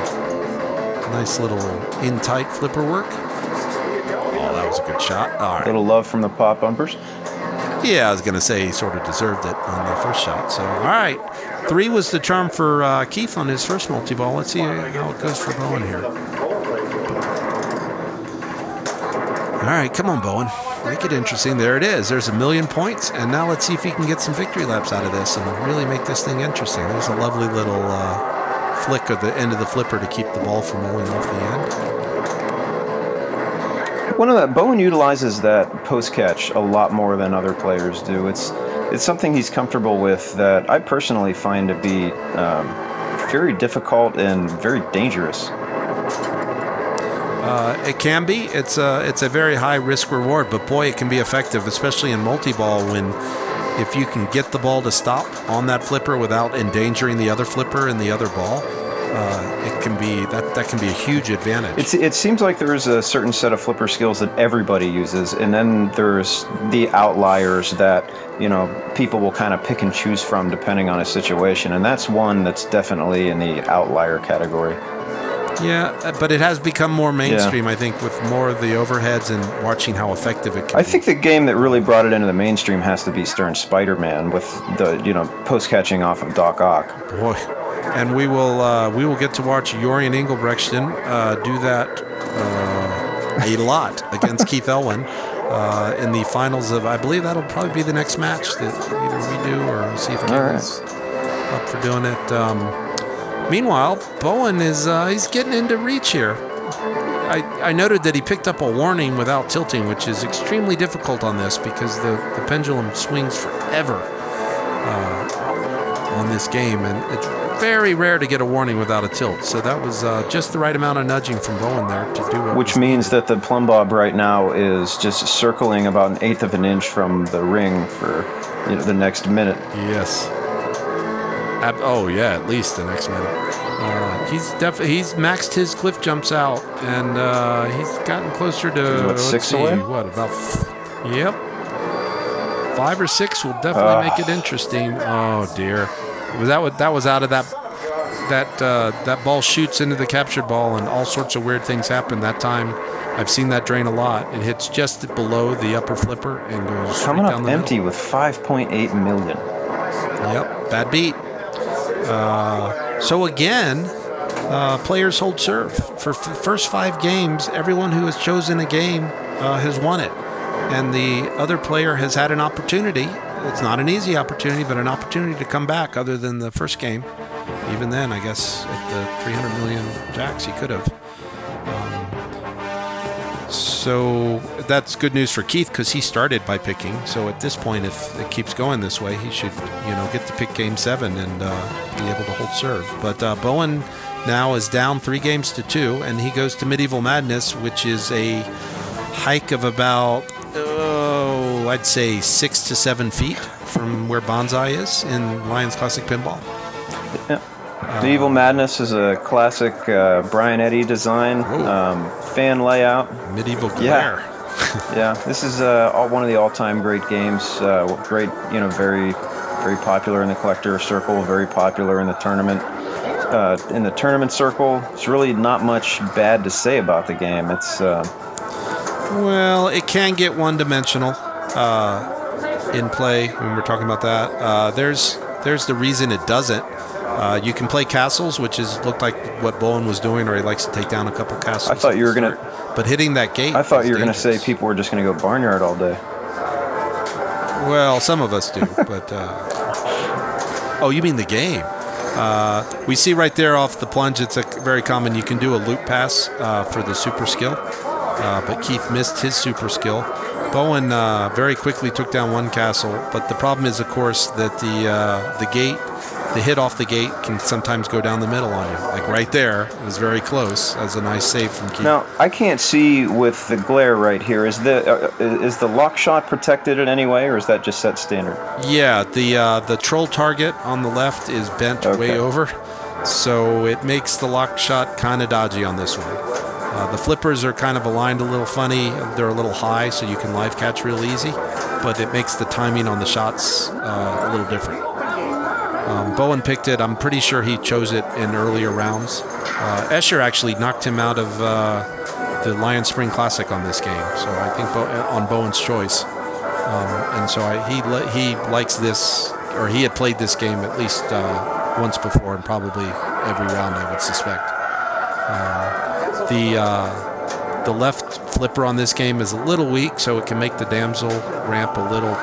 nice little in-tight flipper work. Oh, that was a good shot. All right. A little love from the pop bumpers. Yeah, I was going to say he sort of deserved it on the first shot. So, all right. 3 was the charm for Keith on his first multi-ball. Let's see how it goes for Bowen here. All right, come on, Bowen. Make it interesting. There it is. There's 1,000,000 points. And now let's see if he can get some victory laps out of this and really make this thing interesting. There's a lovely little flick of the end of the flipper to keep the ball from rolling off the end. Bowen utilizes that post catch a lot more than other players do. It's something he's comfortable with that I personally find to be very difficult and very dangerous. It can be. It's a very high risk reward, but boy, it can be effective, especially in multi-ball if you can get the ball to stop on that flipper without endangering the other flipper and the other ball. It can be that can be a huge advantage. It seems like there's a certain set of flipper skills that everybody uses, and then there's the outliers that people will kind of pick and choose from depending on a situation, and that's one that's definitely in the outlier category. Yeah, but it has become more mainstream, I think, with more of the overheads and watching how effective it can be. I think the game that really brought it into the mainstream has to be Stern's Spider-Man with the post catching off of Doc Ock. Boy. And we will get to watch Jorian Engelbrechtsen do that a lot against Keith Elwin in the finals of, I believe that'll probably be the next match that either we do or see if Keith's up for doing it. Meanwhile, Bowen is he's getting into reach here. I noted that he picked up a warning without tilting, which is extremely difficult on this because the pendulum swings forever on this game, and it's very rare to get a warning without a tilt. So that was just the right amount of nudging from Bowen there to do it. Which means that the plumb bob right now is just circling about 1/8 of an inch from the ring for the next minute. Yes. Oh yeah, at least the next minute. He's maxed his cliff jumps out, and he's gotten closer to what, 6 away? What about? Yep, 5 or 6 will definitely make it interesting. Oh dear, was that was out of that ball shoots into the captured ball, and all sorts of weird things happen that time. I've seen that drain a lot. It hits just below the upper flipper and goes coming down up the empty middle. with 5.8 million. Yep, bad beat. So again, players hold serve. For first 5 games, everyone who has chosen a game has won it. And the other player has had an opportunity. It's not an easy opportunity, but an opportunity to come back other than the first game. Even then, I guess, at the 300 million jacks, he could have. So that's good news for Keith because he started by picking. So at this point, if it keeps going this way, he should, get to pick game 7 and be able to hold serve. But Bowen now is down 3 games to 2, and he goes to Medieval Madness, which is a hike of about, I'd say 6 to 7 feet from where Bonsai is in Lyons Classic Pinball. Yeah. Medieval Madness is a classic Brian Eddy design, fan layout. Medieval glare. Yeah, this is one of the all-time great games. Great, very, very popular in the collector circle, very popular in the tournament. in the tournament circle. There's really not much bad to say about the game. It's well, it can get one-dimensional in play when we're talking about that. There's the reason it doesn't. You can play castles, which looked like what Bowen was doing, or he likes to take down a couple castles. I thought you were gonna. But hitting that gate. I thought you were gonna say people were just gonna go barnyard all day. Well, some of us do, but oh, you mean the game? We see right there off the plunge. It's a very common. You can do a loop pass for the super skill, but Keith missed his super skill. Bowen very quickly took down one castle, but the problem is, of course, that the gate. The hit off the gate can sometimes go down the middle on you. Like right there, it was very close. That was a nice save from Keith. Now, I can't see with the glare right here. Is the lock shot protected in any way, or is that just set standard? Yeah, the troll target on the left is bent way over, so it makes the lock shot kind of dodgy on this one. The flippers are kind of aligned a little funny. They're a little high, so you can live catch real easy, but it makes the timing on the shots a little different. Bowen picked it. I'm pretty sure he chose it in earlier rounds. Escher actually knocked him out of the Lyons Spring Classic on this game, so I think on Bowen's choice. And so he likes this, or he had played this game at least once before, and probably every round, I would suspect. The left flipper on this game is a little weak, so it can make the damsel ramp a little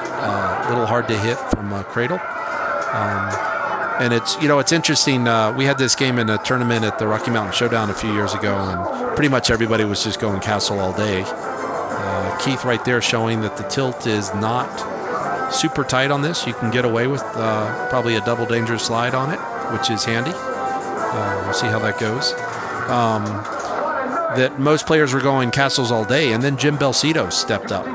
hard to hit from cradle. And it's interesting. We had this game in a tournament at the Rocky Mountain Showdown a few years ago, and pretty much everybody was just going castle all day. Keith right there showing that the tilt is not super tight on this. You can get away with probably a double dangerous slide on it, which is handy. We'll see how that goes. That most players were going castles all day, and then Jim Belcito stepped up.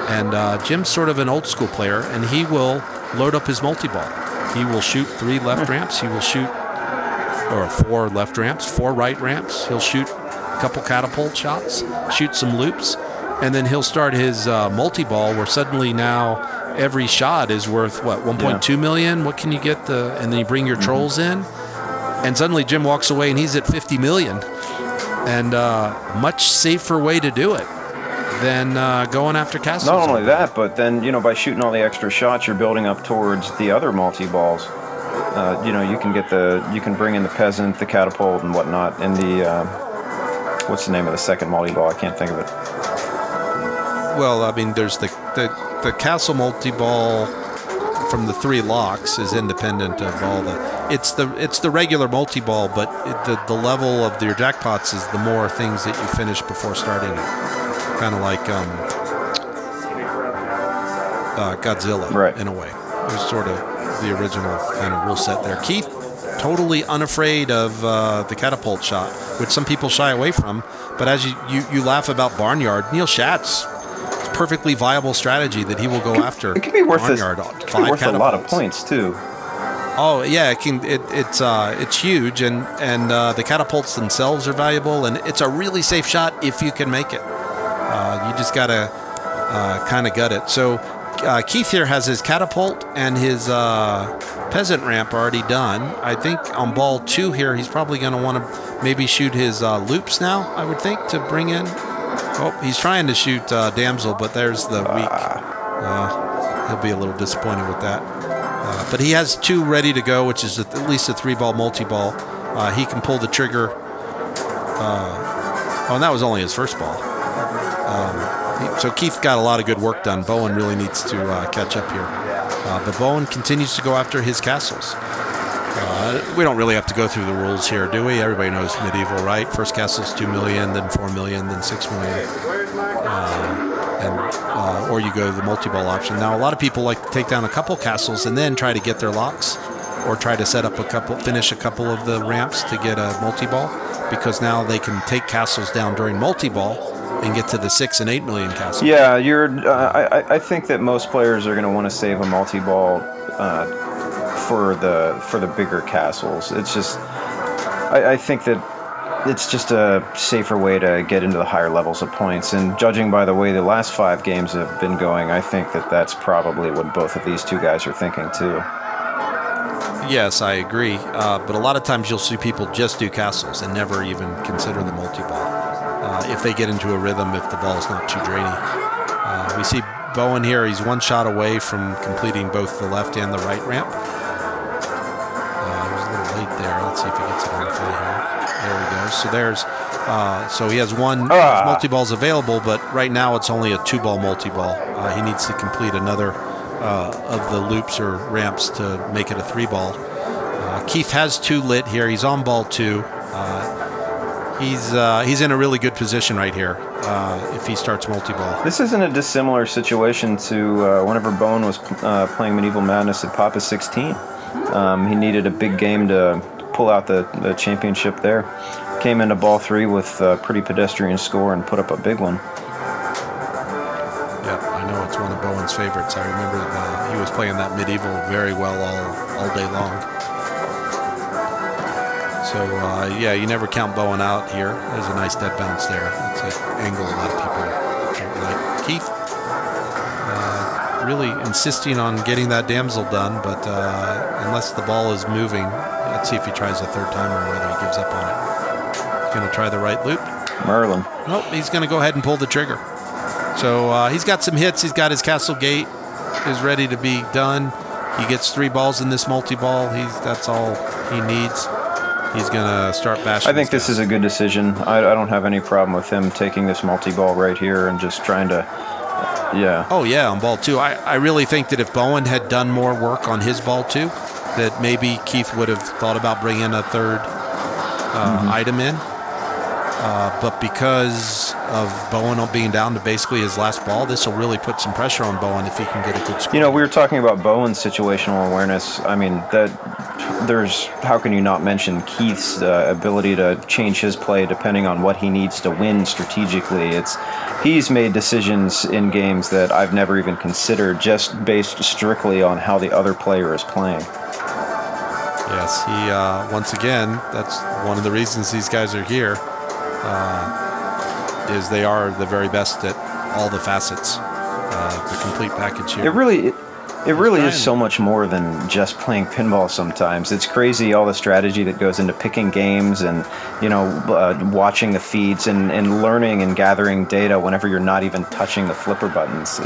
And Jim's sort of an old school player, and he will load up his multi-ball. He will shoot 3 left ramps. He will shoot, or 4 left ramps, 4 right ramps. He'll shoot a couple catapult shots, shoot some loops, and then he'll start his multi-ball where suddenly now every shot is worth, what, 1.2 million? What can you get? And then you bring your trolls in, and suddenly Jim walks away and he's at 50 million. And much safer way to do it than going after castles. Not only that, but then, by shooting all the extra shots, you're building up towards the other multi-balls. You can bring in the peasant, the catapult, and whatnot, and the, what's the name of the second multi-ball? I can't think of it. Well, I mean, there's the castle multi-ball from the 3 locks is independent of all the... It's the regular multi-ball, but the level of your jackpots is the more things that you finish before starting it. Kind of like Godzilla, right, in a way. It was sort of the original kind of rule set there. Keith, totally unafraid of the catapult shot, which some people shy away from. But as you laugh about barnyard, Neil Schatz, it's a perfectly viable strategy that he will go after. It could be worth barnyard, it could be worth a lot of points too. Oh yeah, it can. It's huge, and the catapults themselves are valuable, and it's a really safe shot if you can make it. You just gotta kind of gut it. So Keith here has his catapult and his peasant ramp already done. I think on ball 2 here, he's probably going to want to maybe shoot his loops now, I would think, to bring in. Oh, he's trying to shoot damsel, but there's the weak. He'll be a little disappointed with that. But he has 2 ready to go, which is at least a 3-ball multi-ball. He can pull the trigger. And that was only his first ball. So Keith got a lot of good work done. Bowen really needs to catch up here. But Bowen continues to go after his castles. We don't really have to go through the rules here, do we? Everybody knows medieval, right? First castle's 2 million, then 4 million, then 6 million. Or you go to the multi-ball option. Now, a lot of people like to take down a couple castles and then try to get their locks, or try to set up finish a couple of the ramps to get a multi-ball, because now they can take castles down during multi-ball and get to the 6 and 8 million castles. Yeah, I think that most players are going to want to save a multi-ball for the bigger castles. It's just, I think that it's just a safer way to get into the higher levels of points. And judging by the way the last 5 games have been going, I think that that's probably what both of these 2 guys are thinking too. Yes, I agree. But a lot of times you'll see people just do castles and never even consider the multi-ball. If they get into a rhythm, if the ball is not too draining. We see Bowen here. He's one shot away from completing both the left and the right ramp. He was a little late there. Let's see if he gets it on the play here. There we go. So there's, so he has one multi-balls available, but right now it's only a 2-ball multi-ball. He needs to complete another of the loops or ramps to make it a 3-ball. Keith has 2 lit here. He's on ball 2. He's in a really good position right here if he starts multi-ball. This isn't a dissimilar situation to whenever Bowen was playing Medieval Madness at Papa 16. He needed a big game to pull out the championship there. Came into ball 3 with a pretty pedestrian score and put up a big one. Yeah, I know it's one of Bowen's favorites. I remember he was playing that Medieval very well all day long. So, yeah, you never count Bowen out here. There's a nice dead bounce there. That's an angle a lot of people don't like. Keith really insisting on getting that damsel done, but unless the ball is moving, let's see if he tries a third time or whether he gives up on it. He's going to try the right loop. Merlin. Nope, he's going to go ahead and pull the trigger. So he's got some hits. He's got his castle gate is ready to be done. He gets 3 balls in this multi-ball. That's all he needs. He's going to start bashing. I think this is a good decision. I don't have any problem with him taking this multi-ball right here and just trying to, yeah. Oh, yeah, on ball 2. I really think that if Bowen had done more work on his ball 2, that maybe Keith would have thought about bringing a third item in. But because of Bowen being down to basically his last ball, this will really put some pressure on Bowen if he can get a good score. You know, we were talking about Bowen's situational awareness. I mean, how can you not mention Keith's ability to change his play depending on what he needs to win strategically? He's made decisions in games that I've never even considered, just based strictly on how the other player is playing. Yes, he once again, that's one of the reasons these guys are here, is they are the very best at all the facets, the complete package here. It really is so much more than just playing pinball sometimes. It's crazy all the strategy that goes into picking games and, watching the feeds and learning and gathering data whenever you're not even touching the flipper buttons.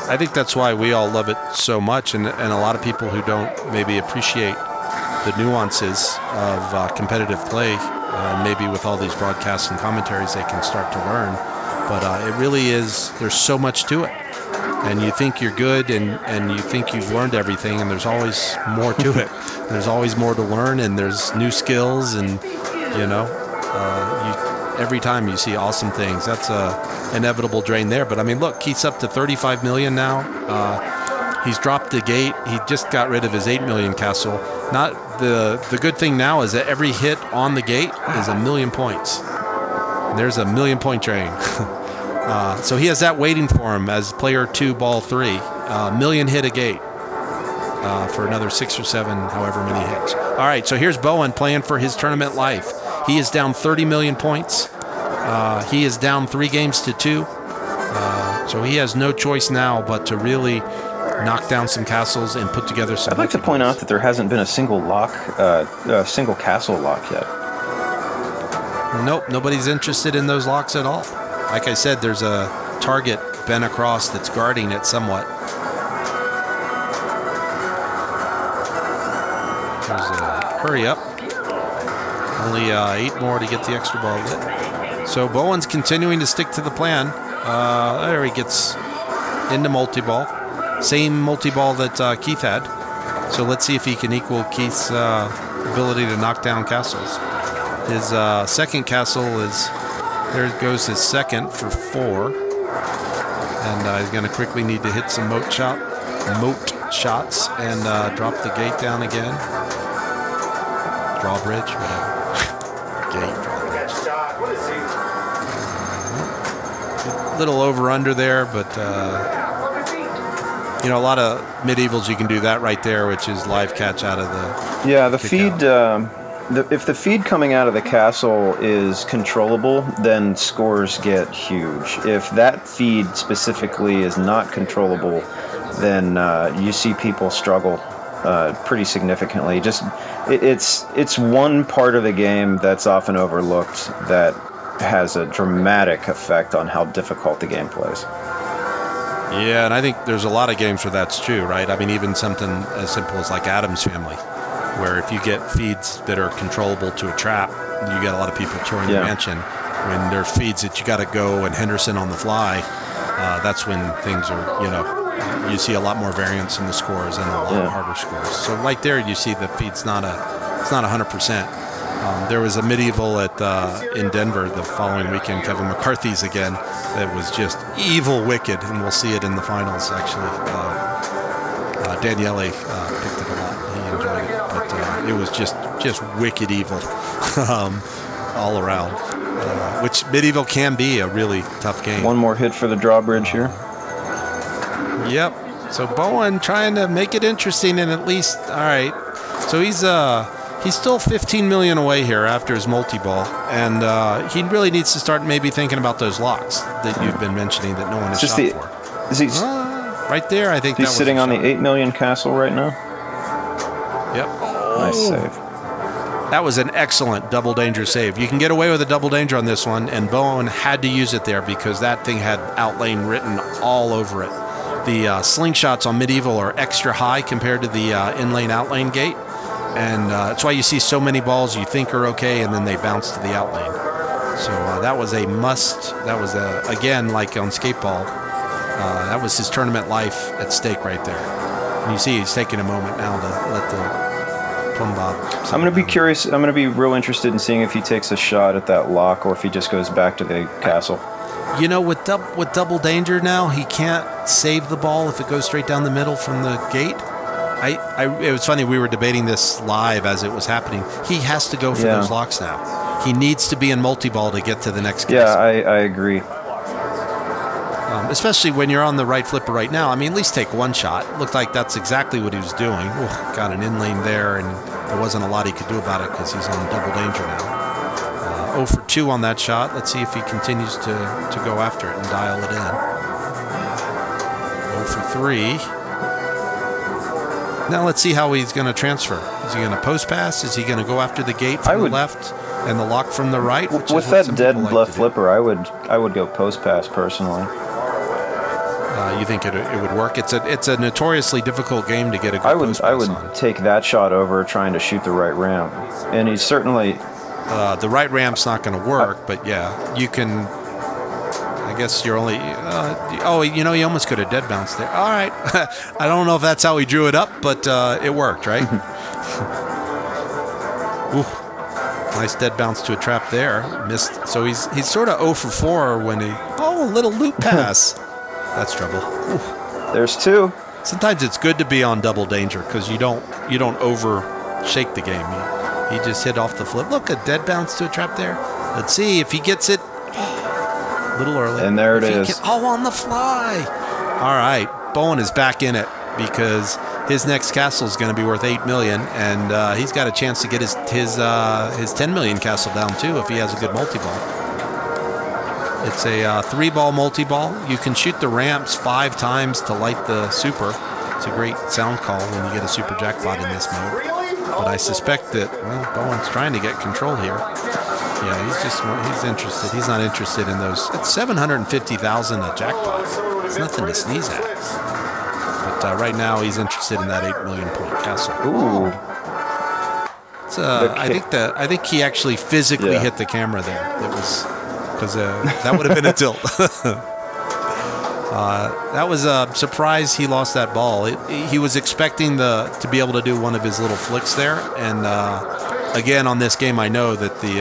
I think that's why we all love it so much, and a lot of people who don't maybe appreciate the nuances of competitive play, maybe with all these broadcasts and commentaries they can start to learn. But it really is, there's so much to it. And you think you're good and you think you've learned everything, and there's always more to it. There's always more to learn, and there's new skills, and, every time you see awesome things. That's a inevitable drain there. But, I mean, look, Keith's up to $35 million now. He's dropped the gate. He just got rid of his $8 million castle. Not the good thing now is that every hit on the gate is 1 million points. And there's a 1 million point drain. So he has that waiting for him as player 2, ball 3. 1 million hit a gate for another 6 or 7, however many hits. All right, so here's Bowen playing for his tournament life. He is down 30 million points. He is down 3 games to 2. So he has no choice now but to really knock down some castles and put together some. I'd like to point out that there hasn't been a single single castle lock yet. Nope, nobody's interested in those locks at all. Like I said, there's a target bent across that's guarding it somewhat. There's a hurry up. Only 8 more to get the extra ball lit. So Bowen's continuing to stick to the plan. There he gets into multi-ball. Same multi-ball that Keith had. So let's see if he can equal Keith's ability to knock down castles. His second castle is... There goes his second for 4. And he's going to quickly need to hit some moat shots and drop the gate down again. Drawbridge, whatever. Gate, drawbridge. Little over-under there, but, a lot of medievals you can do that right there, which is live catch out of the... Yeah, the feed... if the feed coming out of the castle is controllable, then scores get huge. If that feed specifically is not controllable, then you see people struggle. pretty significantly. Just it's one part of the game that's often overlooked that has a dramatic effect on how difficult the game plays. Yeah, and I think there's a lot of games where that's true, right? I mean, even something as simple as like Addams Family, where if you get feeds that are controllable to a trap, you get a lot of people touring the mansion. When there's feeds that you got to go and Henderson on the fly, that's when things are, you know, you see a lot more variance in the scores and a lot harder scores. So right there, you see the feed's not 100%. There was a medieval in Denver the following weekend, Kevin McCarthy's again, that was just evil wicked, and we'll see it in the finals actually. Daniele picked it a lot. He enjoyed it, but it was just wicked evil all around, which medieval can be a really tough game. One more hit for the drawbridge here. Yep. So Bowen trying to make it interesting, and at least, all right. So he's still 15 million away here after his multi-ball, and he really needs to start maybe thinking about those locks that you've been mentioning that no one has shot for. Is he right there? I think he's sitting on the 8 million castle right now. Yep. Nice save. That was an excellent double danger save. You can get away with a double danger on this one, and Bowen had to use it there because that thing had outlane written all over it. The slingshots on medieval are extra high compared to the in-lane outlane gate. And that's why you see so many balls you think are okay, and then they bounce to the outlane. So that was a must. That was, again, like on Skateball, that was his tournament life at stake right there. And you see he's taking a moment now to let the plumb bob. I'm going to be curious. I'm going to be real interested in seeing if he takes a shot at that lock or if he just goes back to the castle. You know, with double danger now, he can't save the ball if it goes straight down the middle from the gate. It was funny, we were debating this live as it was happening. He has to go for those locks now. He needs to be in multi-ball to get to the next case. Yeah, I agree. Especially when you're on the right flipper right now. I mean, at least take one shot. Looked like that's exactly what he was doing. Ooh, got an in-lane there, and there wasn't a lot he could do about it because he's on double danger now. 0 for 2 on that shot. Let's see if he continues to go after it and dial it in. 0 for 3. Now let's see how he's going to transfer. Is he going to post pass? Is he going to go after the gate from the left and the lock from the right? With that dead left flipper, I would go post pass personally. You think it would work? It's a notoriously difficult game to get a good post pass on. I would take that shot over trying to shoot the right ramp, and he's certainly the right ramp's not going to work. But yeah, you can. I guess you're only. You know, he almost could have dead bounced there. All right, I don't know if that's how he drew it up, but it worked, right? Ooh, nice dead bounce to a trap there. Missed. So he's sort of 0 for 4 when he. Oh, a little loop pass. That's trouble. Ooh. There's 2. Sometimes it's good to be on double danger because you don't overshake the game. He just hit off the flip. Look, a dead bounce to a trap there. Let's see if he gets it. A little early. And there it is. On the fly. All right. Bowen is back in it because his next castle is going to be worth 8 million, and he's got a chance to get his 10 million castle down too if he has a good multi-ball. It's a 3-ball multi-ball. You can shoot the ramps 5 times to light the super. It's a great sound call when you get a super jackpot in this mode. But I suspect that, well, Bowen's trying to get control here. Yeah, he's interested. He's not interested in those. It's 750,000 a jackpot. It's nothing to sneeze at. But right now he's interested in that 8 million point castle. Ooh. It's, I think he actually physically hit the camera there. It was because that would have been a tilt. That was a surprise he lost that ball. He was expecting to be able to do one of his little flicks there. And again, on this game, I know that the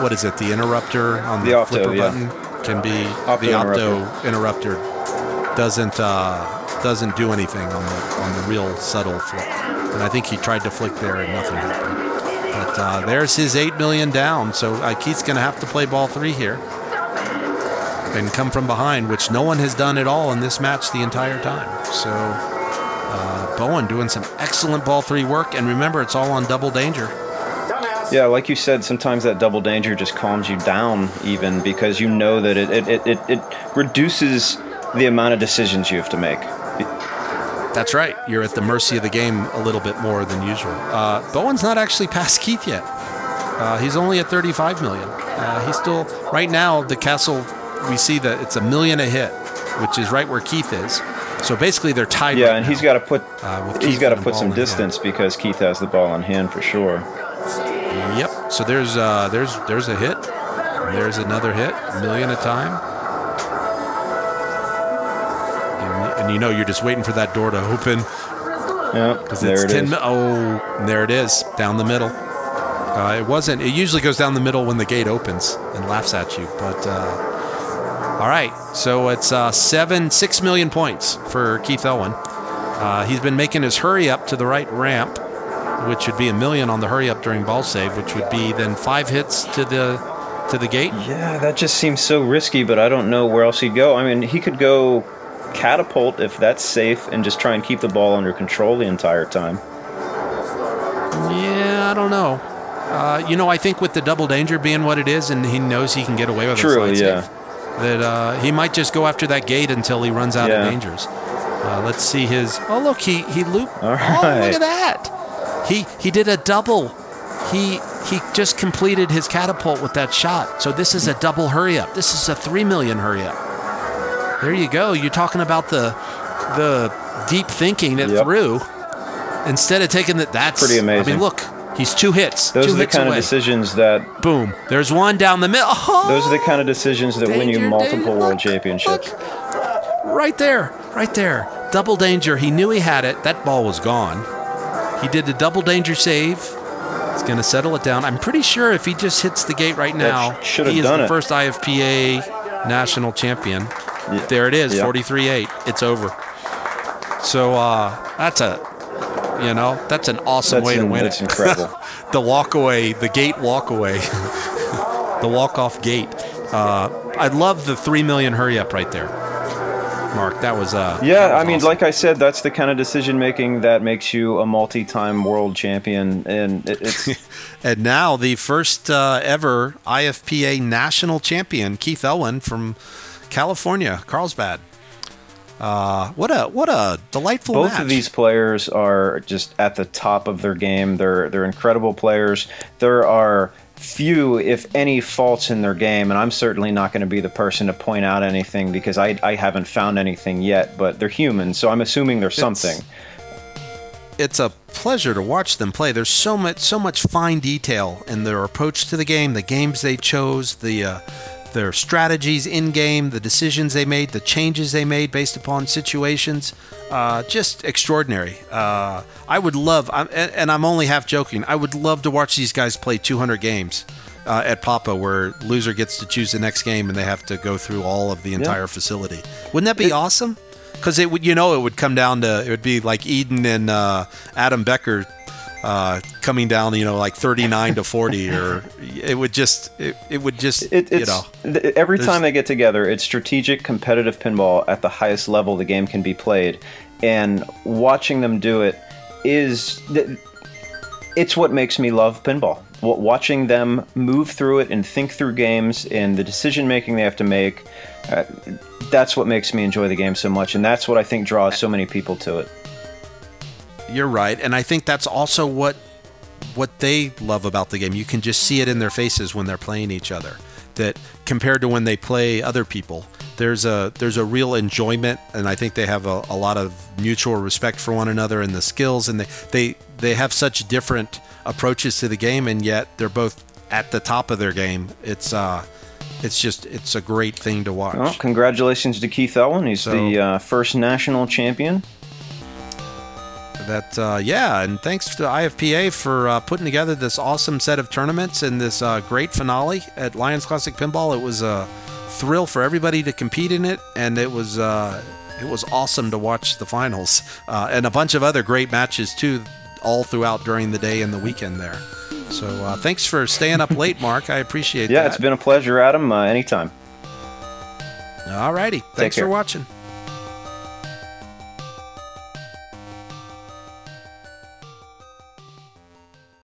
the interrupter on the flipper button can be the opto interrupter doesn't do anything on the real subtle flick. And I think he tried to flick there and nothing happened. But there's his 8 million down. So Keith's going to have to play ball 3 here and come from behind, which no one has done at all in this match the entire time. So Bowen doing some excellent ball 3 work, and remember, it's all on double danger. Yeah, like you said, sometimes that double danger just calms you down even because you know that it reduces the amount of decisions you have to make. That's right. You're at the mercy of the game a little bit more than usual. Bowen's not actually past Keith yet. He's only at 35 million. He's still, right now, the castle, we see that it's $1 million a hit, which is right where Keith is. So basically, they're tied. Yeah, right and now, he's got to put some in distance because Keith has the ball in hand for sure. Yep. So there's a hit. There's another hit. $1 million a time. And you know you're just waiting for that door to open. Yeah, because it's 10. Oh, there it is, down the middle. It wasn't. It usually goes down the middle when the gate opens and laughs at you. But all right, so it's 6 million points for Keith Elwin. He's been making his hurry up to the right ramp, which would be $1 million on the hurry up during ball save, which would be then 5 hits to the gate. Yeah, that just seems so risky, but I don't know where else he'd go. I mean, he could go catapult if that's safe and just try and keep the ball under control the entire time. Yeah, I don't know. I think with the double danger being what it is, and he knows he can get away with it. True, yeah. That he might just go after that gate until he runs out of dangers. Let's see his. Oh, look, he looped. All right. Oh, look at that. He did a double. He just completed his catapult with that shot. So this is a double hurry up. This is a 3 million hurry up. There you go. You're talking about the deep thinking it through instead of taking that. That's pretty amazing. I mean, look, he's 2 hits. Those are the kind of decisions that boom. There's one down the middle. Oh, those are the kind of decisions that win you multiple world championships. Look. Right there. Double danger. He knew he had it. That ball was gone. He did the double danger save. He's going to settle it down. I'm pretty sure if he just hits the gate right now, he is the first IFPA national champion. Yeah. There it is, 43-8. It's over. So that's an awesome way to win. That's incredible. The walkaway, the gate walkaway, the walk-off gate. I love the 3 million hurry up right there, Mark. That was I mean, awesome. Like I said, that's the kind of decision making that makes you a multi-time world champion, and it's. And now the first ever IFPA national champion, Keith Elwin from California, Carlsbad. What a delightful match. Both of these players are just at the top of their game. They're incredible players. There are few, if any, faults in their game, and I'm certainly not going to be the person to point out anything because I haven't found anything yet, but they're human, so I'm assuming there's something. It's a pleasure to watch them play. There's so much fine detail in their approach to the game, the games they chose, their strategies in-game, the decisions they made, the changes they made based upon situations. Just extraordinary. I would love, and I'm only half joking, I would love to watch these guys play 200 games at Papa, where loser gets to choose the next game and they have to go through all of the entire facility. Wouldn't that be awesome? Because it would come down to, it would be like Eden and Adam Becker coming down, like 39 to 40, or every time they get together, it's strategic, competitive pinball at the highest level the game can be played, and watching them do it it's what makes me love pinball. Watching them move through it and think through games and the decision making they have to make, that's what makes me enjoy the game so much, and that's what I think draws so many people to it. You're right, and I think that's also what they love about the game. You can just see it in their faces when they're playing each other. That compared to when they play other people, there's a real enjoyment, and I think they have a lot of mutual respect for one another and the skills, and they have such different approaches to the game, and yet they're both at the top of their game. It's a great thing to watch. Well, congratulations to Keith Elwin. He's the first national champion. And thanks to IFPA for putting together this awesome set of tournaments and this great finale at Lyons Classic Pinball. It was a thrill for everybody to compete in it, and it was awesome to watch the finals and a bunch of other great matches too, all throughout during the day and the weekend there. So thanks for staying up late, Mark. I appreciate that. Yeah, it's been a pleasure, Adam. Anytime. All righty. Thanks for watching.